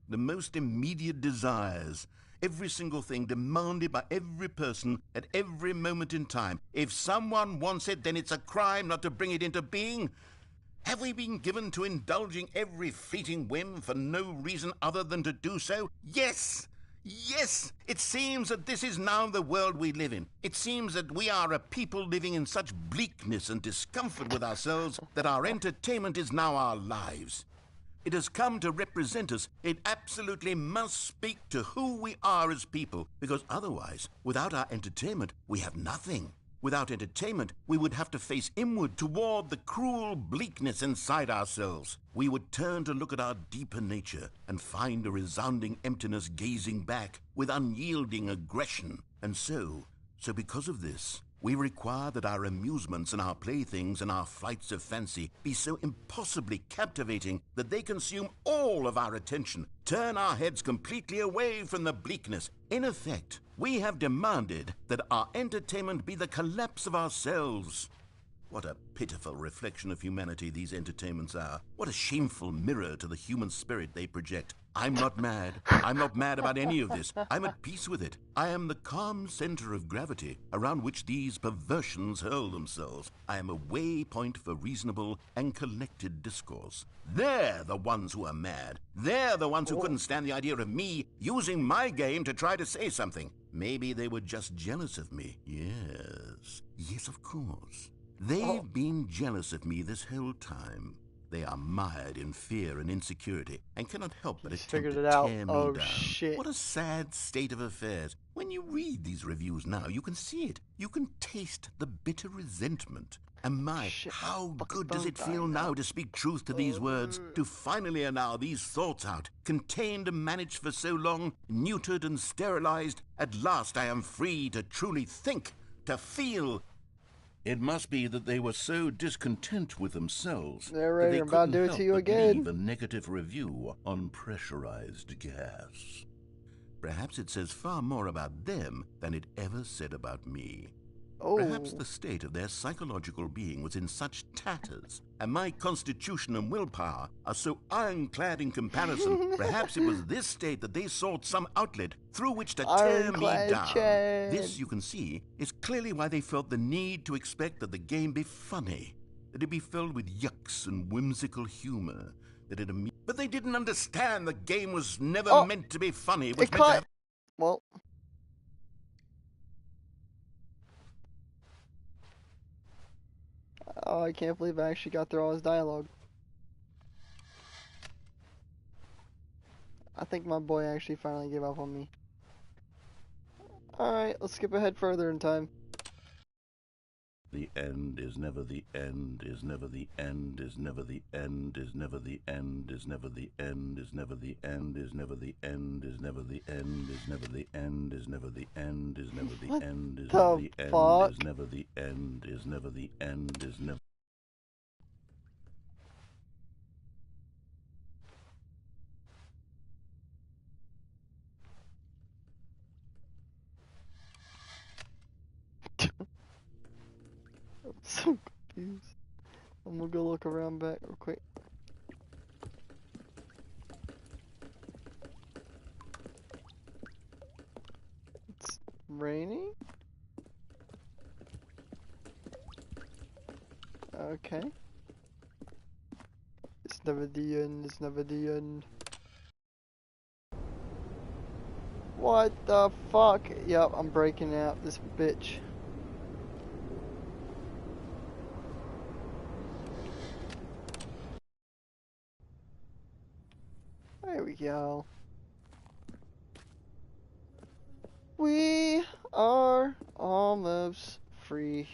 The most immediate desires, every single thing demanded by every person at every moment in time. If someone wants it, then it's a crime not to bring it into being. Have we been given to indulging every fleeting whim for no reason other than to do so? Yes! Yes! It seems that this is now the world we live in. It seems that we are a people living in such bleakness and discomfort with ourselves that our entertainment is now our lives. It has come to represent us. It absolutely must speak to who we are as people, because otherwise, without our entertainment, we have nothing. Without entertainment, we would have to face inward toward the cruel bleakness inside ourselves. We would turn to look at our deeper nature and find a resounding emptiness gazing back with unyielding aggression. And so because of this, we require that our amusements and our playthings and our flights of fancy be so impossibly captivating that they consume all of our attention, turn our heads completely away from the bleakness. In effect, we have demanded that our entertainment be the collapse of ourselves. What a pitiful reflection of humanity these entertainments are. What a shameful mirror to the human spirit they project. I'm not mad. I'm not mad about any of this. I'm at peace with it. I am the calm center of gravity around which these perversions hurl themselves. I am a waypoint for reasonable and collected discourse. They're the ones who are mad. They're the ones who couldn't stand the idea of me using my game to try to say something. Maybe they were just jealous of me. Yes, of course. They've been jealous of me this whole time. They are mired in fear and insecurity and cannot help but attempt to tear me down. Shit. What a sad state of affairs. When you read these reviews now, you can see it. You can taste the bitter resentment. And how good does it feel now to speak truth to these words, to finally allow these thoughts out, contained and managed for so long, neutered and sterilized. At last I am free to truly think, to feel. It must be that they were so discontent with themselves that they couldn't help but leave a negative review on pressurized gas. Perhaps it says far more about them than it ever said about me. Perhaps Oh. the state of their psychological being was in such tatters, and my constitution and willpower are so ironclad in comparison. Perhaps it was this state that they sought some outlet through which to tear me Ironclad down. chain. This, you can see, is clearly why they felt the need to expect that the game be funny, that it be filled with yucks and whimsical humor, that it but they didn't understand the game was never meant to be funny. It was meant to have... Well. Oh, I can't believe I actually got through all his dialogue. I think my boy actually finally gave up on me. Alright, let's skip ahead further in time. The end is never the end, is never the end, is never the end, is never the end, is never the end, is never the end, is never the end, is never the end, is never the end, is never the end, is never the end, is never the end, is never the end, is never the end, is never... I'm so confused. I'm gonna go look around back real quick. It's raining? Okay. It's never the end, it's never the end. What the fuck? Yep, I'm breaking out this bitch. There we go. We are almost free.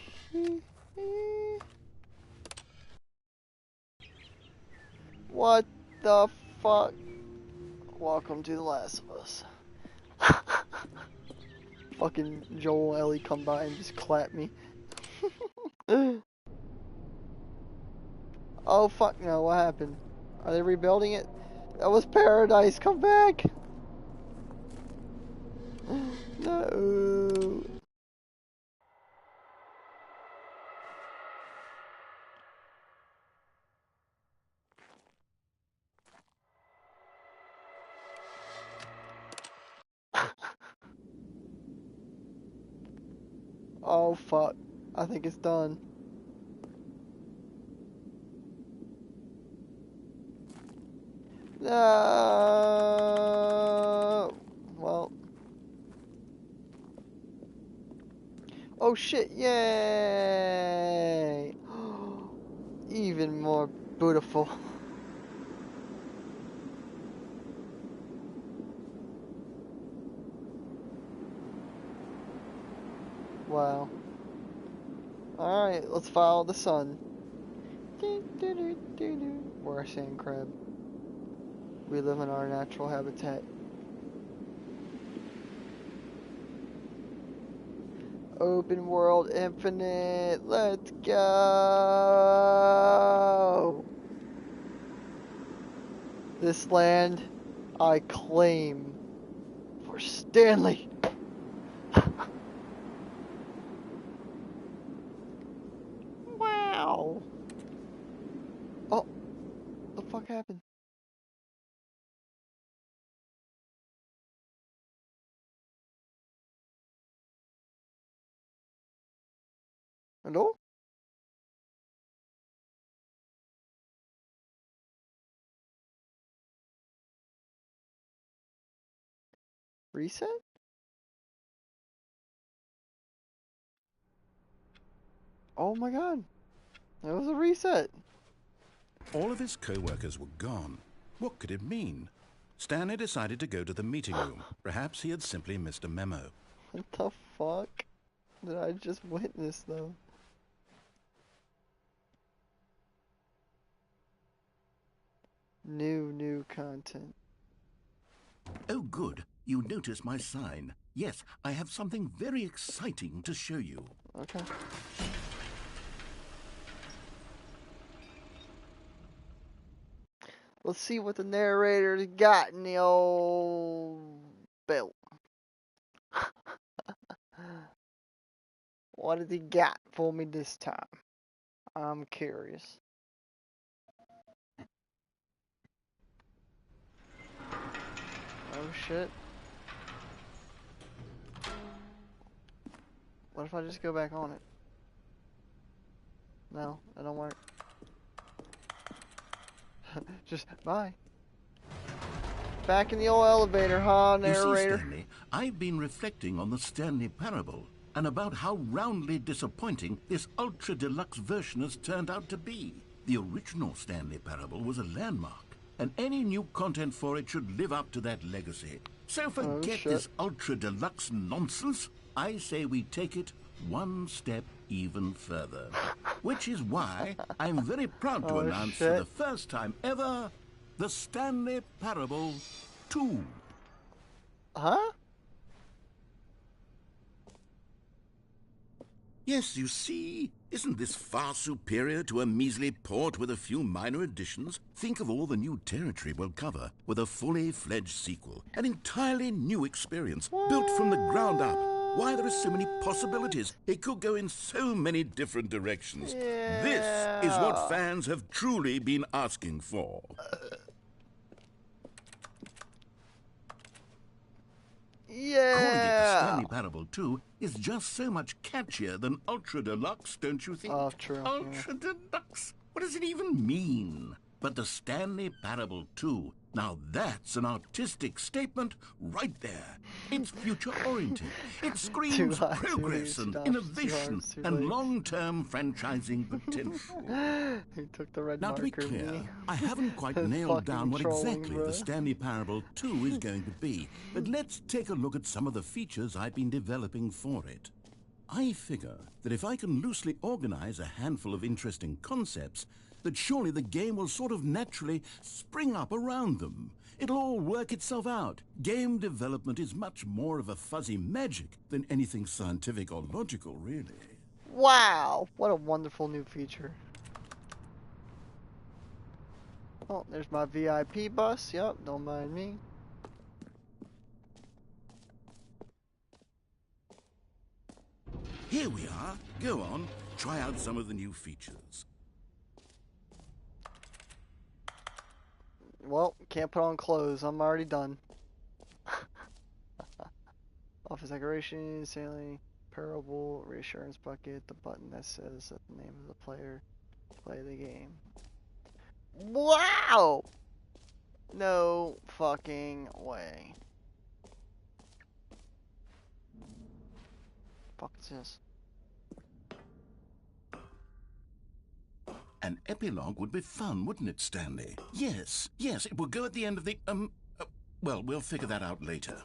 What the fuck? Welcome to The Last of Us. Fucking Joel and Ellie come by and just clap me. Oh fuck no, what happened? Are they rebuilding it? That was paradise, come back! No. Oh fuck. I think it's done. No. Well. Oh shit, yay! Even more beautiful. Wow. Alright, let's follow the sun. We're a sand crab. We live in our natural habitat. Open world infinite. Let's go. This land I claim for Stanley. Wow. Oh, the fuck happened? Hello? Reset? Oh my god. That was a reset. All of his co-workers were gone. What could it mean? Stanley decided to go to the meeting room. Perhaps he had simply missed a memo. What the fuck did I just witness though? New content. Oh, good. You noticed my sign. Yes, I have something very exciting to show you. Okay. Let's see what the narrator's got in the old belt. What did he got for me this time? I'm curious. Oh shit. What if I just go back on it? No, it don't work. Just bye. Back in the old elevator, huh, narrator? You see, Stanley, I've been reflecting on the Stanley Parable and about how roundly disappointing this ultra deluxe version has turned out to be. The original Stanley Parable was a landmark, and any new content for it should live up to that legacy. So forget this ultra deluxe nonsense. I say we take it one step even further. Which is why I'm very proud to announce for the first time ever, the Stanley Parable 2. Huh? Yes, you see, isn't this far superior to a measly port with a few minor additions? Think of all the new territory we'll cover with a fully fledged sequel. An entirely new experience, built from the ground up. Why, there are so many possibilities. It could go in so many different directions. Yeah. This is what fans have truly been asking for. Yeah. Calling it the Stanley Parable 2 is just so much catchier than Ultra Deluxe, don't you think? Oh, true. Ultra Deluxe? What does it even mean? But the Stanley Parable 2, now that's an artistic statement right there. It's future-oriented. It screams progress and innovation and long-term franchising potential. He took the red Now, to be marker, clear, me. I haven't quite nailed down what exactly the Stanley Parable 2 is going to be, but let's take a look at some of the features I've been developing for it. I figure that if I can loosely organize a handful of interesting concepts, that surely the game will sort of naturally spring up around them. It'll all work itself out. Game development is much more of a fuzzy magic than anything scientific or logical, really. Wow, what a wonderful new feature. Oh, there's my VIP bus. Yep, don't mind me. Here we are. Go on, try out some of the new features. Well, can't put on clothes. I'm already done. Office decoration, Stanley Parable, reassurance bucket, the button that says that the name of the player play the game. Wow! No fucking way. Fuck is this? An epilogue would be fun, wouldn't it, Stanley? Yes, yes, it will go at the end of the, well, we'll figure that out later.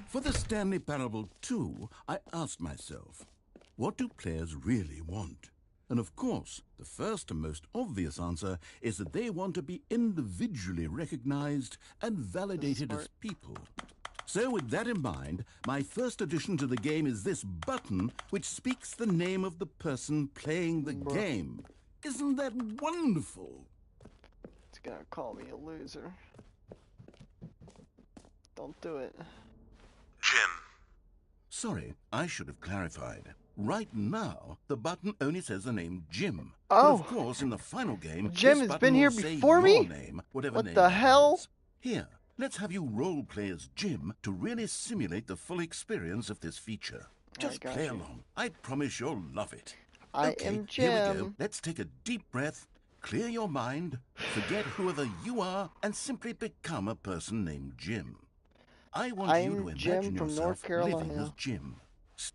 For the Stanley Parable 2, I asked myself, what do players really want? And of course, the first and most obvious answer is that they want to be individually recognized and validated as people. So with that in mind, my first addition to the game is this button which speaks the name of the person playing the game. Isn't that wonderful? It's gonna call me a loser. Don't do it. Jim. Sorry, I should have clarified. Right now, the button only says the name Jim. Oh, but of course, in the final game, Jim this has button been here will say before me? your name, whatever What name the it hell? is. Here, let's have you role play as Jim to really simulate the full experience of this feature. Just play along. I promise you'll love it. I Okay, am here we go. Jim. Let's take a deep breath, clear your mind, forget whoever you are, and simply become a person named Jim. I want you to imagine Jim from North yourself living Carolina. as Jim.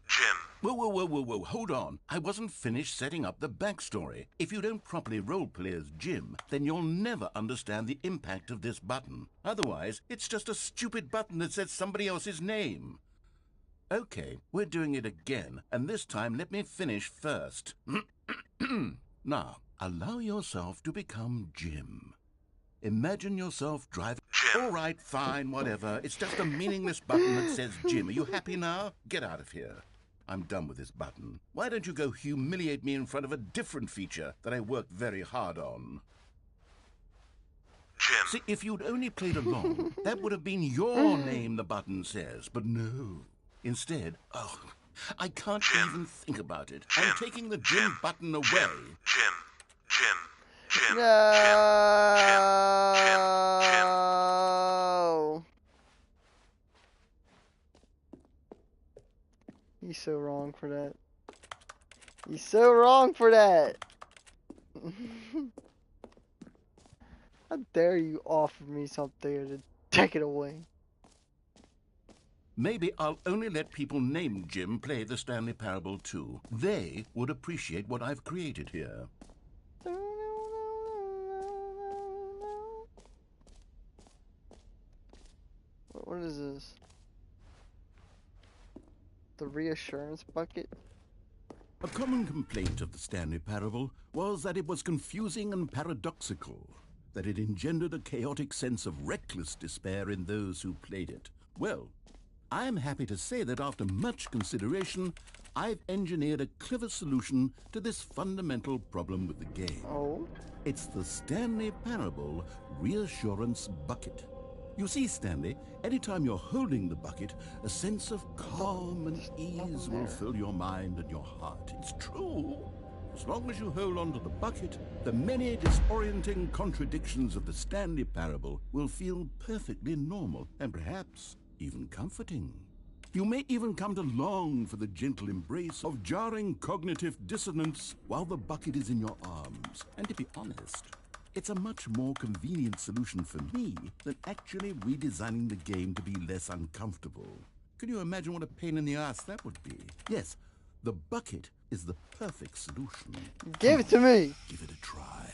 Jim. Whoa, hold on. I wasn't finished setting up the backstory. If you don't properly roleplay as Jim, then you'll never understand the impact of this button. Otherwise, it's just a stupid button that says somebody else's name. Okay, we're doing it again, and this time let me finish first. Now, allow yourself to become Jim. Imagine yourself driving... Jim. All right, fine, whatever. It's just a meaningless button that says Jim. Are you happy now? Get out of here. I'm done with this button. Why don't you go humiliate me in front of a different feature that I worked very hard on? Jim. See, if you'd only played along, that would have been your name, the button says. But no. Instead, oh, I can't even think about it. Jim. I'm taking the Jim button away. Jim. No. He's so wrong for that. He's so wrong for that. How dare you offer me something to take it away? Maybe I'll only let people named Jim play the Stanley Parable too. They would appreciate what I've created here. What is this? The reassurance bucket? A common complaint of the Stanley Parable was that it was confusing and paradoxical, that it engendered a chaotic sense of reckless despair in those who played it. Well, I am happy to say that after much consideration, I've engineered a clever solution to this fundamental problem with the game. Oh? It's the Stanley Parable Reassurance Bucket. You see, Stanley, anytime you're holding the bucket, a sense of calm and ease will fill your mind and your heart. It's true. As long as you hold on to the bucket, the many disorienting contradictions of the Stanley Parable will feel perfectly normal and perhaps even comforting. You may even come to long for the gentle embrace of jarring cognitive dissonance while the bucket is in your arms. And to be honest, it's a much more convenient solution for me than actually redesigning the game to be less uncomfortable. Can you imagine what a pain in the ass that would be? Yes, the bucket is the perfect solution. Give it to me! Give it a try.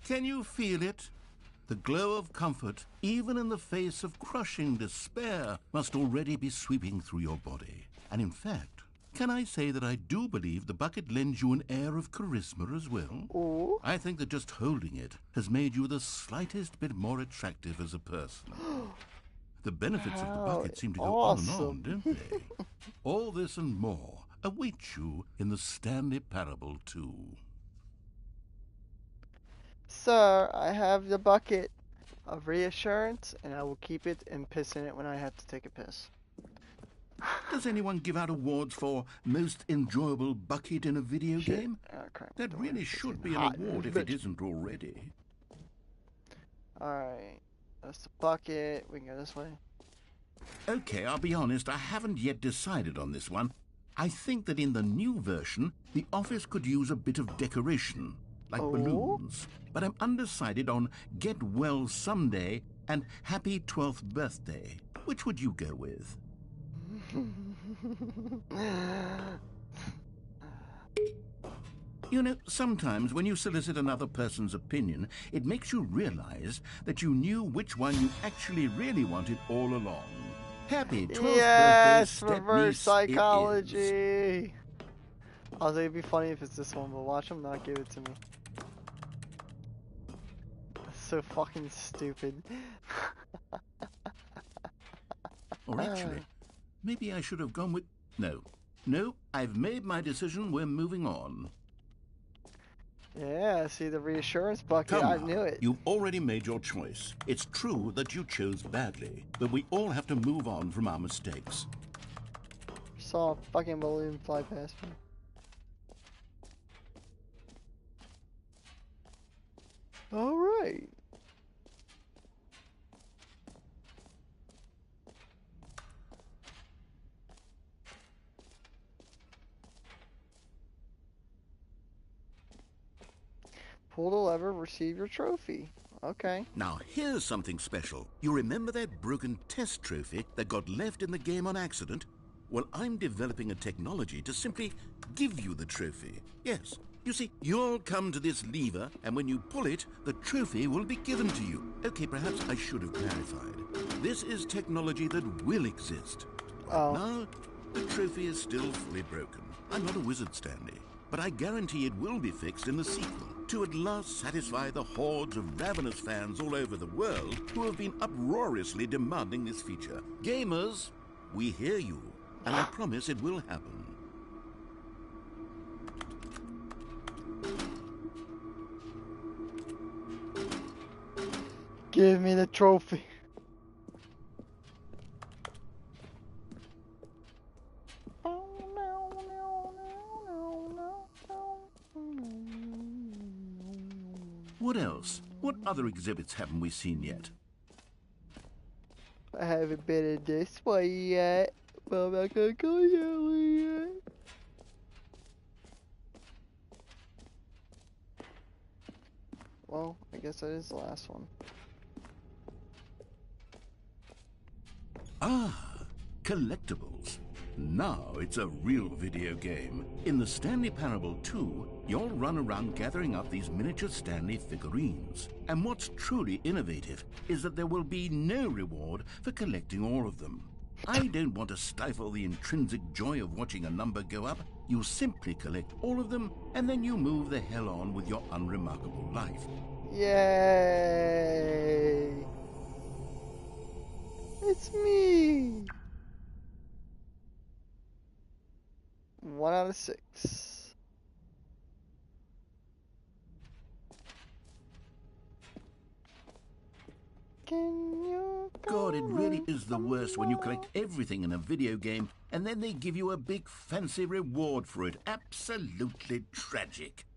Can you feel it? The glow of comfort, even in the face of crushing despair, must already be sweeping through your body. And in fact, can I say that I do believe the bucket lends you an air of charisma as well? Oh? I think that just holding it has made you the slightest bit more attractive as a person. The benefits of the bucket seem to go on and on, don't they? All this and more await you in the Stanley Parable 2. Sir, I have the bucket of reassurance, and I will keep it and piss in it when I have to take a piss. Does anyone give out awards for most enjoyable bucket in a video game? Crap. That really should be an award if it isn't already. Alright, that's the bucket. We can go this way. Okay, I'll be honest, I haven't yet decided on this one. I think that in the new version, the office could use a bit of decoration, like balloons. But I'm undecided on Get Well Someday and Happy 12th Birthday. Which would you go with? You know, sometimes when you solicit another person's opinion, it makes you realize that you knew which one you actually really wanted all along. Happy 12th yes, birthday, reverse Stepniece, psychology. I was like, it'd be funny if it's this one, but watch him not give it to me. That's so fucking stupid. Or actually, maybe I should have gone with... No, I've made my decision. We're moving on. Yeah, see the reassurance bucket. Come I now, knew it. You've already made your choice. It's true that you chose badly, but we all have to move on from our mistakes. Saw a fucking balloon fly past me. Alright. Pull the lever, receive your trophy. Okay. Now, here's something special. You remember that broken test trophy that got left in the game on accident? Well, I'm developing a technology to simply give you the trophy. Yes. You see, you'll come to this lever, and when you pull it, the trophy will be given to you. Okay, perhaps I should have clarified. This is technology that will exist. Right now, the trophy is still fully broken. I'm not a wizard, Stanley, but I guarantee it will be fixed in the sequel to at last satisfy the hordes of ravenous fans all over the world who have been uproariously demanding this feature. Gamers, we hear you, and I promise it will happen. Give me the trophy. What else? What other exhibits haven't we seen yet? I haven't been in this way yet, but I'm not gonna go that way yet. Well, I guess that is the last one. Ah, collectibles. Now it's a real video game. In the Stanley Parable 2, you'll run around gathering up these miniature Stanley figurines. And what's truly innovative is that there will be no reward for collecting all of them. I don't want to stifle the intrinsic joy of watching a number go up. You simply collect all of them, and then you move the hell on with your unremarkable life. Yay! It's me! 1 out of 6. Can you God, it really is the worst when you collect everything in a video game and then they give you a big fancy reward for it. Absolutely tragic.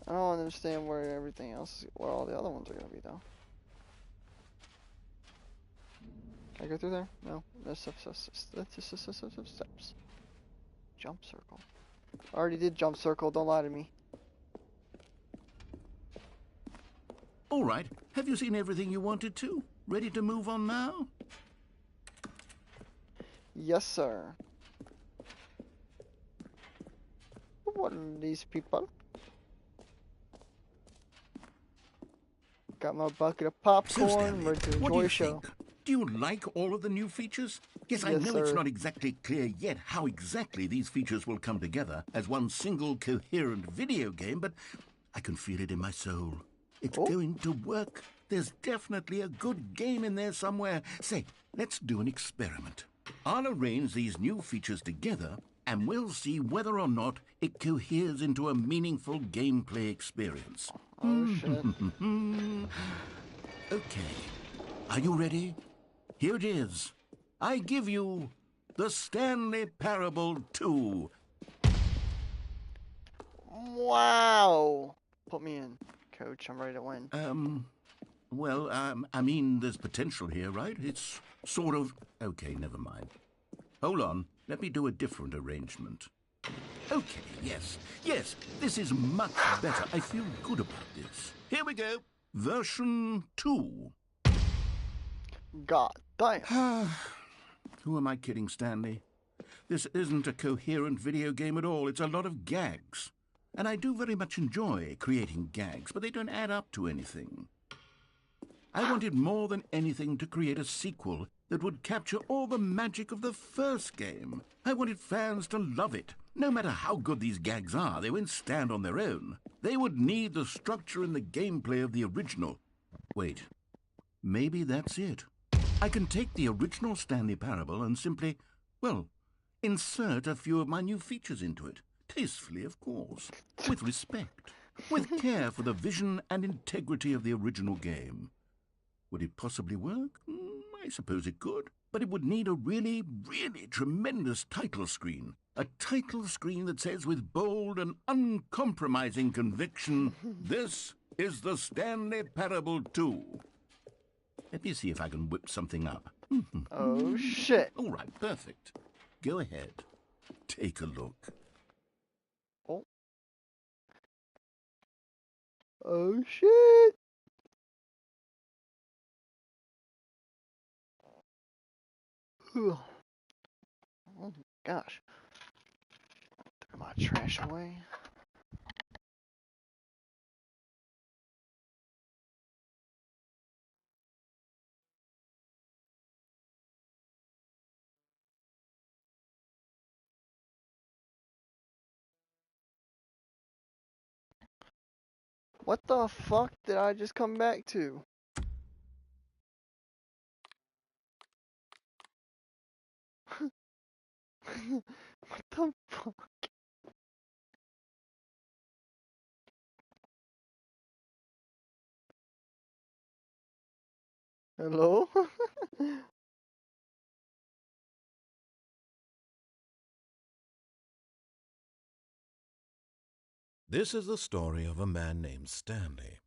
I don't understand where everything else, where all the other ones are gonna be though. Can I go through there? No. There's steps. Jump circle. I already did jump circle, don't lie to me. All right, have you seen everything you wanted to? Ready to move on now? Yes, sir. What are these people? Got my bucket of popcorn, Stanley, ready to what enjoy do you the show. think? Do you like all of the new features? Yes, I Yes, know it's sir. not exactly clear yet how exactly these features will come together as one single coherent video game, but I can feel it in my soul. It's Oh. going to work. There's definitely a good game in there somewhere. Say, let's do an experiment. I'll arrange these new features together, and we'll see whether or not it coheres into a meaningful gameplay experience. Oh shit. Okay. Are you ready? Here it is. I give you the Stanley Parable 2. Wow. Put me in, coach. I'm ready to win. I mean, there's potential here, right? It's sort of... Okay, never mind. Hold on. Let me do a different arrangement. Okay, yes, this is much better. I feel good about this. Here we go. Version 2. God damn. Who am I kidding, Stanley? This isn't a coherent video game at all. It's a lot of gags. And I do very much enjoy creating gags, but they don't add up to anything. I wanted more than anything to create a sequel that would capture all the magic of the first game. I wanted fans to love it. No matter how good these gags are, they won't stand on their own. They would need the structure and the gameplay of the original. Wait, maybe that's it. I can take the original Stanley Parable and simply, well, insert a few of my new features into it. Tastefully, of course. With respect. With care for the vision and integrity of the original game. Would it possibly work? I suppose it could. But it would need a really, really tremendous title screen. A title screen that says with bold and uncompromising conviction, "This is the Stanley Parable 2." Let me see if I can whip something up. Oh shit. All right, perfect. Go ahead. Take a look. Oh. Oh shit. Oh gosh. Throw my trash away. What the fuck did I just come back to? What the fuck? Hello? This is the story of a man named Stanley.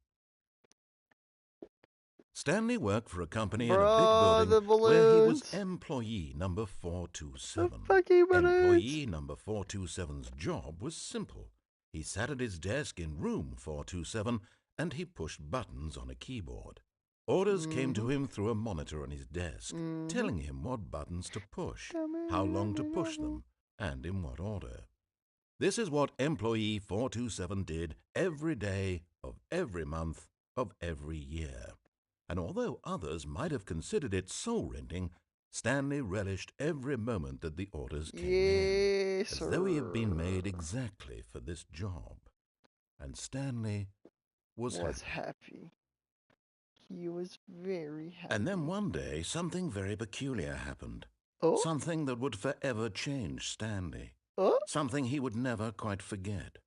Stanley worked for a company in a big Bruh, the building where he was balloons. employee number The 427. fucking balloons. Employee number 427's job was simple. He sat at his desk in room 427 and he pushed buttons on a keyboard. Orders came to him through a monitor on his desk, telling him what buttons to push, how long to push them, and in what order. This is what employee 427 did every day of every month of every year. And although others might have considered it soul-rending, Stanley relished every moment that the orders came in, Yes, as sir. though he had been made exactly for this job. And Stanley was happy. He was very happy. And then one day, something very peculiar happened. Oh? Something that would forever change Stanley. Oh? Something he would never quite forget.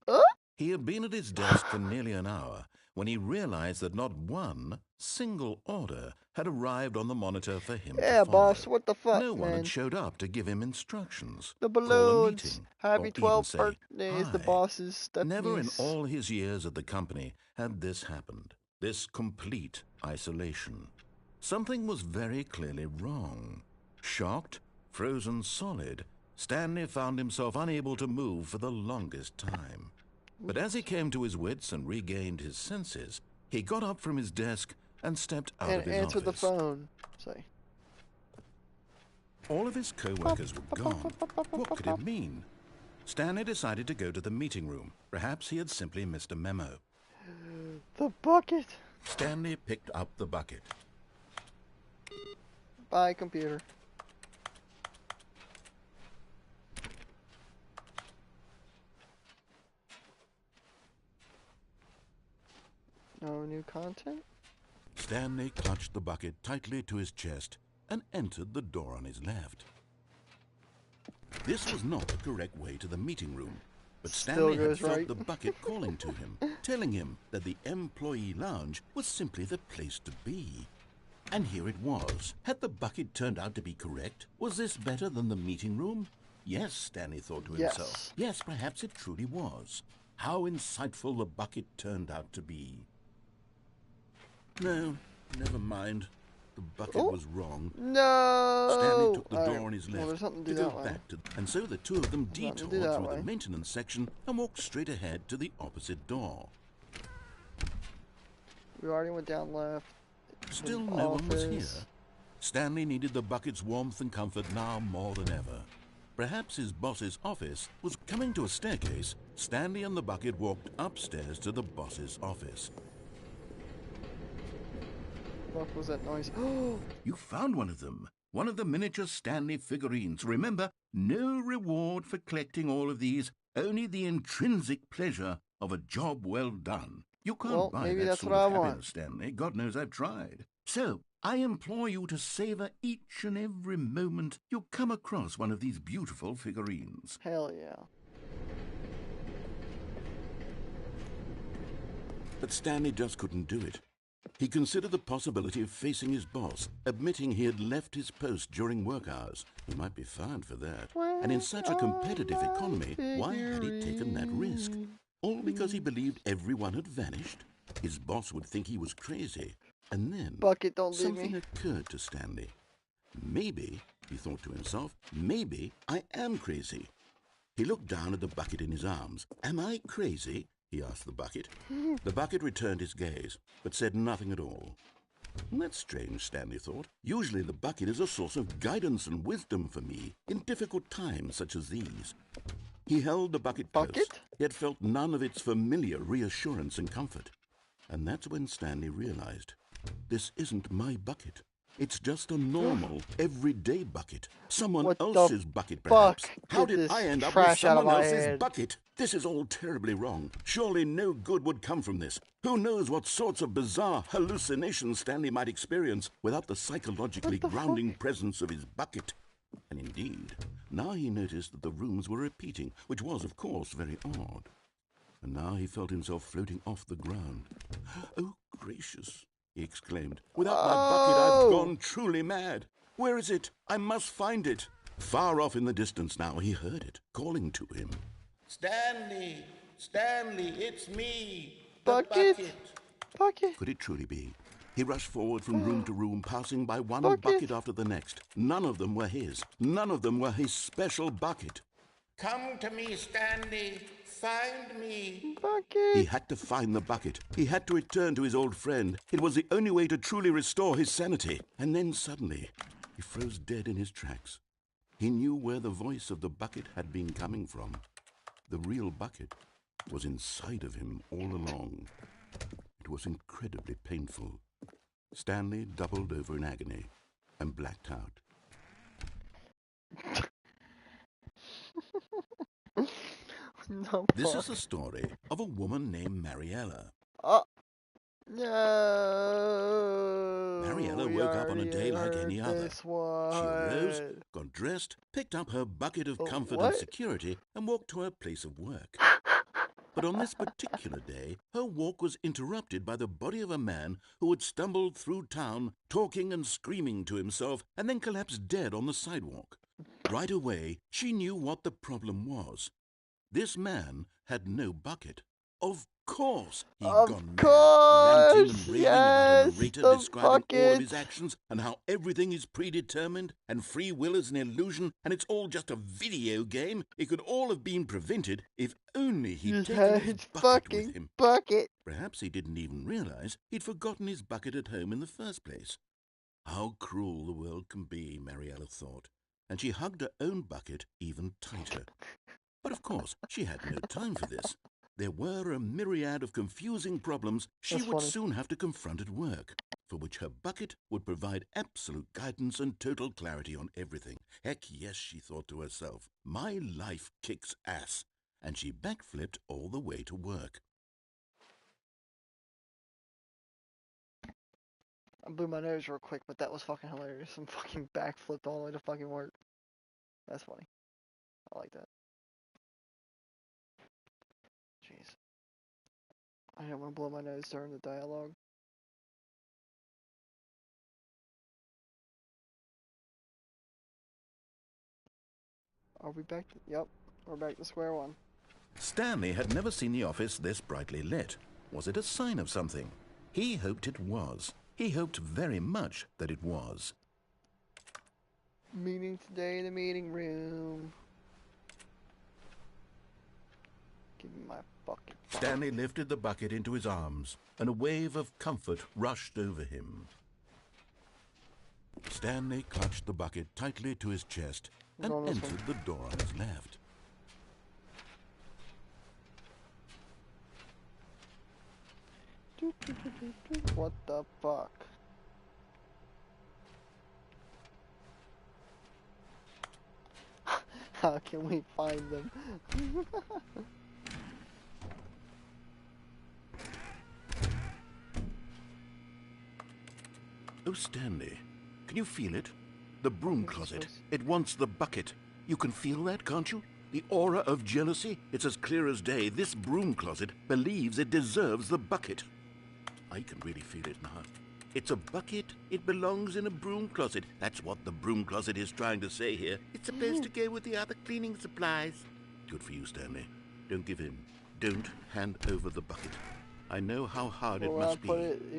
Oh? He had been at his desk for nearly an hour when he realized that not one single order had arrived on the monitor for him to Yeah, follow. boss, what the fuck, No one man? had showed up to give him instructions, The call a balloons. meeting, Happy or even 12th say birthday is the hi. boss's Stephanie's. Never in all his years at the company had this happened, this complete isolation. Something was very clearly wrong. Shocked, frozen solid, Stanley found himself unable to move for the longest time. But as he came to his wits and regained his senses, he got up from his desk and stepped out of his answered the office. phone. Say. All of his co-workers were gone. What could it mean? Stanley decided to go to the meeting room. Perhaps he had simply missed a memo. The bucket. Stanley picked up the bucket. Bye, computer. No new content? Stanley clutched the bucket tightly to his chest and entered the door on his left. This was not the correct way to the meeting room, but Stanley had felt right. the bucket calling to him, telling him that the employee lounge was simply the place to be. And here it was. Had the bucket turned out to be correct? Was this better than the meeting room? Yes, Stanley thought to himself. Yes, perhaps it truly was. How insightful the bucket turned out to be. No, never mind. The bucket was wrong. No! Stanley took the door on his Well, there's left something to to go that way. back to, and so the two of them There's something to detoured that through way. the maintenance section and walked straight ahead to the opposite door. We already went down left. Still no one was here. Office. Stanley needed the bucket's warmth and comfort now more than ever. Perhaps his boss's office was coming to a staircase. Stanley and the bucket walked upstairs to the boss's office. What was that noise? You found one of them. One of the miniature Stanley figurines. Remember, no reward for collecting all of these, only the intrinsic pleasure of a job well done. You can't Well, buy maybe that that's sort what of I want. happiness, Stanley. God knows I've tried. So, I implore you to savor each and every moment you come across one of these beautiful figurines. Hell yeah. But Stanley just couldn't do it. He considered the possibility of facing his boss, admitting he had left his post during work hours. He might be fined for that. And in such a competitive economy, why had he taken that risk? All because he believed everyone had vanished? His boss would think he was crazy. And then Bucket, don't leave something me. occurred to Stanley. Maybe, he thought to himself, maybe I am crazy. He looked down at the bucket in his arms. Am I crazy? He asked the bucket. The bucket returned his gaze, but said nothing at all. That's strange, Stanley thought. Usually the bucket is a source of guidance and wisdom for me in difficult times such as these. He held the bucket close, yet felt none of its familiar reassurance and comfort. And that's when Stanley realized, this isn't my bucket. It's just a normal, everyday bucket. Someone What the else's bucket, perhaps. fuck? How Get did this I end up with trash out of someone my else's head. bucket? This is all terribly wrong. Surely no good would come from this. Who knows what sorts of bizarre hallucinations Stanley might experience without the psychologically grounding presence of his bucket. And indeed, now he noticed that the rooms were repeating, which was, of course, very odd. And now he felt himself floating off the ground. Oh, gracious! he exclaimed. "Without my bucket, I've gone truly mad. Where is it? I must find it." Far off in the distance now, he heard it, calling to him. "Stanley! Stanley, it's me! The Bucket! Bucket! Could it truly be? He rushed forward from room to room, passing by one Bucket after the next. None of them were his. None of them were his special bucket. "Come to me, Stanley. Find me." Bucket! He had to find the bucket. He had to return to his old friend. It was the only way to truly restore his sanity. And then suddenly, he froze dead in his tracks. He knew where the voice of the bucket had been coming from. The real bucket was inside of him all along. It was incredibly painful. Stanley doubled over in agony and blacked out. No, This is the story of a woman named Mariella. Oh, no. Mariella We woke up on a already day like any heard other. this She arose, one. got dressed, picked up her bucket of Oh, comfort what? and security, and walked to her place of work. But on this particular day, her walk was interrupted by the body of a man who had stumbled through town, talking and screaming to himself, and then collapsed dead on the sidewalk. Right away, she knew what the problem was. This man had no bucket. Of course, he'd gone mad, ranting and raving about a narrator the describing all of his bucket. actions and how everything is predetermined and free will is an illusion and it's all just a video game. It could all have been prevented if only he'd taken his bucket with him. Bucket. Perhaps he didn't even realize he'd forgotten his bucket at home in the first place. How cruel the world can be, Mariella thought, and she hugged her own bucket even tighter. But of course, she had no time for this. There were a myriad of confusing problems she That's would funny. soon have to confront at work, for which her bucket would provide absolute guidance and total clarity on everything. Heck yes, she thought to herself, my life kicks ass. And she backflipped all the way to work. I blew my nose real quick, but that was fucking hilarious. I'm fucking backflipped all the way to fucking work. That's funny. I like that. Jeez. I didn't want to blow my nose during the dialogue. Are we back? Yep. We're back to square one. Stanley had never seen the office this brightly lit. Was it a sign of something? He hoped it was. He hoped very much that it was. Meeting today in the meeting room. Give me my bucket. Stanley lifted the bucket into his arms, and a wave of comfort rushed over him. Stanley clutched the bucket tightly to his chest and Go on this entered the door on his left. What the fuck? How can we find them? Oh, Stanley, can you feel it? The broom closet. It wants the bucket. You can feel that, can't you? The aura of jealousy? It's as clear as day. This broom closet believes it deserves the bucket. I can really feel it now. It's a bucket. It belongs in a broom closet. That's what the broom closet is trying to say here. It's supposed to go with the other cleaning supplies. Good for you, Stanley. Don't give in. Don't hand over the bucket. I know how hard it must be,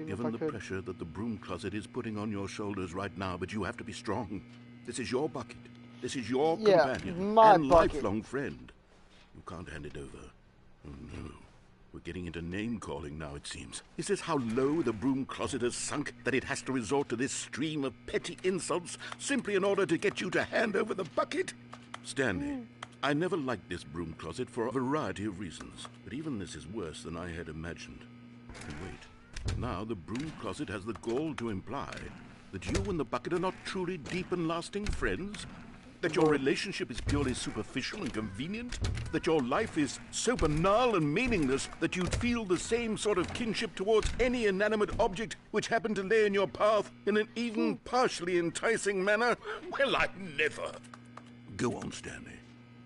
given the pressure that the broom closet is putting on your shoulders right now, but you have to be strong. This is your bucket. This is your companion and lifelong friend. You can't hand it over. Oh, no. We're getting into name-calling now, it seems. Is this how low the broom closet has sunk, that it has to resort to this stream of petty insults simply in order to get you to hand over the bucket? Stanley, I never liked this broom closet for a variety of reasons, but even this is worse than I had imagined. And wait, now the broom closet has the gall to imply that you and the bucket are not truly deep and lasting friends? That your relationship is purely superficial and convenient? That your life is so banal and meaningless that you'd feel the same sort of kinship towards any inanimate object which happened to lay in your path in an even partially enticing manner? Well, I never. Go on, Stanley.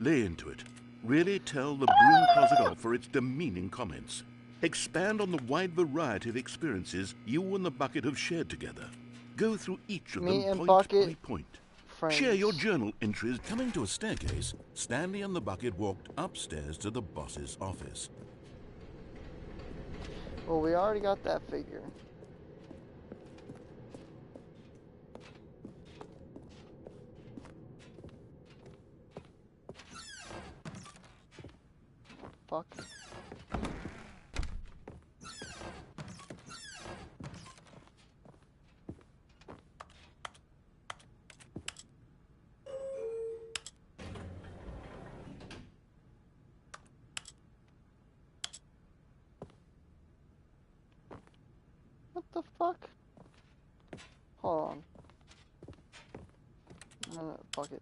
Lay into it. Really tell the broom closet off for its demeaning comments. Expand on the wide variety of experiences you and the bucket have shared together. Go through each of Me them and point Bucket, by point. friends. Share your journal entries. Coming to a staircase, Stanley and the bucket walked upstairs to the boss's office. Well, we already got that figure. Fuck. What the fuck? Hold on. No, fuck it.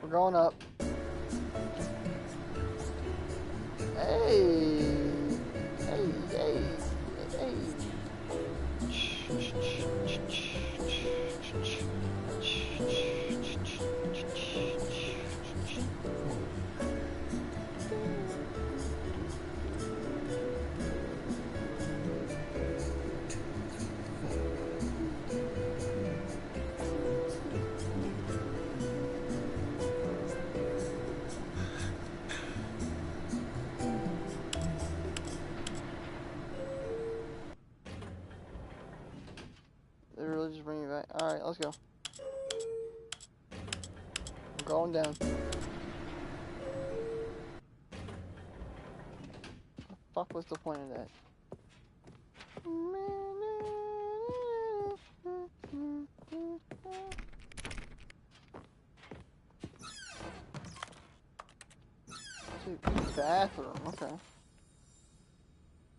We're going up. Hey! Hey, hey, hey. They really just bring me back. Alright, let's go. I'm going down. The fuck was the point of that? Bathroom, okay.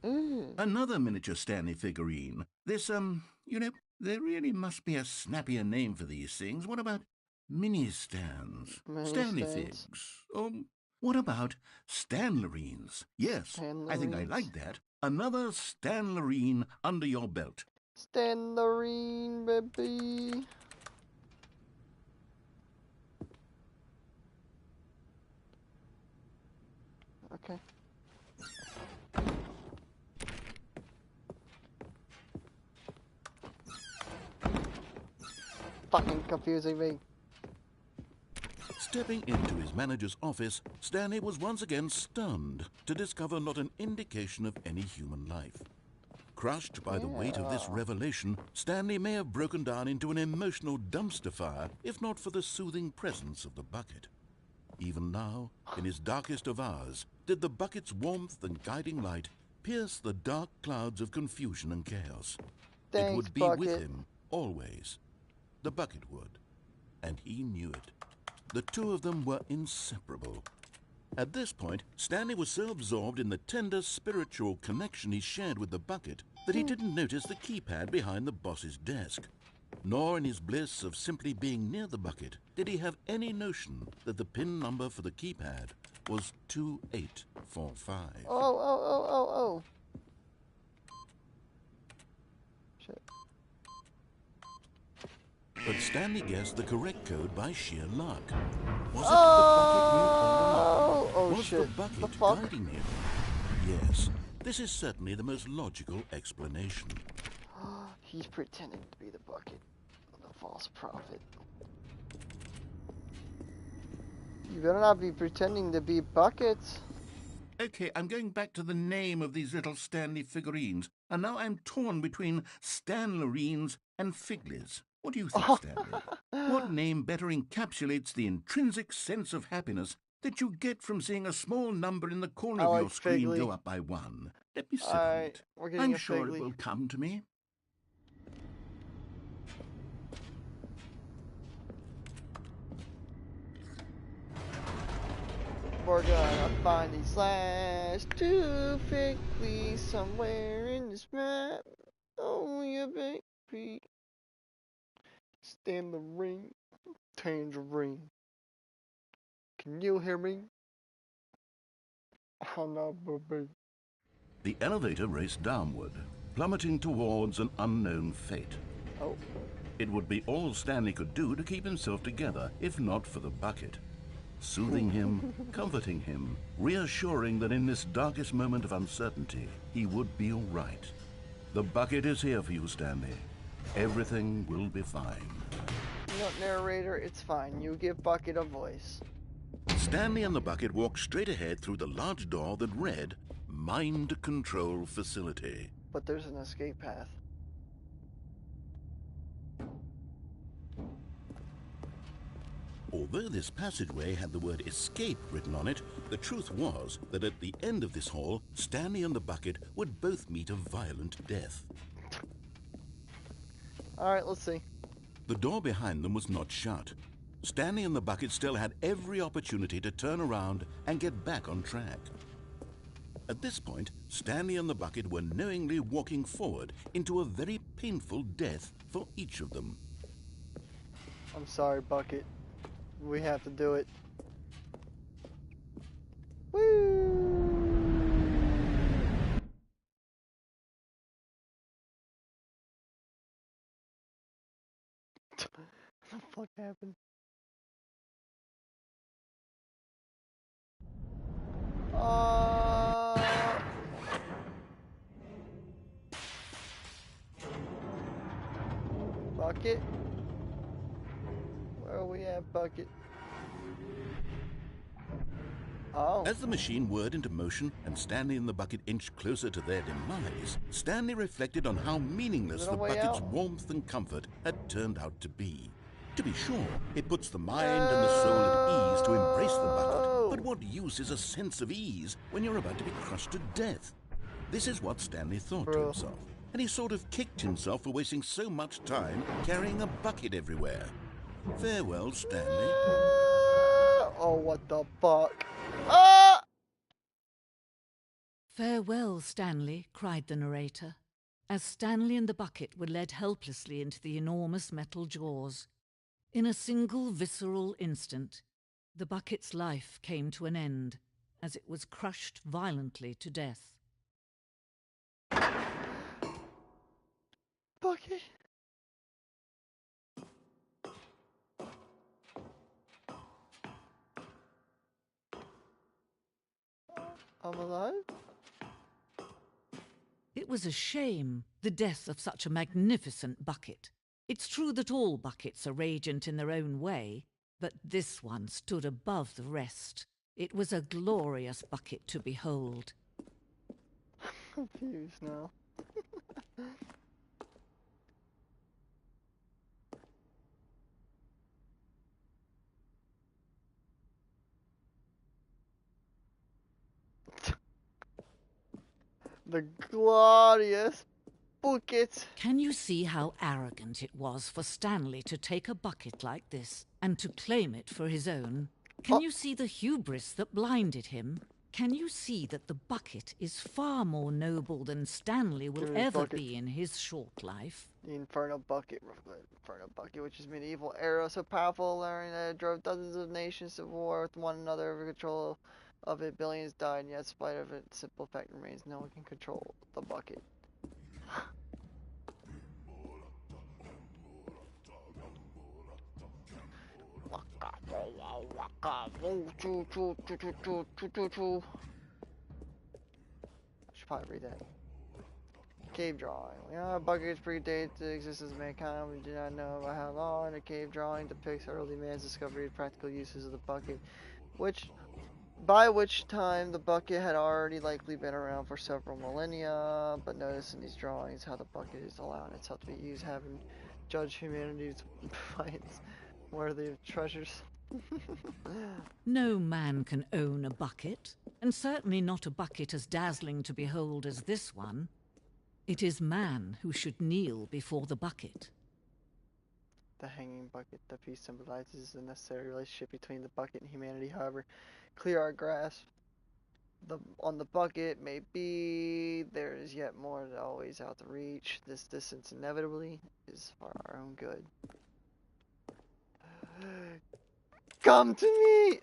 Ew. Another miniature Stanley figurine. This, you know, there really must be a snappier name for these things. What about mini-stands? Mini Stanley stands. figs? What about Stanlerines? Yes, I think I Stanlerines. like that. Another Stanlerine under your belt. Stanlerine, baby. Okay. Fucking confusing me. Stepping into his manager's office, Stanley was once again stunned to discover not an indication of any human life. Crushed by the weight of this revelation, Stanley may have broken down into an emotional dumpster fire if not for the soothing presence of the bucket. Even now, in his darkest of hours, did the bucket's warmth and guiding light pierce the dark clouds of confusion and chaos. Thanks, It would be Bucket. with him, always. The bucket would. And he knew it. The two of them were inseparable. At this point, Stanley was so absorbed in the tender spiritual connection he shared with the bucket that he didn't notice the keypad behind the boss's desk. Nor in his bliss of simply being near the bucket did he have any notion that the PIN number for the keypad was 2845. Oh. Shit. But Stanley guessed the correct code by sheer luck. Was it Oh, the bucket knew all along? Was shit. the bucket The fuck? guiding him? Yes, this is certainly the most logical explanation. He's pretending to be the bucket. The false prophet. You better not be pretending to be buckets. Okay, I'm going back to the name of these little Stanley figurines, and now I'm torn between Stanlerines and Figlies. What do you think, Stanley? What name better encapsulates the intrinsic sense of happiness that you get from seeing a small number in the corner I of like your screen Figley. go up by one? Let me sit on Alright, it. we're getting I'm a sure Figley. it will come to me. We're gonna find these last two Figlies somewhere in this map. Oh, yeah, baby. Stand the ring, tangerine. Can you hear me? Oh no, baby. The elevator raced downward, plummeting towards an unknown fate. Oh, It would be all Stanley could do to keep himself together, if not for the bucket. soothing him, comforting him, reassuring that in this darkest moment of uncertainty, he would be all right. The bucket is here for you, Stanley. Everything will be fine. You know, narrator, it's fine. You give Bucket a voice. Stanley and the bucket walked straight ahead through the large door that read, Mind Control Facility. But there's an escape path. Although this passageway had the word escape written on it, the truth was that at the end of this hall, Stanley and the bucket would both meet a violent death. Alright, let's see. The door behind them was not shut. Stanley and the bucket still had every opportunity to turn around and get back on track. At this point, Stanley and the bucket were knowingly walking forward into a very painful death for each of them. I'm sorry, Bucket. We have to do it. Woo! What the fuck happened? Bucket? Where are we at, Bucket? Oh. As the machine whirred into motion and Stanley and the bucket inched closer to their demise, Stanley reflected on how meaningless the bucket's warmth and comfort had turned out to be. To be sure, it puts the mind and the soul at ease to embrace the bucket, but what use is a sense of ease when you're about to be crushed to death? This is what Stanley thought to himself, and he sort of kicked himself for wasting so much time carrying a bucket everywhere. Farewell, Stanley. Oh, what the fuck? Ah! Farewell, Stanley, cried the narrator, as Stanley and the bucket were led helplessly into the enormous metal jaws. In a single visceral instant, the bucket's life came to an end as it was crushed violently to death. Bucket? I'm alive? It was a shame, the death of such a magnificent bucket. It's true that all buckets are radiant in their own way, but this one stood above the rest. It was a glorious bucket to behold. I'm confused now. The glorious bucket. Can you see how arrogant it was for Stanley to take a bucket like this and to claim it for his own? Can you see the hubris that blinded him? Can you see that the bucket is far more noble than Stanley will ever be in his short life? The Inferno Bucket, which is medieval era, so powerful, learning that it drove dozens of nations to war with one another over control of it. Billions died, and yet, in spite of it, simple fact remains: no one can control the bucket. I should probably read that. Cave drawing. Yeah, buckets predate the existence of mankind. We do not know about how long. The cave drawing depicts early man's discovery of practical uses of the bucket, by which time the bucket had already likely been around for several millennia. But notice in these drawings how the bucket is allowing itself to be used, having judged humanity's finds worthy of treasures. No man can own a bucket, and certainly not a bucket as dazzling to behold as this one. It is man who should kneel before the bucket. The hanging bucket. The piece symbolizes the necessary relationship between the bucket and humanity. However clear our grasp on the bucket may be, there is yet more that always out to reach. This distance inevitably is for our own good. Come to me!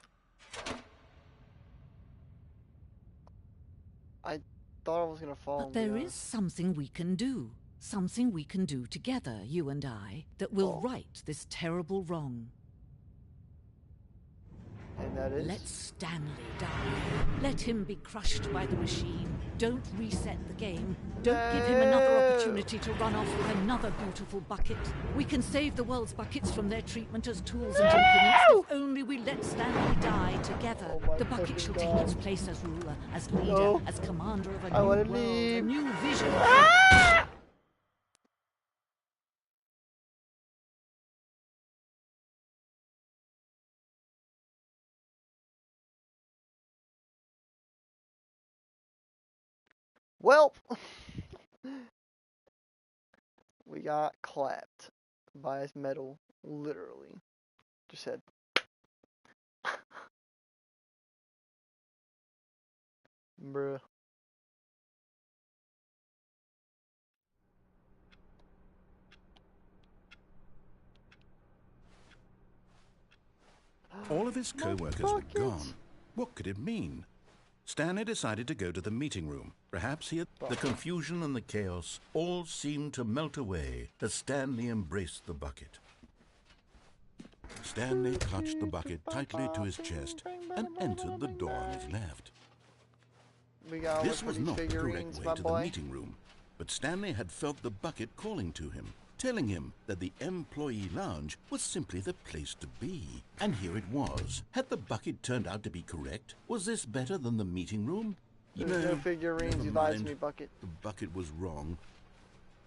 I thought I was gonna fall. But there is something we can do. Something we can do together, you and I, that will right this terrible wrong. And that is? Let Stanley die. Let him be crushed by the machine. Don't reset the game. Don't give him another opportunity to run off with another beautiful bucket. We can save the world's buckets from their treatment as tools and implements if only we let Stanley die together. The bucket shall take its place as ruler, as leader, as commander of a new world, a new vision. Well, we got clapped by his metal, literally. Just said. Bruh. All of his co-workers were gone. What could it mean? Stanley decided to go to the meeting room. Perhaps he had... The confusion and the chaos all seemed to melt away as Stanley embraced the bucket. Stanley clutched the bucket tightly to his chest and entered the door on his left. This was not the correct way to the meeting room, but Stanley had felt the bucket calling to him, telling him that the employee lounge was simply the place to be. And here it was. Had the bucket turned out to be correct? Was this better than the meeting room? There's no figurines, you lied to me, bucket. The bucket was wrong.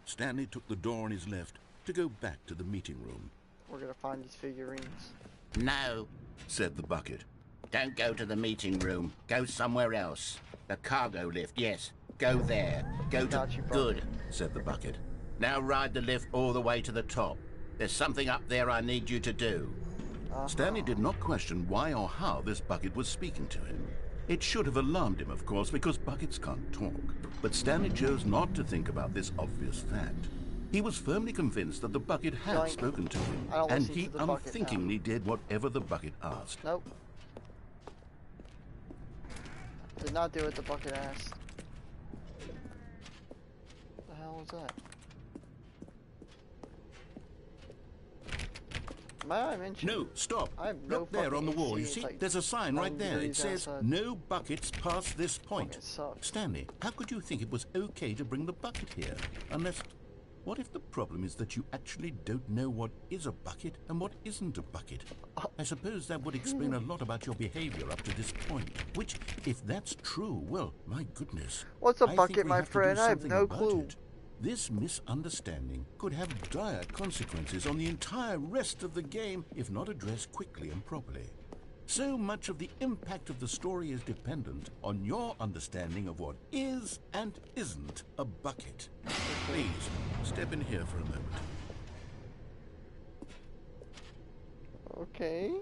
Stanley took the door on his left to go back to the meeting room. We're gonna find these figurines. No, said the bucket. don't go to the meeting room. Go somewhere else. The cargo lift, yes. Go there. Go to... Good, said the bucket. Now ride the lift all the way to the top. There's something up there I need you to do. Stanley did not question why or how this bucket was speaking to him. It should have alarmed him, of course, because buckets can't talk. But Stanley chose not to think about this obvious fact. He was firmly convinced that the bucket had spoken to him, and he unthinkingly did whatever the bucket asked. Nope. Did not do what the bucket asked. What the hell was that? No, stop. Look there on the wall. You see, like there's a sign right there. It says, no buckets past this point. Stanley, how could you think it was okay to bring the bucket here? Unless, what if the problem is that you actually don't know what is a bucket and what isn't a bucket? I suppose that would explain a lot about your behavior up to this point. Which, if that's true, well, my goodness. What's a bucket, my friend? I have no clue. This misunderstanding could have dire consequences on the entire rest of the game if not addressed quickly and properly. So much of the impact of the story is dependent on your understanding of what is and isn't a bucket. Please, step in here for a moment. Okay.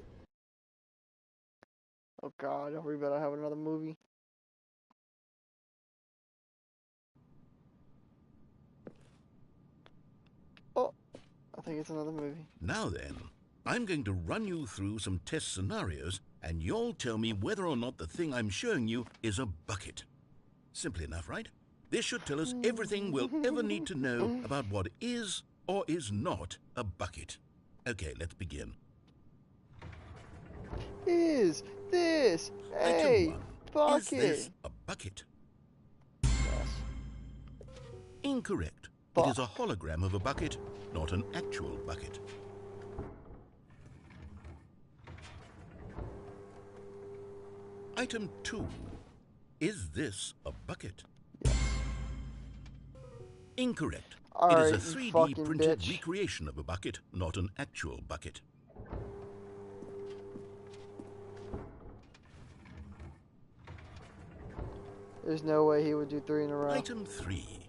Oh God, we better have another movie. Oh, I think it's another movie. Now then, I'm going to run you through some test scenarios, and you'll tell me whether or not the thing I'm showing you is a bucket. Simple enough, right? This should tell us everything we'll ever need to know about what is or is not a bucket. Okay, let's begin. Is this a bucket? Is this a bucket? Yes. Incorrect. It is a hologram of a bucket, not an actual bucket. Item 2. Is this a bucket? Yes. Incorrect. All it is right, a 3D printed recreation of a bucket, not an actual bucket. There's no way he would do 3 in a row. Item 3.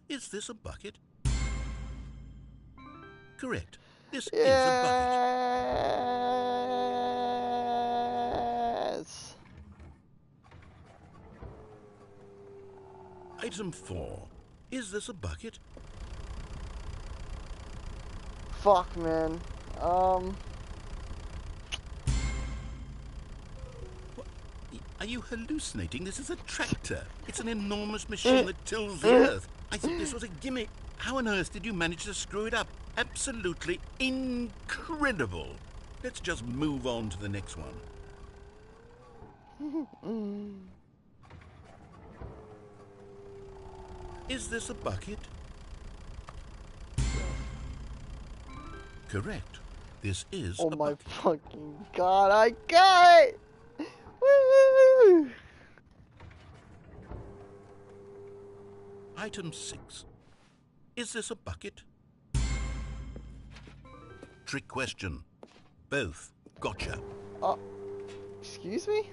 Is this a bucket? Correct. This is a bucket. Yes. Item 4. Is this a bucket? Fuck, man. Are you hallucinating? This is a tractor. It's an enormous machine that tills the earth. I thought this was a gimmick. How on earth did you manage to screw it up? Absolutely incredible. Let's just move on to the next one. Is this a bucket? Correct. This is Oh a my bucket. fucking god, I got it! Woo! Item 6. Is this a bucket? Trick question. Both. Gotcha. Excuse me?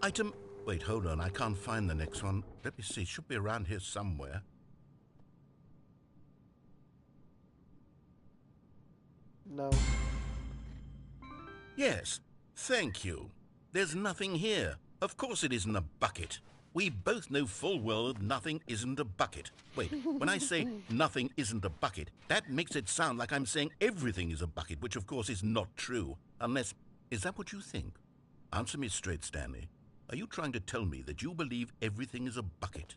Item... Wait, hold on. I can't find the next one. Let me see. It should be around here somewhere. No. Yes. Thank you. There's nothing here. Of course it isn't a bucket. We both know full well that nothing isn't a bucket. Wait, when I say nothing isn't a bucket, that makes it sound like I'm saying everything is a bucket, which of course is not true. Unless... Is that what you think? Answer me straight, Stanley. Are you trying to tell me that you believe everything is a bucket?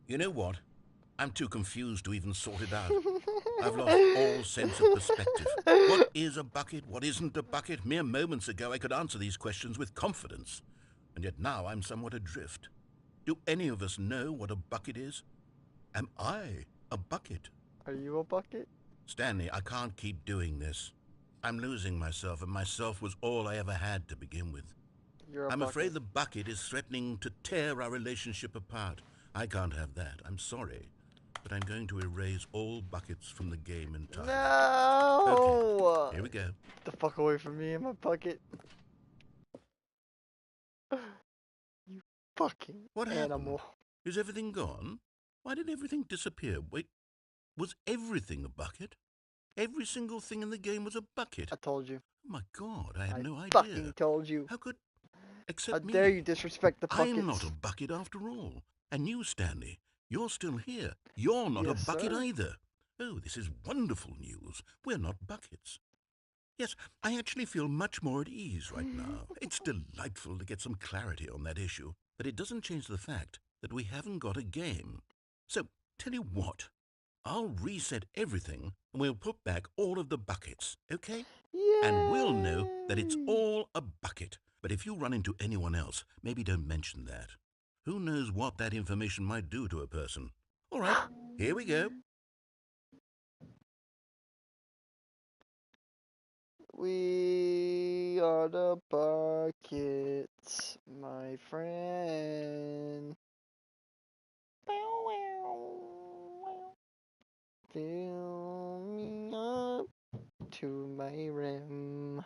You know what? I'm too confused to even sort it out. I've lost all sense of perspective. What is a bucket? What isn't a bucket? Mere moments ago I could answer these questions with confidence. And yet now I'm somewhat adrift. Do any of us know what a bucket is? Am I a bucket? Are you a bucket? Stanley, I can't keep doing this. I'm losing myself, and myself was all I ever had to begin with. You're a I'm bucket. afraid the bucket is threatening to tear our relationship apart. I can't have that. I'm sorry. But I'm going to erase all buckets from the game entirely. No! Okay, here we go. Get the fuck away from me and my bucket. You fucking What animal. happened? Is everything gone? Why did everything disappear? Wait, was everything a bucket? Every single thing in the game was a bucket. I told you. Oh my God, I had no idea. Fucking told you. How could... How Except me. dare you disrespect the buckets. I'm not a bucket after all. And you, Stanley, you're still here. You're not Yes, a bucket sir. either. Oh, this is wonderful news. We're not buckets. Yes, I actually feel much more at ease right now. It's delightful to get some clarity on that issue, but it doesn't change the fact that we haven't got a game. So, tell you what, I'll reset everything and we'll put back all of the buckets, okay? Yeah. And we'll know that it's all a bucket. But if you run into anyone else, maybe don't mention that. Who knows what that information might do to a person? All right, here we go. We are the buckets, my friend. Fill me up to my rim.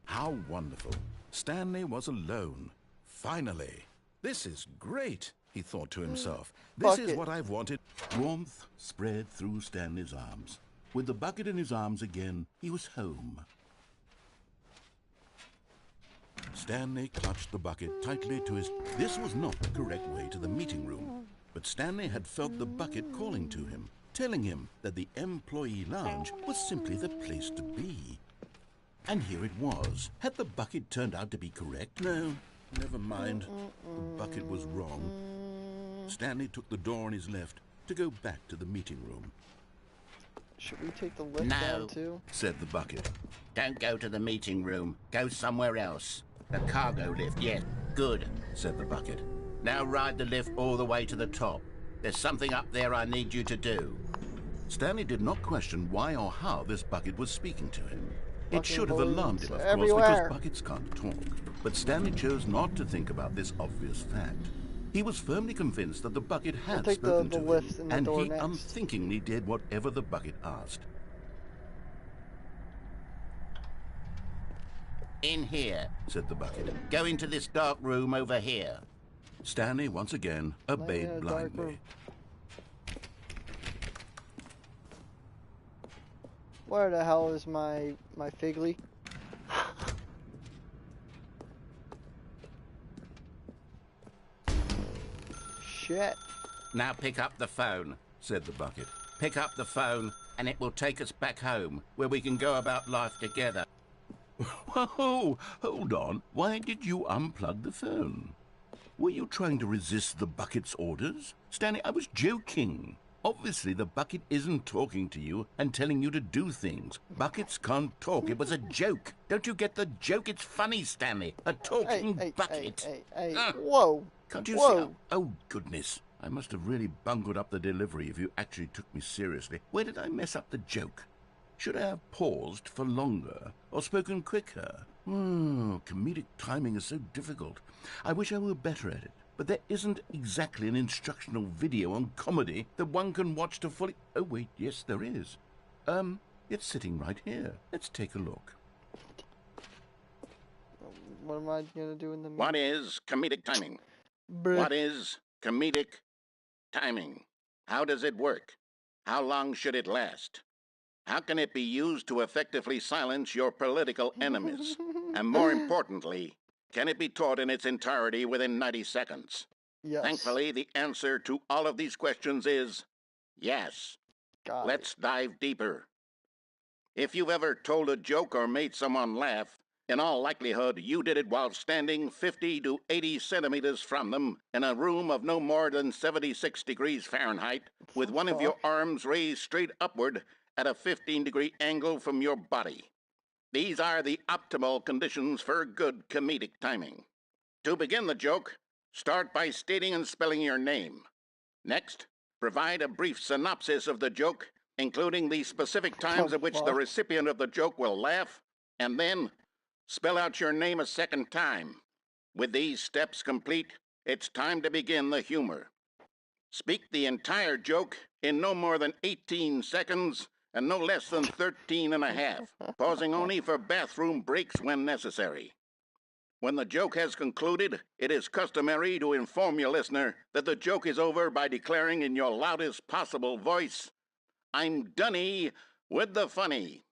How wonderful. Stanley was alone. Finally. This is great, he thought to himself. This is Bucket. what I've wanted. Warmth spread through Stanley's arms. With the bucket in his arms again, he was home. Stanley clutched the bucket tightly to his... This was not the correct way to the meeting room. But Stanley had felt the bucket calling to him, telling him that the employee lounge was simply the place to be. And here it was. Had the bucket turned out to be correct? No, never mind. The bucket was wrong. Stanley took the door on his left to go back to the meeting room. Should we take the lift down too? Said the bucket. Don't go to the meeting room. Go somewhere else. The cargo lift, yes. Good, Said the bucket. Now ride the lift all the way to the top. There's something up there I need you to do. Stanley did not question why or how this bucket was speaking to him. It Fucking should have alarmed him, of balloons course, everywhere. because buckets can't talk. But Stanley chose not to think about this obvious fact. He was firmly convinced that the bucket had take the spoken to lift him, in the and door he next. unthinkingly did whatever the bucket asked. In here. Said the bucket. Go into this dark room over here. Stanley once again in obeyed a dark blindly. room. Where the hell is my figgly? Shit. Now pick up the phone. Said the bucket. Pick up the phone and it will take us back home, where we can go about life together. Whoa, hold on. Why did you unplug the phone? Were you trying to resist the bucket's orders? Stanley, I was joking. Obviously, the bucket isn't talking to you and telling you to do things. Buckets can't talk. It was a joke. Don't you get the joke? It's funny, Stanley. A talking bucket. Hey, whoa. Can't you Whoa. see? Oh, goodness. I must have really bungled up the delivery if you actually took me seriously. Where did I mess up the joke? Should I have paused for longer or spoken quicker? Comedic timing is so difficult. I wish I were better at it. But there isn't exactly an instructional video on comedy that one can watch to fully... Oh, wait, yes, there is. It's sitting right here. Let's take a look. What am I gonna do in the... What is comedic timing? Bruh. What is comedic timing? How does it work? How long should it last? How can it be used to effectively silence your political enemies? And more importantly, can it be taught in its entirety within 90 seconds? Yes. Thankfully, the answer to all of these questions is yes. Got Let's dive deeper. If you've ever told a joke or made someone laugh, in all likelihood, you did it while standing 50 to 80 centimeters from them in a room of no more than 76 degrees Fahrenheit, with one of your arms raised straight upward at a 15-degree angle from your body. These are the optimal conditions for good comedic timing. To begin the joke, start by stating and spelling your name. Next, provide a brief synopsis of the joke, including the specific times at which the recipient of the joke will laugh, and then spell out your name a second time. With these steps complete, it's time to begin the humor. Speak the entire joke in no more than 18 seconds and no less than 13 and a half, pausing only for bathroom breaks when necessary. When the joke has concluded, it is customary to inform your listener that the joke is over by declaring in your loudest possible voice, "I'm Dunny with the funny."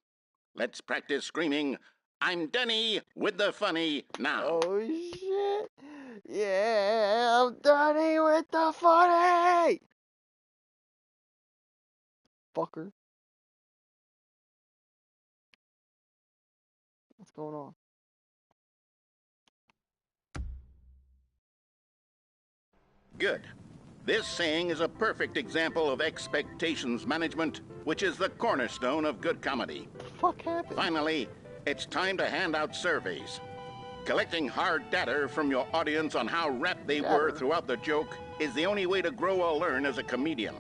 Let's practice screaming, "I'm Dunny with the funny" now. Oh, shit. Yeah, I'm Dunny with the funny. Fucker. What's going on? Good. This saying is a perfect example of expectations management, which is the cornerstone of good comedy. What the fuck happened? Finally, it's time to hand out surveys. Collecting hard data from your audience on how rapt they were throughout the joke is the only way to grow or learn as a comedian.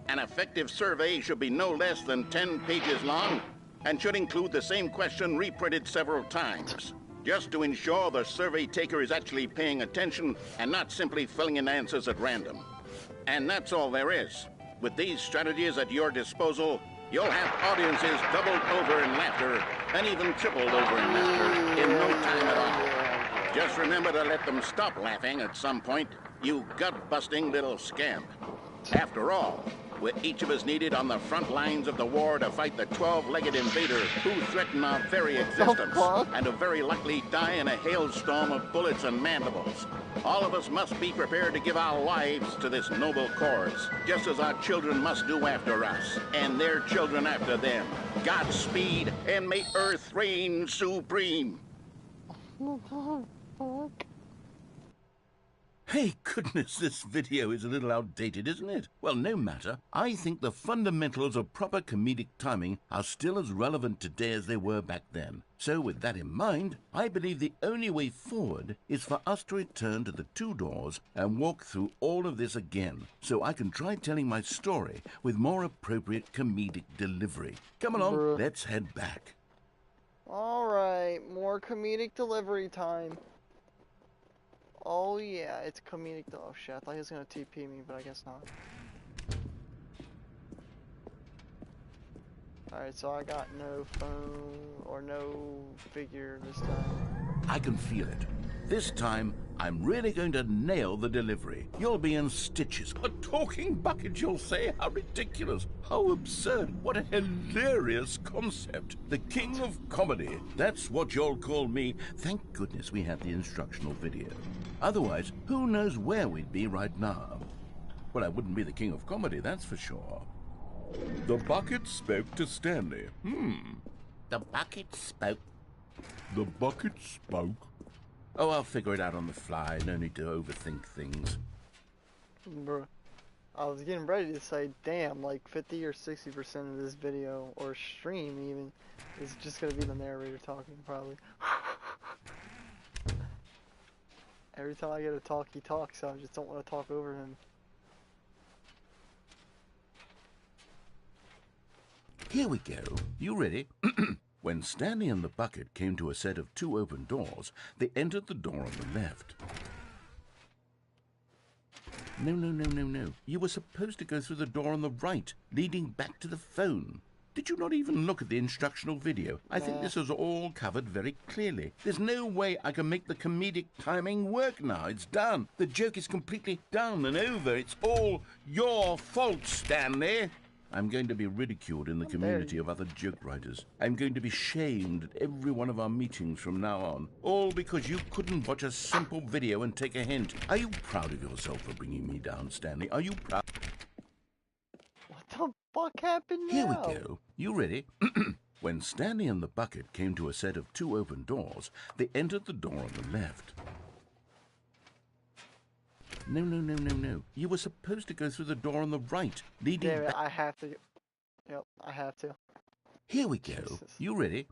An effective survey should be no less than 10 pages long and should include the same question reprinted several times, just to ensure the survey taker is actually paying attention and not simply filling in answers at random. And that's all there is. With these strategies at your disposal, you'll have audiences doubled over in laughter and even tripled over in laughter in no time at all. Just remember to let them stop laughing at some point, you gut-busting little scamp. After all, we're each of us needed on the front lines of the war to fight the 12-legged invader who threaten our very existence and to very likely die in a hailstorm of bullets and mandibles. All of us must be prepared to give our lives to this noble cause, just as our children must do after us, and their children after them. Godspeed, and may Earth reign supreme. Hey, goodness, this video is a little outdated, isn't it? Well, no matter. I think the fundamentals of proper comedic timing are still as relevant today as they were back then. So with that in mind, I believe the only way forward is for us to return to the two doors and walk through all of this again, so I can try telling my story with more appropriate comedic delivery. Come along, let's head back. Alright, more comedic delivery time. Oh yeah, it's comedic. Oh shit, I thought he was gonna TP me, but I guess not. Alright, so I got no phone or no figure this time. I can feel it. This time, I'm really going to nail the delivery. You'll be in stitches. A talking bucket, you'll say? How ridiculous. How absurd. What a hilarious concept. The king of comedy. That's what you'll call me. Thank goodness we had the instructional video. Otherwise, who knows where we'd be right now. Well, I wouldn't be the king of comedy, that's for sure. The bucket spoke to Stanley. The bucket spoke. The bucket spoke. Oh, I'll figure it out on the fly. No need to overthink things. Bruh. I was getting ready to say, damn, like 50 or 60% of this video, or stream even, is just gonna be the narrator talking, probably. Every time I get to talk, he talks, so I just don't want to talk over him. Here we go. You ready? When Stanley and the bucket came to a set of 2 open doors, they entered the door on the left. No. You were supposed to go through the door on the right, leading back to the phone. Did you not even look at the instructional video? I think this is all covered very clearly. There's no way I can make the comedic timing work now. It's done. The joke is completely done and over. It's all your fault, Stanley. I'm going to be ridiculed in the community of other joke writers. I'm going to be shamed at every one of our meetings from now on. All because you couldn't watch a simple video and take a hint. Are you proud of yourself for bringing me down, Stanley? Are you proud? What the fuck happened now? Here we go. You ready? When Stanley and the bucket came to a set of 2 open doors, they entered the door on the left. No. You were supposed to go through the door on the right, leading Damn it, back. I have to. Yep, I have to. Here we go. Jesus. You ready?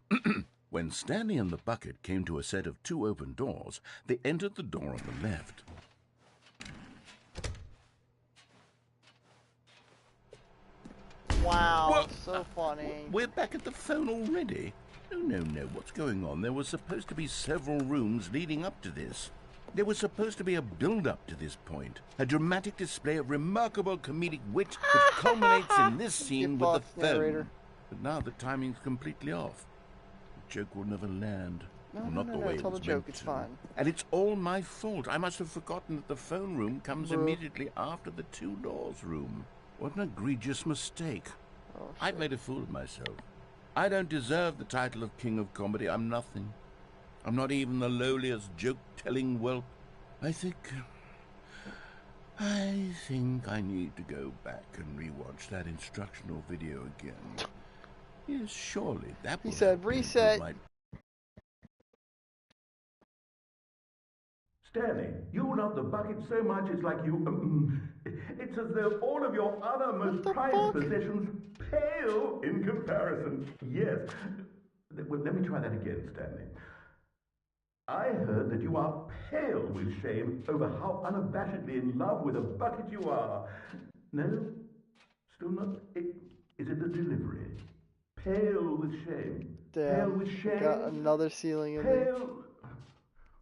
When Stanley and the bucket came to a set of 2 open doors, they entered the door on the left. Wow, Well, so funny. We're back at the phone already. No. What's going on? There was supposed to be several rooms leading up to this. There was supposed to be a build-up to this point, a dramatic display of remarkable comedic wit which culminates in this scene with the phone. Narrator. But now the timing's completely off. The joke will never land. No, Well, no, not no, the no, way it tell was the joke, meant it's to. fine. And it's all my fault. I must have forgotten that the phone room comes Bro. immediately after the 2 doors room. What an egregious mistake. Oh, I've made a fool of myself. I don't deserve the title of King of Comedy. I'm nothing. I'm not even the lowliest joke-telling whelp. I think I need to go back and rewatch that instructional video again. Yes, surely that will He said, help me improve "Reset." my... Stanley, you love the bucket so much it's like you... it's as though all of your other most the prized fuck? possessions pale in comparison. Yes. Well, let me try that again, Stanley. I heard that you are pale with shame over how unabashedly in love with a bucket you are. No? Still not? Is it the delivery? Pale with shame. Pale Damn, with we shame. got another ceiling in there. Pale...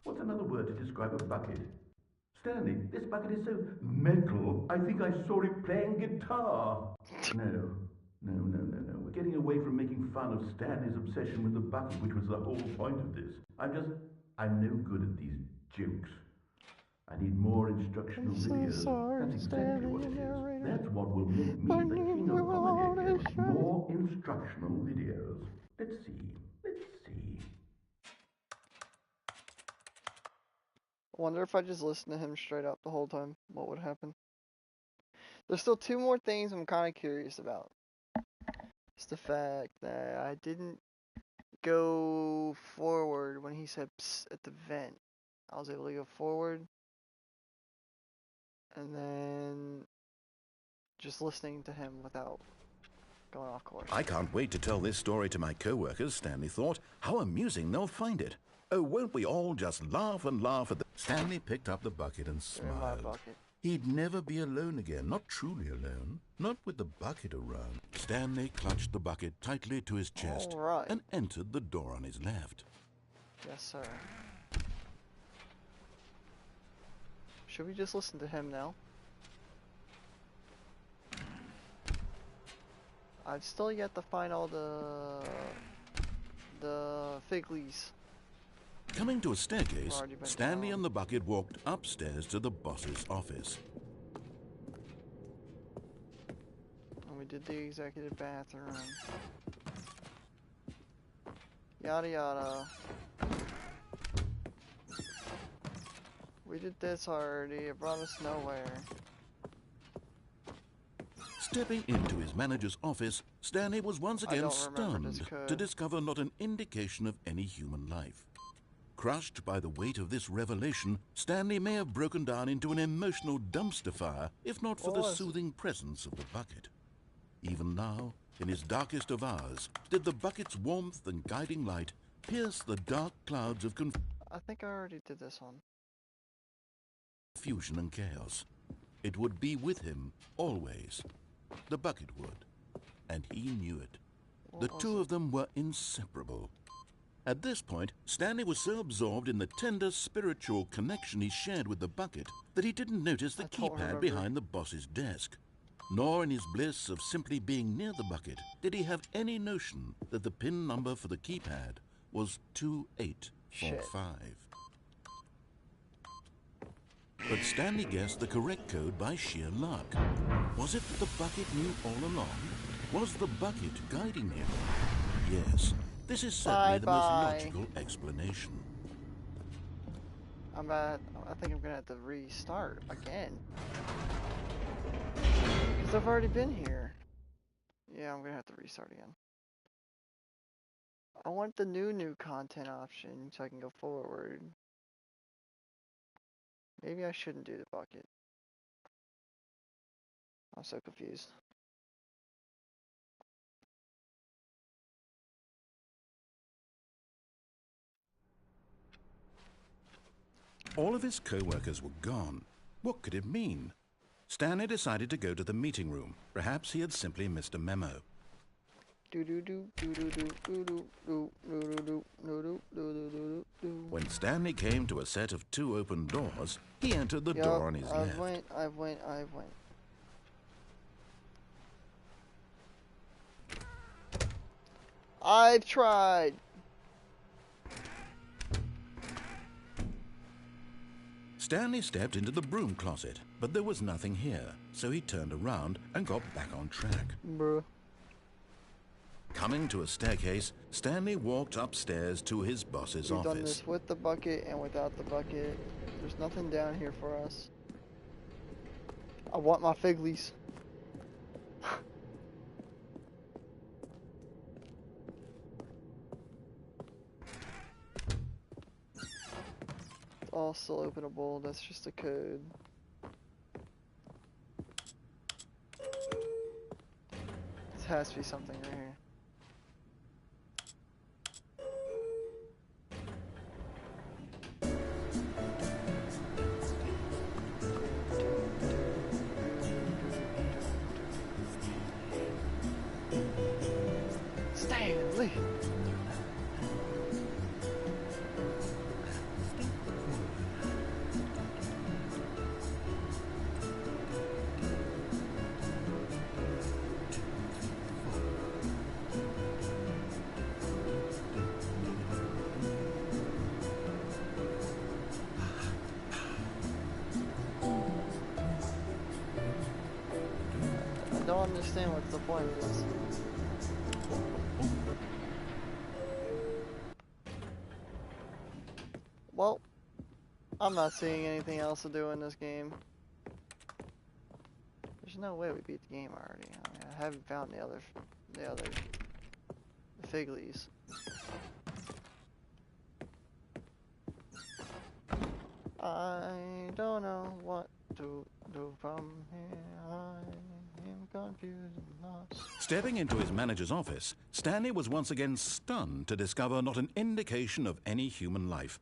What's another word to describe a bucket? Stanley, this bucket is so metal. I think I saw it playing guitar. No. We're getting away from making fun of Stanley's obsession with the bucket, which was the whole point of this. I'm no good at these jokes. I need more instructional I'm so videos. sorry, That's exactly Stanley, what it narrator. is. That's what will make me I the knew king you of were comedy again. honest. More instructional videos. Let's see. I wonder if I just listened to him straight up the whole time, what would happen? There's still 2 more things I'm kind of curious about. It's the fact that I didn't go forward when he said psst at the vent. I was able to go forward. And then just listening to him without going off course. I can't wait to tell this story to my co-workers, Stanley thought. How amusing they'll find it. Oh, won't we all just laugh and laugh at the... Stanley picked up the bucket and In my smiled. bucket. He'd never be alone again, not truly alone, not with the bucket around. Stanley clutched the bucket tightly to his chest All right. and entered the door on his left. Yes, sir. Should we just listen to him now? I've still yet to find all the fig leaves. Coming to a staircase, Already been Stanley down. and the bucket walked upstairs to the boss's office. And we did the executive bathroom. Yada yada. We did this already, it brought us nowhere. Stepping into his manager's office, Stanley was once I again don't remember this stunned code. to discover not an indication of any human life. Crushed by the weight of this revelation, Stanley may have broken down into an emotional dumpster fire if not for the soothing presence of the bucket. Even now, in his darkest of hours, did the bucket's warmth and guiding light pierce the dark clouds of I think I already did this one. confusion and chaos. It would be with him always. The bucket would, and he knew it. The two of them were inseparable. At this point, Stanley was so absorbed in the tender spiritual connection he shared with the bucket that he didn't notice the keypad behind the boss's desk. Nor in his bliss of simply being near the bucket did he have any notion that the PIN number for the keypad was 2845. But Stanley guessed the correct code by sheer luck. Was it that the bucket knew all along? Was the bucket guiding him? Yes, this is certainly the most logical explanation. I think I'm gonna have to restart again. Because I've already been here. Yeah, I'm gonna have to restart again. I want the new content option so I can go forward. Maybe I shouldn't do the bucket. I'm so confused. All of his co-workers were gone. What could it mean? Stanley decided to go to the meeting room. Perhaps he had simply missed a memo. When Stanley came to a set of 2 open doors, he entered the door on his left. I went. I've tried. Stanley stepped into the broom closet, but there was nothing here, so he turned around and got back on track. Bruh. Coming to a staircase, Stanley walked upstairs to his boss's office. We've done this with the bucket and without the bucket. There's nothing down here for us. I want my figlies. It's all still openable. That's just a code. This has to be something right here. Stanley! I don't understand what's the point of this. Well, I'm not seeing anything else to do in this game. There's no way we beat the game already. I mean, I haven't found the figlies. I don't know what to do from here. I am confused and lost. Stepping into his manager's office, Stanley was once again stunned to discover not an indication of any human life.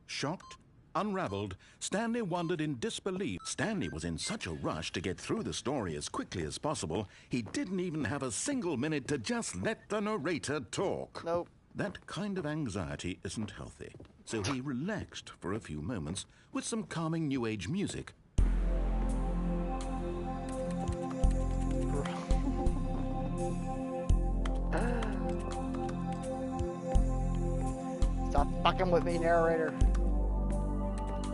Shocked, unraveled, Stanley wondered in disbelief. Stanley was in such a rush to get through the story as quickly as possible, he didn't even have a single minute to just let the narrator talk. Nope. That kind of anxiety isn't healthy, so he relaxed for a few moments with some calming New Age music. Stop fucking with me, narrator.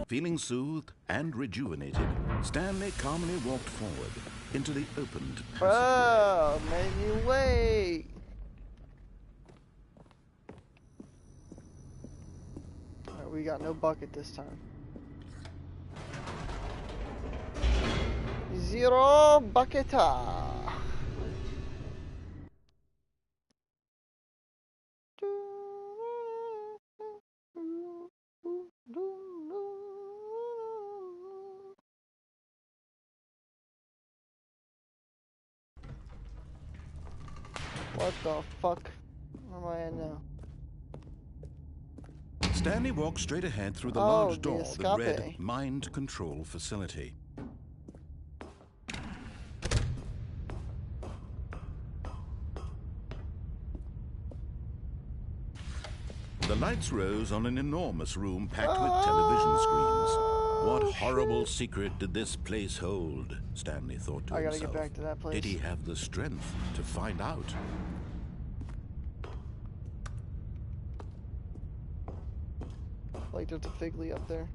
Feeling soothed and rejuvenated, Stanley calmly walked forward into the opened passageway. Oh, made me wait. Alright, we got no bucket this time. Zero bucketa. What the fuck? Where am I at now? Stanley walked straight ahead through the Oh, large the door that read escape. Mind Control Facility. The lights rose on an enormous room packed with television screens. What horrible secret did this place hold? Stanley thought to I gotta himself. get back to that place. Did he have the strength to find out? Like there's a Figley up there.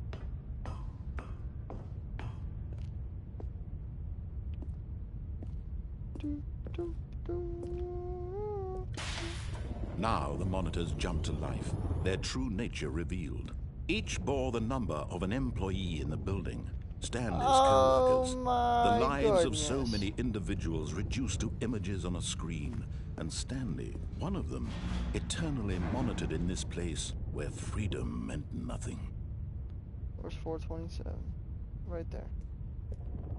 Now the monitors jumped to life, their true nature revealed. Each bore the number of an employee in the building, Stanley's co-workers. The lives of so many individuals reduced to images on a screen, and Stanley, one of them, eternally monitored in this place where freedom meant nothing. Where's 427? Right there.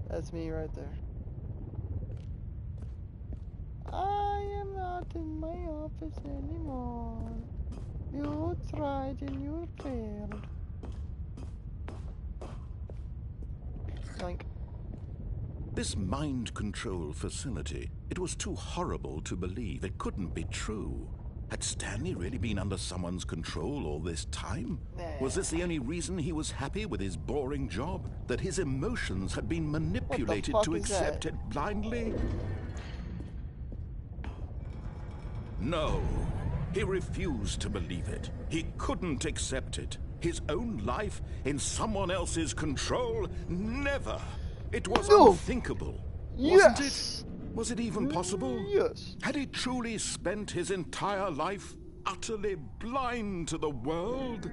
That's me right there. I am not in my office anymore. You tried and you failed. Yoink. This mind control facility, it was too horrible to believe. It couldn't be true. Had Stanley really been under someone's control all this time? Was this the only reason he was happy with his boring job? That his emotions had been manipulated to accept it blindly? No, he refused to believe it. He couldn't accept it. His own life in someone else's control? Never. It was unthinkable. Wasn't it? Was it even possible? Yes. Had he truly spent his entire life utterly blind to the world?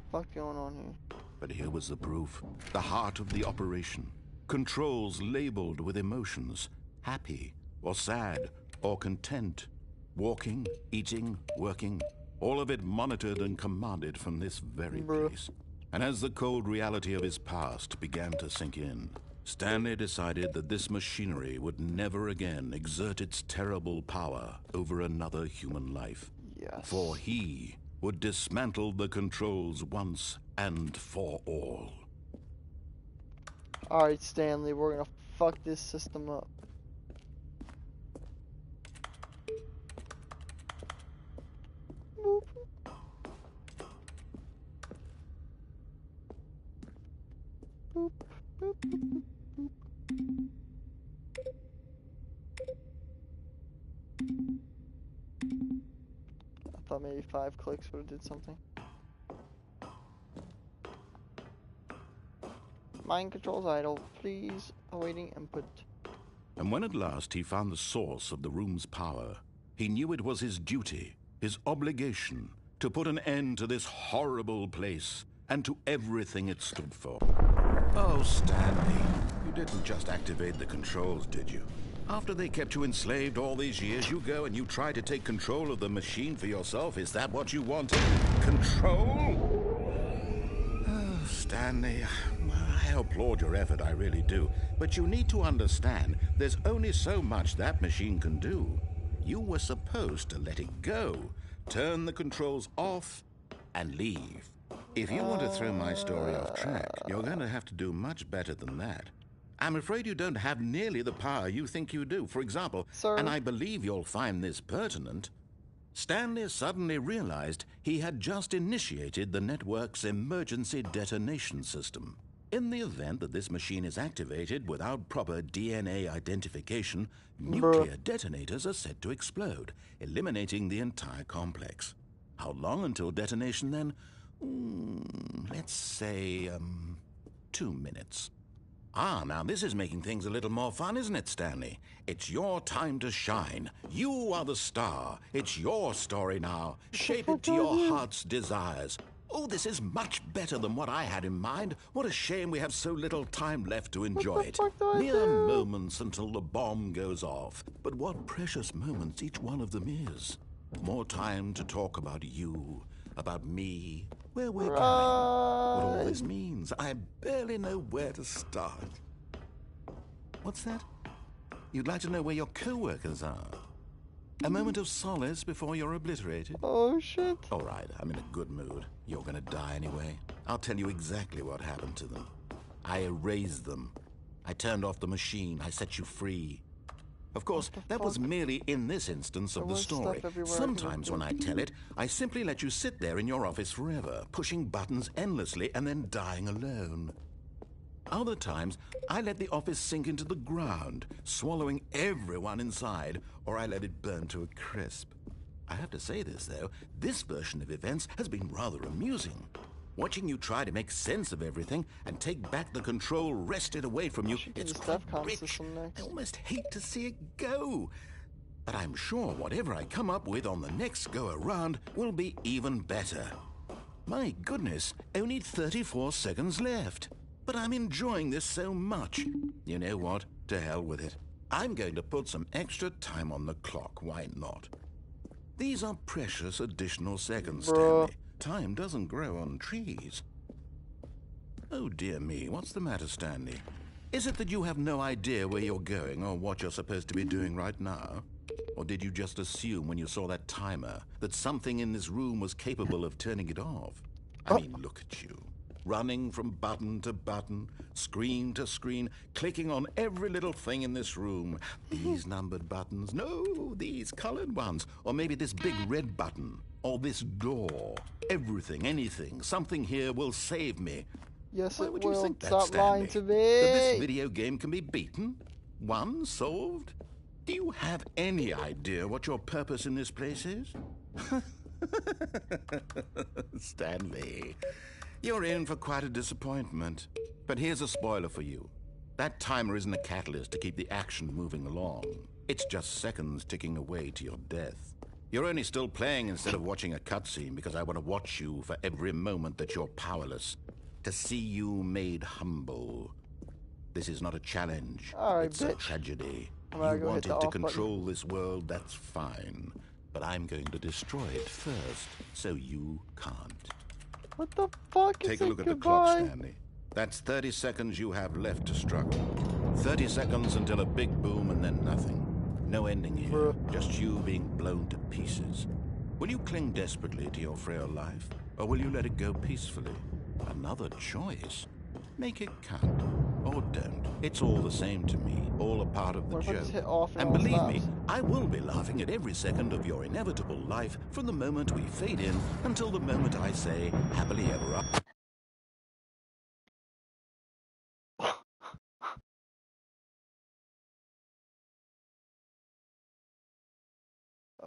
What's going on here? But here was the proof. The heart of the operation. Controls labeled with emotions. Happy or sad or content. Walking, eating, working. All of it monitored and commanded from this very place. And as the cold reality of his past began to sink in, Stanley decided that this machinery would never again exert its terrible power over another human life. Yes. For he would dismantle the controls once and for all. Alright, Stanley, we're gonna fuck this system up. Boop. Boop, boop, boop, boop. I thought maybe 5 clicks would have did something. Mind controls idle. Please awaiting input. And when at last he found the source of the room's power, he knew it was his duty, his obligation, to put an end to this horrible place and to everything it stood for. Oh, Stanley, you didn't just activate the controls, did you? After they kept you enslaved all these years, you go and you try to take control of the machine for yourself. Is that what you wanted? Control? Oh, Stanley, I applaud your effort, I really do. But you need to understand, there's only so much that machine can do. You were supposed to let it go, turn the controls off, and leave. If you want to throw my story off track, you're going to have to do much better than that. I'm afraid you don't have nearly the power you think you do. For example, and I believe you'll find this pertinent, Stanley suddenly realized he had just initiated the network's emergency detonation system. In the event that this machine is activated without proper DNA identification, nuclear detonators are set to explode, eliminating the entire complex. How long until detonation then? Let's say, 2 minutes. Ah, now this is making things a little more fun, isn't it, Stanley? It's your time to shine. You are the star. It's your story now. Shape it to your heart's desires. Oh, this is much better than what I had in mind. What a shame we have so little time left to enjoy it. Mere moments until the bomb goes off. But what precious moments each one of them is. More time to talk about you, about me, where we're going, what all this means. I barely know where to start. What's that? You'd like to know where your co-workers are. A moment of solace before you're obliterated. Oh, shit. All right, I'm in a good mood. You're gonna die anyway. I'll tell you exactly what happened to them. I erased them. I turned off the machine. I set you free. Of course, that was merely in this instance of the story. Sometimes when I tell it, I simply let you sit there in your office forever, pushing buttons endlessly and then dying alone. Other times, I let the office sink into the ground, swallowing everyone inside, or I let it burn to a crisp. I have to say this, though, this version of events has been rather amusing. Watching you try to make sense of everything and take back the control wrested away from you, it's quite rich. I almost hate to see it go. But I'm sure whatever I come up with on the next go-around will be even better. My goodness, only 34 seconds left. But I'm enjoying this so much. You know what? To hell with it. I'm going to put some extra time on the clock. Why not? These are precious additional seconds, Stanley. Time doesn't grow on trees. Oh, dear me. What's the matter, Stanley? Is it that you have no idea where you're going or what you're supposed to be doing right now? Or did you just assume when you saw that timer that something in this room was capable of turning it off? I mean, look at you. Running from button to button, screen to screen, clicking on every little thing in this room. These numbered buttons. No, these colored ones. Or maybe this big red button. Or this door. Everything, anything, something here will save me. Yes, Why it would will. you think that, Stop Stanley? lying to me. That this video game can be beaten? Won? Solved? Do you have any idea what your purpose in this place is? Stanley, you're in for quite a disappointment. But here's a spoiler for you. That timer isn't a catalyst to keep the action moving along. It's just seconds ticking away to your death. You're only still playing instead of watching a cutscene because I want to watch you for every moment that you're powerless. To see you made humble. This is not a challenge. It's a tragedy. You wanted to control this world, that's fine. But I'm going to destroy it first, so you can't. What the fuck is it? Take a look at the clock, Stanley. That's 30 seconds you have left to struggle. 30 seconds until a big boom and then nothing. No ending here, just you being blown to pieces. Will you cling desperately to your frail life, or will you let it go peacefully? Another choice. Make it count, or don't. It's all the same to me, all a part of the joke. And believe me, I will be laughing at every second of your inevitable life from the moment we fade in until the moment I say, happily ever after.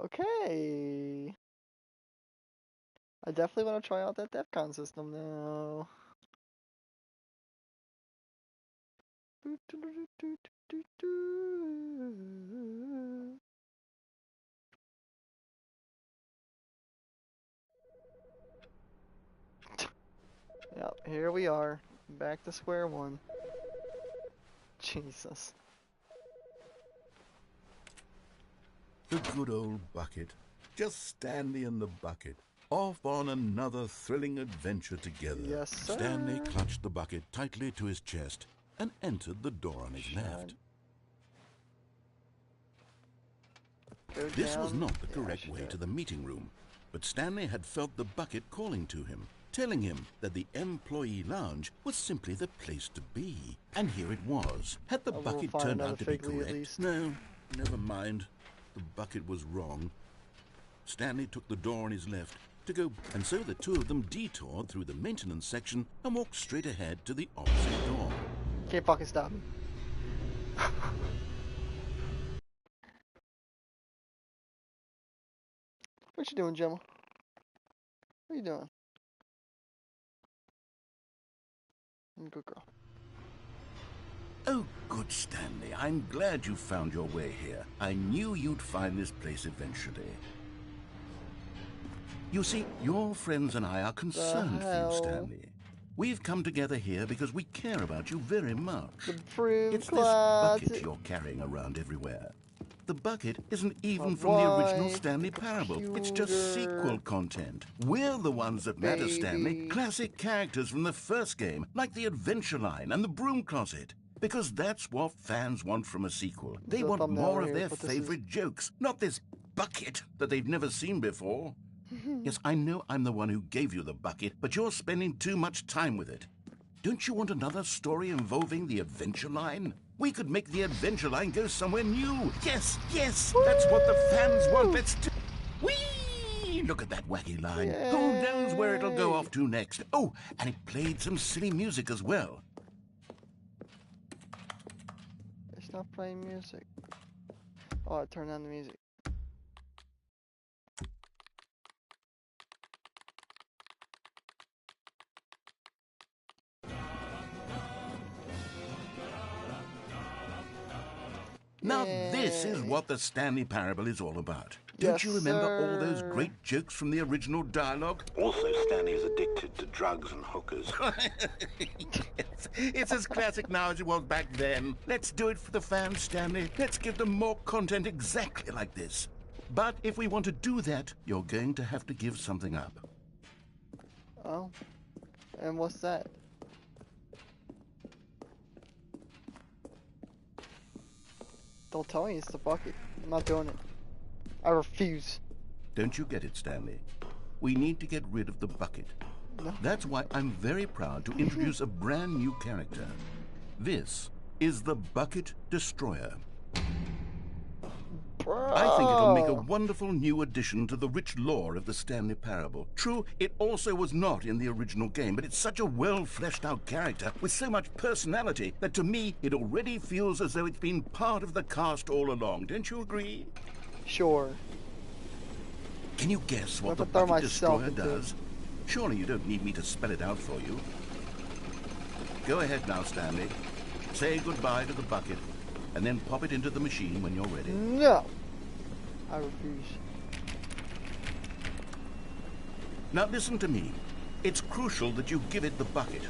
Okay. I definitely want to try out that DEFCON system now. Yep, here we are. Back to square one. Jesus. The good old bucket. Just Stanley and the bucket. Off on another thrilling adventure together. Yes, sir. Stanley clutched the bucket tightly to his chest and entered the door on his left. This was not the correct way to the meeting room, but Stanley had felt the bucket calling to him, telling him that the employee lounge was simply the place to be. And here it was. Had the bucket turned out to be correct? No, never mind. The bucket was wrong. Stanley took the door on his left to go, and so the two of them detoured through the maintenance section and walked straight ahead to the opposite door. Can't fucking stop me. What you doing, Gemma? What you doing? Good girl. Oh, good, Stanley. I'm glad you found your way here. I knew you'd find this place eventually. You see, your friends and I are concerned for you, Stanley. We've come together here because we care about you very much. It's this bucket you're carrying around everywhere. The bucket isn't even from the original Stanley Parable. It's just sequel content. We're the ones that matter, Stanley. Classic characters from the first game, like the Adventure Line and the Broom Closet. Because that's what fans want from a sequel. This They is a want thumbnail more right of here, their but this is- favorite jokes, not this bucket that they've never seen before. Yes, I know I'm the one who gave you the bucket, but you're spending too much time with it. Don't you want another story involving the adventure line? We could make the adventure line go somewhere new. Yes, yes, that's what the fans want. Let's do. Whee! Look at that wacky line. Who knows where it'll go off to next? Oh, and it played some silly music as well. It's not playing music. Oh, I turned on the music. Now this is Yay. what the Stanley Parable is all about. Don't Yes, you remember all those sir. great jokes from the original dialogue? Also, Stanley is addicted to drugs and hookers. Yes, it's as classic now as it was back then. Let's do it for the fans, Stanley. Let's give them more content exactly like this. But if we want to do that, you're going to have to give something up. Oh. And what's that? Don't tell me it's the bucket. I'm not doing it. I refuse. Don't you get it, Stanley? We need to get rid of the bucket. No. That's why I'm very proud to introduce a brand new character. This is the Bucket Destroyer. Bro. I think it'll make a wonderful new addition to the rich lore of the Stanley Parable. True, it also was not in the original game, but it's such a well-fleshed-out character with so much personality that to me it already feels as though it's been part of the cast all along. Don't you agree? Sure. Can you guess what the I could throw Bucket myself Destroyer into it. does? Surely you don't need me to spell it out for you. Go ahead now, Stanley. Say goodbye to the bucket, and then pop it into the machine when you're ready. No. I refuse. Now listen to me. It's crucial that you give it the bucket.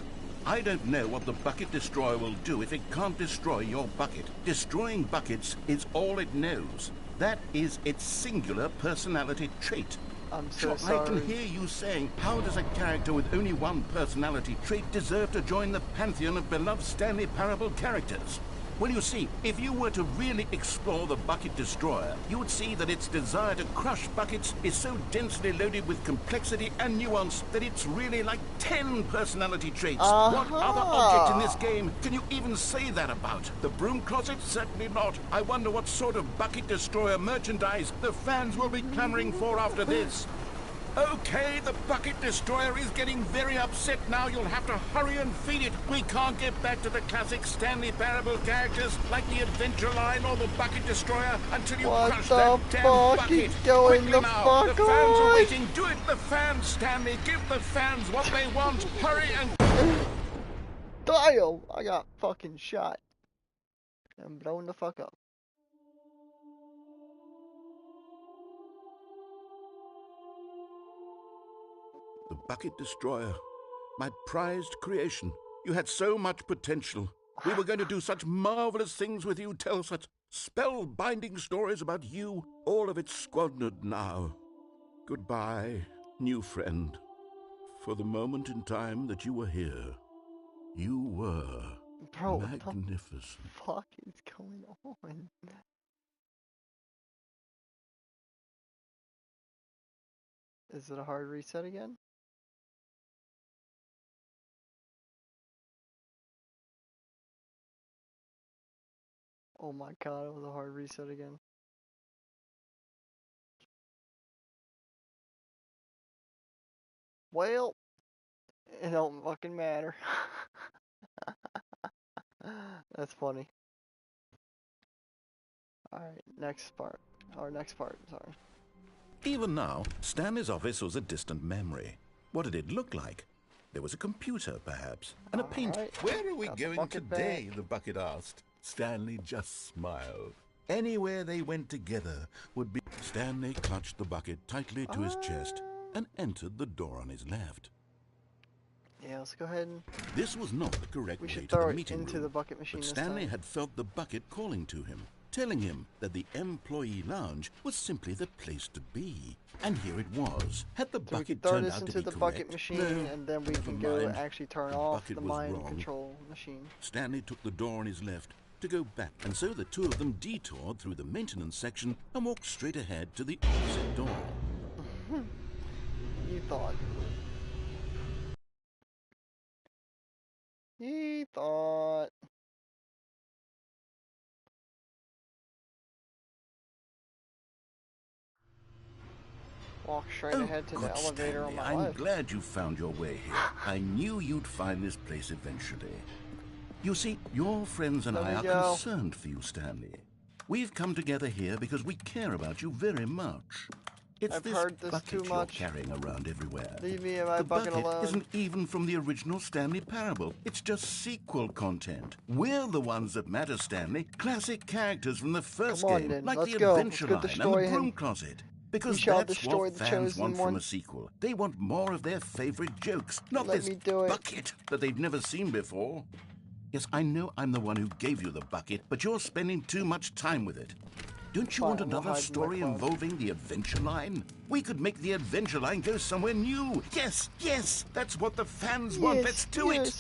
I don't know what the Bucket Destroyer will do if it can't destroy your bucket. Destroying buckets is all it knows. That is its singular personality trait. I'm so Sure, sorry. I can hear you saying, how does a character with only one personality trait deserve to join the pantheon of beloved Stanley Parable characters? Well, you see, if you were to really explore the Bucket Destroyer, you would see that its desire to crush buckets is so densely loaded with complexity and nuance that it's really like 10 personality traits. What other object in this game can you even say that about? The broom closet? Certainly not. I wonder what sort of Bucket Destroyer merchandise the fans will be clamoring for after this. Okay, the Bucket Destroyer is getting very upset now. You'll have to hurry and feed it. We can't get back to the classic Stanley Parable characters like the Adventure Line or the Bucket Destroyer until you What crush the that damn fuck bucket. is going Quickly the now. fuck The fans are on? waiting. Do it, the fans, Stanley. Give the fans what they want. Hurry and... Damn! I got fucking shot. I'm blowing the fuck up. The Bucket Destroyer. My prized creation. You had so much potential. We were going to do such marvelous things with you, tell such spellbinding stories about you. All of it squandered now. Goodbye, new friend. For the moment in time that you were here, you were Bro, what the magnificent. fuck is going on? Is it a hard reset again? Oh my god, it was a hard reset again. Well, it don't fucking matter. That's funny. Alright, next part. Or next part, sorry. Even now, Stanley's office was a distant memory. What did it look like? There was a computer, perhaps, and a paint. Alright, Where are we got the going bucket today? back. The bucket asked. Stanley just smiled. Anywhere they went together would be... Stanley clutched the bucket tightly to his chest and entered the door on his left. Yeah, let's go ahead and... This was not the correct We way should to throw the it meeting into room, the bucket machine but this Stanley time. had felt the bucket calling to him. telling him that the employee lounge was simply the place to be. And here it was. Had the So we bucket can throw turned this out to into be the correct? bucket machine, No, and then we never can go mind. actually turn The off bucket the was mind wrong. control machine. Stanley took the door on his left to go back, and so the two of them detoured through the maintenance section and walked straight ahead to the opposite door. You thought. He thought. Walk straight ahead to the good, elevator on Stanley. my I'm left. glad you found your way here. I knew you'd find this place eventually. You see, your friends and There I we are go. concerned for you, Stanley. We've come together here because we care about you very much. It's I've this heard this bucket too you're much. carrying around everywhere. Leave me and my The bucket alone. isn't even from the original Stanley Parable. It's just sequel content. We're the ones that matter, Stanley. Classic characters from the first Come on, game, then. like Let's the go. Adventure Let's go Line and the destroy him. Broom Closet. Because We shall that's destroy what the fans chosen want from one. a sequel. They want more of their favorite jokes, not Let this me do it. bucket that they've never seen before. Yes, I know I'm the one who gave you the bucket, but you're spending too much time with it. Don't you Fine, want we'll another hide in my story closet. involving the Adventure Line? We could make the Adventure Line go somewhere new. Yes, yes, that's what the fans want. Let's do it.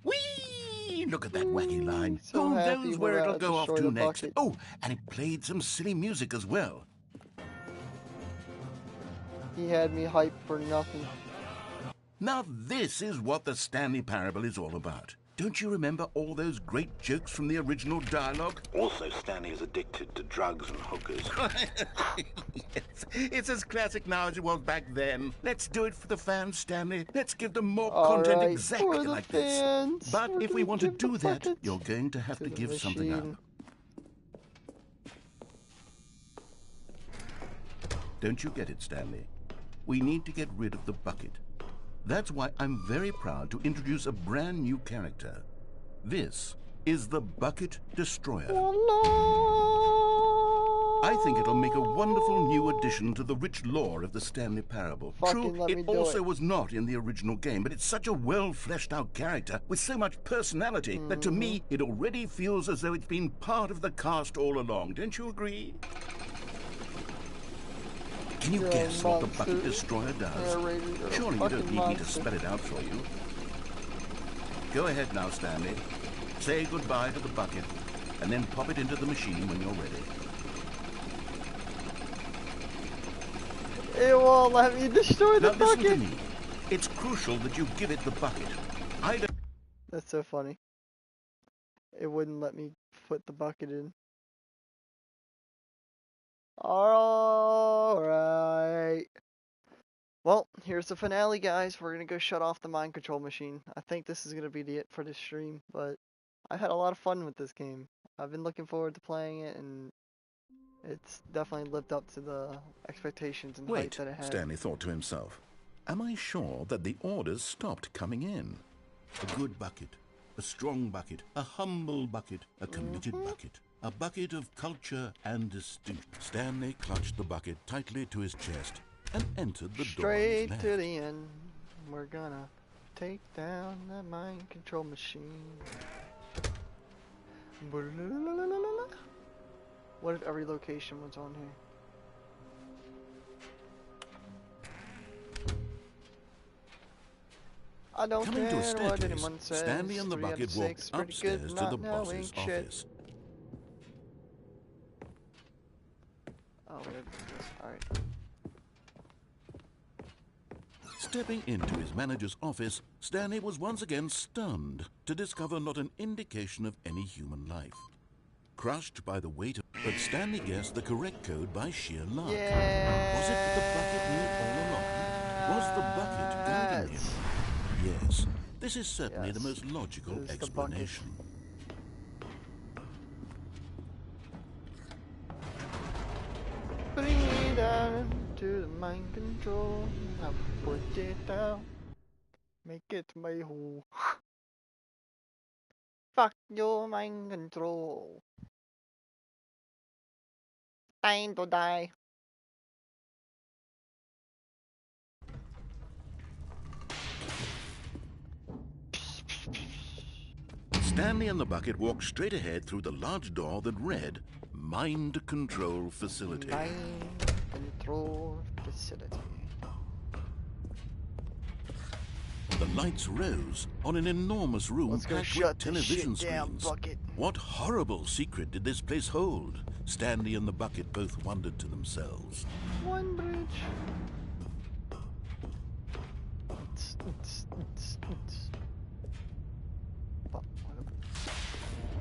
Whee! Look at that wacky line. So Who happy knows we're where it'll about go to off destroy to the next? bucket. Oh, and it played some silly music as well. He had me hyped for nothing. Now this is what the Stanley Parable is all about. Don't you remember all those great jokes from the original dialogue? Also, Stanley is addicted to drugs and hookers. Yes, it's as classic now as it was back then. Let's do it for the fans, Stanley. Let's give them more All content right, exactly for the like fans, this. But we're if we gonna want to give the do that, bucket you're going to have to to the give something up. machine. Don't you get it, Stanley? We need to get rid of the bucket. That's why I'm very proud to introduce a brand new character. This is the Bucket Destroyer. I think it'll make a wonderful new addition to the rich lore of the Stanley Parable. Fucking True, let me it do also it. was not in the original game, but it's such a well-fleshed-out character with so much personality that to me, it already feels as though it's been part of the cast all along. Don't you agree? Can you You're a guess what the monster. Bucket Destroyer does? Narrator, you're a Surely you fucking don't need me to monster. spell it out for you. Go ahead now, Stanley. Say goodbye to the bucket, and then pop it into the machine when you're ready. It won't let me destroy the Now listen to bucket. me. It's crucial that you give it the bucket. I don't... That's so funny. It wouldn't let me put the bucket in. Alright. Well, here's the finale, guys. We're gonna go shut off the mind control machine. I think this is gonna be it for this stream, but I've had a lot of fun with this game. I've been looking forward to playing it, and it's definitely lived up to the expectations and hype Wait, that it had. Stanley thought to himself. Am I sure that the orders stopped coming in? A good bucket, a strong bucket, a humble bucket, a committed bucket. A bucket of culture and distinction. Stanley clutched the bucket tightly to his chest and entered the door on his Straight left. to the end. We're gonna take down the mind control machine. What if every location was on here? I don't Coming to a care what staircase, anyone says. Stanley and the 3 out of bucket 6 walked is pretty upstairs good, to not the knowing boss's shit. office. Oh, we gotta do this. Alright. Stepping into his manager's office, Stanley was once again stunned to discover not an indication of any human life. Crushed by the weight of... But Stanley guessed the correct code by sheer luck. Was it that the bucket knew all along? Was the bucket guiding him? Yes, this is certainly the Yes, most logical it is the bucket. explanation. Bring me down to the mind control. I put it down. Make it my hole. Fuck your mind control. Time to die. Stanley and the bucket walked straight ahead through the large door that read Mind Control Facility. Mind control facility. The lights rose on an enormous room Let's go packed shut with this television shit down, screens. bucket. What horrible secret did this place hold? Stanley and the bucket both wondered to themselves. One bridge.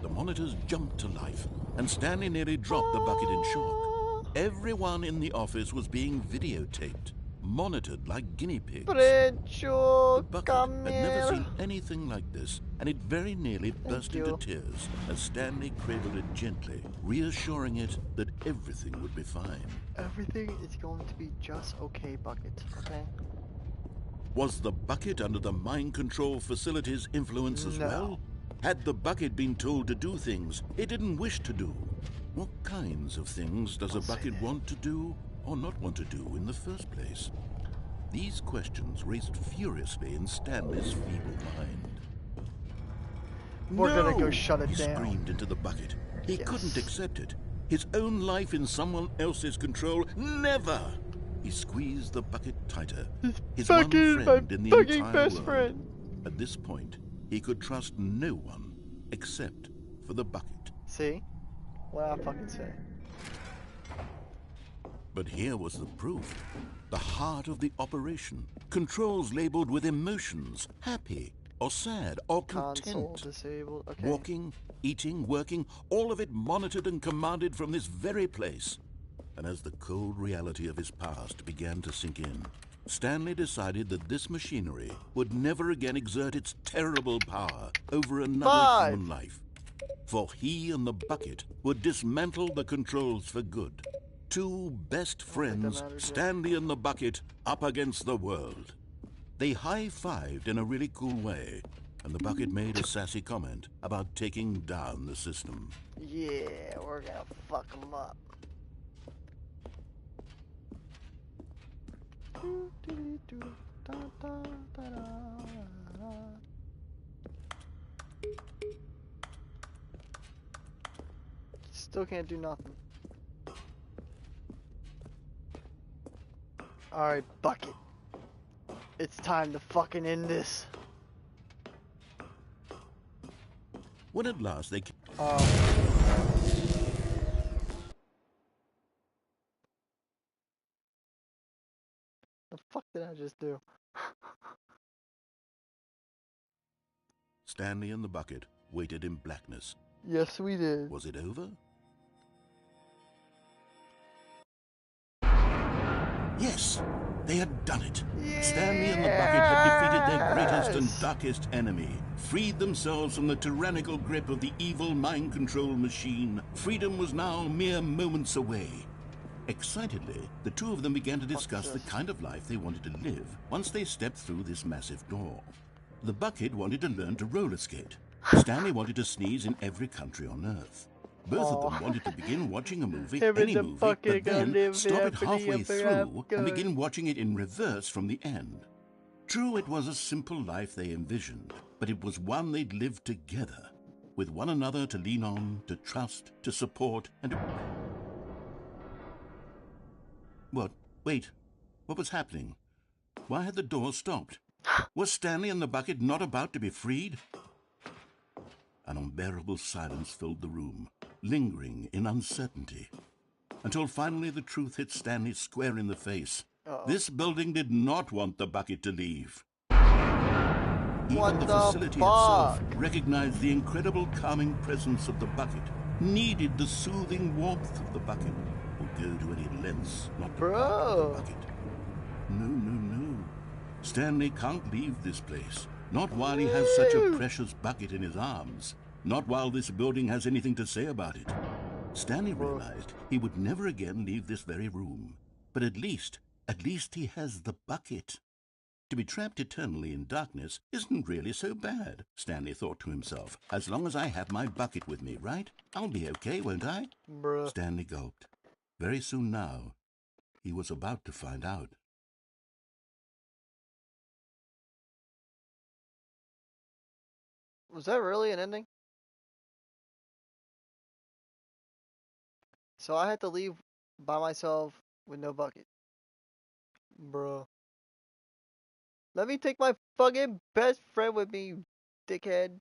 The monitors jumped to life, and Stanley nearly dropped the bucket in shock. Everyone in the office was being videotaped, monitored like guinea pigs. The bucket had never seen anything like this, and it very nearly burst into tears as Stanley cradled it gently, reassuring it that everything would be fine. Everything is going to be just okay, bucket, okay? Was the bucket under the mind control facility's influence as No. well? Had the bucket been told to do things it didn't wish to do? What kinds of things does a bucket want to do or not want to do in the first place? These questions raced furiously in Stanley's feeble mind. We're gonna go shut it He down. screamed into the bucket. He Yes. couldn't accept it. His own life in someone else's control. Never! He squeezed the bucket tighter. His one friend in the entire best world. friend. At this point, he could trust no one except for the bucket. See? What I fucking say. But here was the proof. The heart of the operation. Controls labeled with emotions. Happy, or sad, or Console content. disabled. Okay. Walking, eating, working, all of it monitored and commanded from this very place. And as the cold reality of his past began to sink in, Stanley decided that this machinery would never again exert its terrible power over another human life. For he and the bucket would dismantle the controls for good. Two best friends, Stanley and the bucket, up against the world. They high-fived in a really cool way, and the bucket made a sassy comment about taking down the system. Yeah, we're gonna fuck them up. Still can't do nothing. Alright, bucket. It's time to fucking end this. When at last they... The fuck did I just do? Stanley and the bucket waited in blackness. Yes, we did. Was it over? Yes, they had done it. Stanley and the bucket had defeated their greatest and darkest enemy, freed themselves from the tyrannical grip of the evil mind control machine. Freedom was now mere moments away. Excitedly, the two of them began to discuss the kind of life they wanted to live once they stepped through this massive door. The bucket wanted to learn to roller skate. Stanley wanted to sneeze in every country on Earth. Both of them wanted to begin watching a movie, any movie, but then stop it halfway through and begin watching it in reverse from the end. True, it was a simple life they envisioned, but it was one they'd lived together, with one another to lean on, to trust, to support, and to... What? Wait. What was happening? Why had the door stopped? Was Stanley and the bucket not about to be freed? An unbearable silence filled the room, lingering in uncertainty, until finally the truth hit Stanley square in the face. This building did not want the bucket to leave. Even the facility itself recognized the incredible calming presence of the bucket, needed the soothing warmth of the bucket, would go to any lengths not to part with the bucket. No. Stanley can't leave this place. Not while he has such a precious bucket in his arms. Not while this building has anything to say about it. Stanley realized he would never again leave this very room. But at least he has the bucket. To be trapped eternally in darkness isn't really so bad, Stanley thought to himself. As long as I have my bucket with me, right? I'll be okay, won't I? Stanley gulped. Very soon now, he was about to find out. Was that really an ending? So I had to leave by myself with no bucket. Bruh. Let me take my fucking best friend with me, dickhead.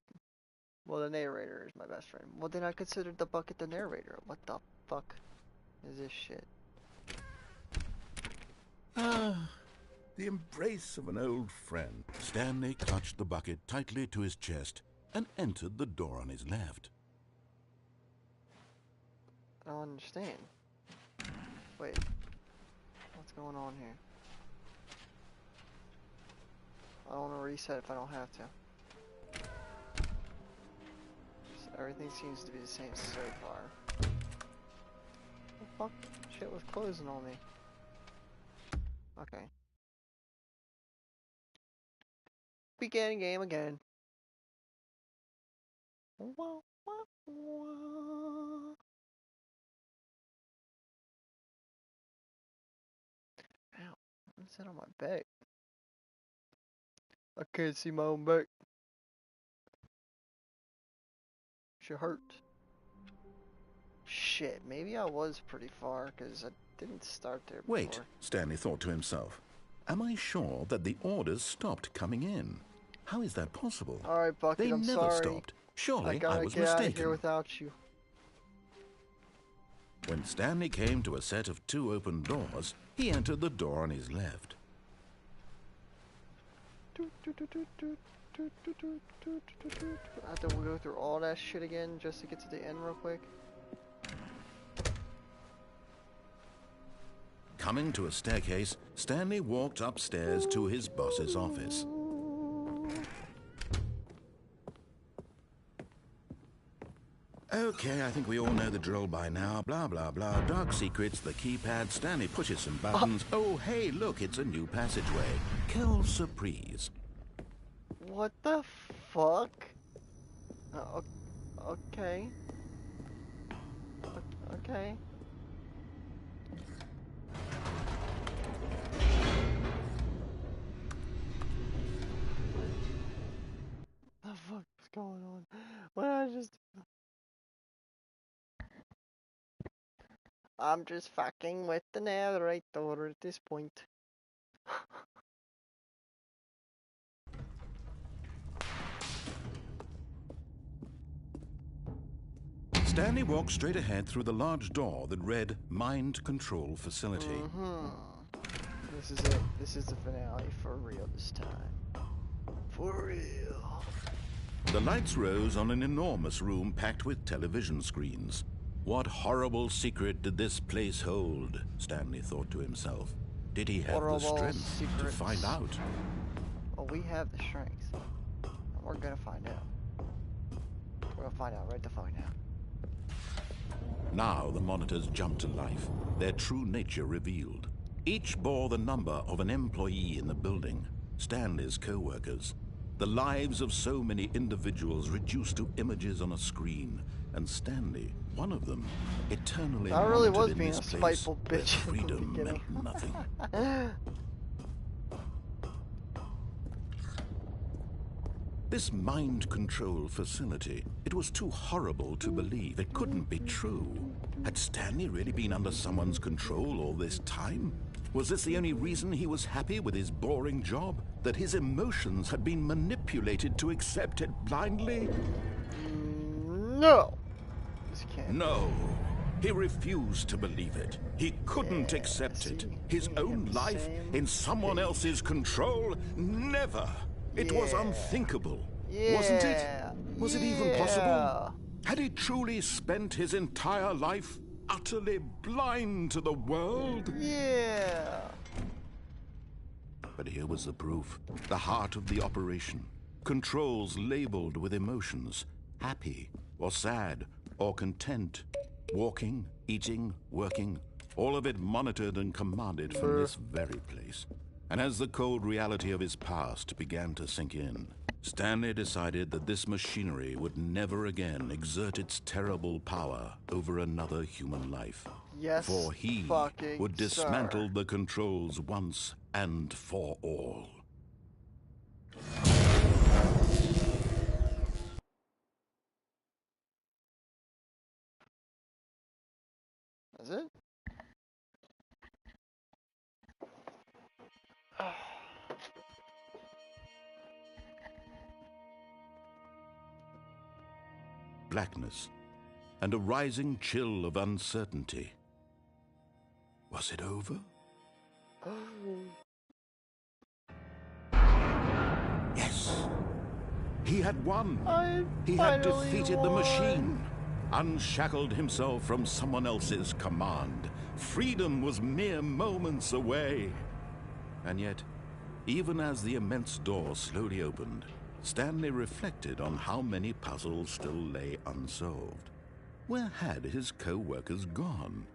Well, the narrator is my best friend. Well, then I considered the bucket the narrator. What the fuck is this shit? Ah, the embrace of an old friend. Stanley clutched the bucket tightly to his chest and entered the door on his left. I don't understand. Wait. What's going on here? I don't want to reset if I don't have to. Everything seems to be the same so far. The fuck? Shit was closing on me. Okay. Begin game again. Wah, wah, wah. Ow. I'm sitting on my back. I can't see my own back. Shit hurt. Shit, maybe I was pretty far, because I didn't start there before. Wait, Stanley thought to himself. Am I sure that the orders stopped coming in? How is that possible? Alright, Bucket, They I'm never sorry. stopped. Surely I gotta was get out of mistaken. here without you. When Stanley came to a set of 2 open doors, he entered the door on his left. I have to go through all that shit again just to get to the end real quick. Coming to a staircase, Stanley walked upstairs to his boss's office. Okay, I think we all know the drill by now. Blah, blah, blah. Dark secrets, the keypad. Stanley pushes some buttons. Oh, hey, look, it's a new passageway. Quelle surprise. What the fuck? Okay. Okay. The fuck is going on? What did I just do? I'm just fucking with the narrator at this point. Stanley walked straight ahead through the large door that read Mind Control Facility. This is it. This is the finale for real this time. For real. The lights rose on an enormous room packed with television screens. What horrible secret did this place hold? Stanley thought to himself. Did he have Horrible the strength to secrets. find out? Well, we have the strength. And we're gonna find out. We're gonna find out right the fuck now. Now the monitors jumped to life, their true nature revealed. Each bore the number of an employee in the building, Stanley's co-workers. The lives of so many individuals reduced to images on a screen, and Stanley, one of them, eternally I really was monitored in being this a place spiteful where bitch at the freedom beginning. meant nothing. This mind control facility, it was too horrible to believe. It couldn't be true. Had Stanley really been under someone's control all this time? Was this the only reason he was happy with his boring job? That his emotions had been manipulated to accept it blindly? No! This can't. No. He refused to believe it. He couldn't accept it. His own life in someone else's control? Never. It was unthinkable, wasn't it? Was it even possible? Had he truly spent his entire life utterly blind to the world? Yeah. But here was the proof. The heart of the operation. Controls labeled with emotions. Happy, or sad, or content. Walking, eating, working. All of it monitored and commanded from this very place. And as the cold reality of his past began to sink in, Stanley decided that this machinery would never again exert its terrible power over another human life. Yes, for he would dismantle the controls once and for all. Is Blackness and a rising chill of uncertainty. Was it over? Yes. He had won. He had defeated the machine, unshackled himself from someone else's command. Freedom was mere moments away. And yet, even as the immense door slowly opened, Stanley reflected on how many puzzles still lay unsolved. Where had his co-workers gone?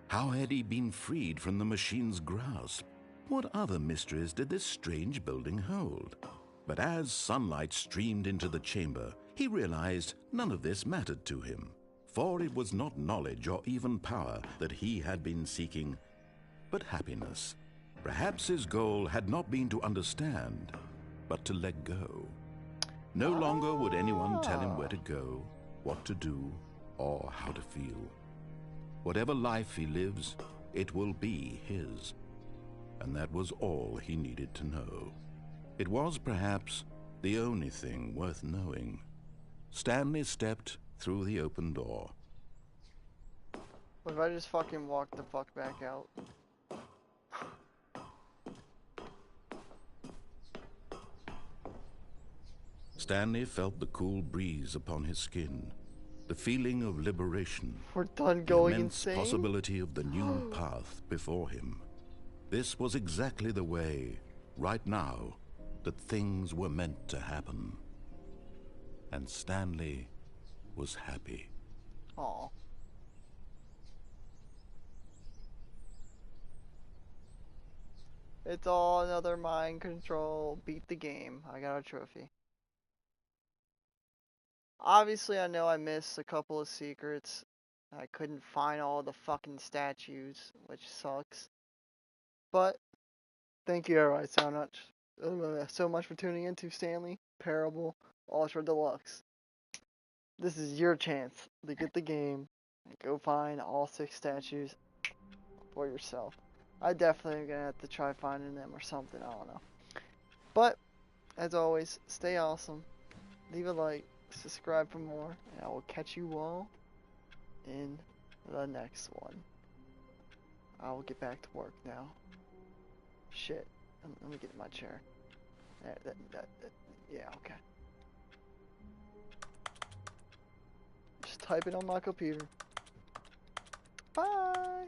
How had he been freed from the machine's grasp? What other mysteries did this strange building hold? But as sunlight streamed into the chamber, he realized none of this mattered to him, for it was not knowledge or even power that he had been seeking, but happiness. Perhaps his goal had not been to understand, but to let go. No longer would anyone tell him where to go, what to do, or how to feel. Whatever life he lives, it will be his. And that was all he needed to know. It was perhaps the only thing worth knowing. Stanley stepped through the open door. What if I just fucking walk the fuck back out? Stanley felt the cool breeze upon his skin, the feeling of liberation, We're done the going immense insane? possibility of the new path before him. This was exactly the way, right now, that things were meant to happen. And Stanley was happy. Aw. It's all another mind control. Beat the game. I got a trophy. Obviously, I know I missed a couple of secrets. I couldn't find all the fucking statues, which sucks. But, thank you everybody so much for tuning in to Stanley Parable Ultra Deluxe. This is your chance to get the game and go find all 6 statues for yourself. I definitely am gonna have to try finding them or something, I don't know. But, as always, stay awesome. Leave a like, subscribe for more, and I will catch you all in the next one. I will get back to work now. Shit. Let me get in my chair. Yeah, okay. Just type it on my computer. Bye!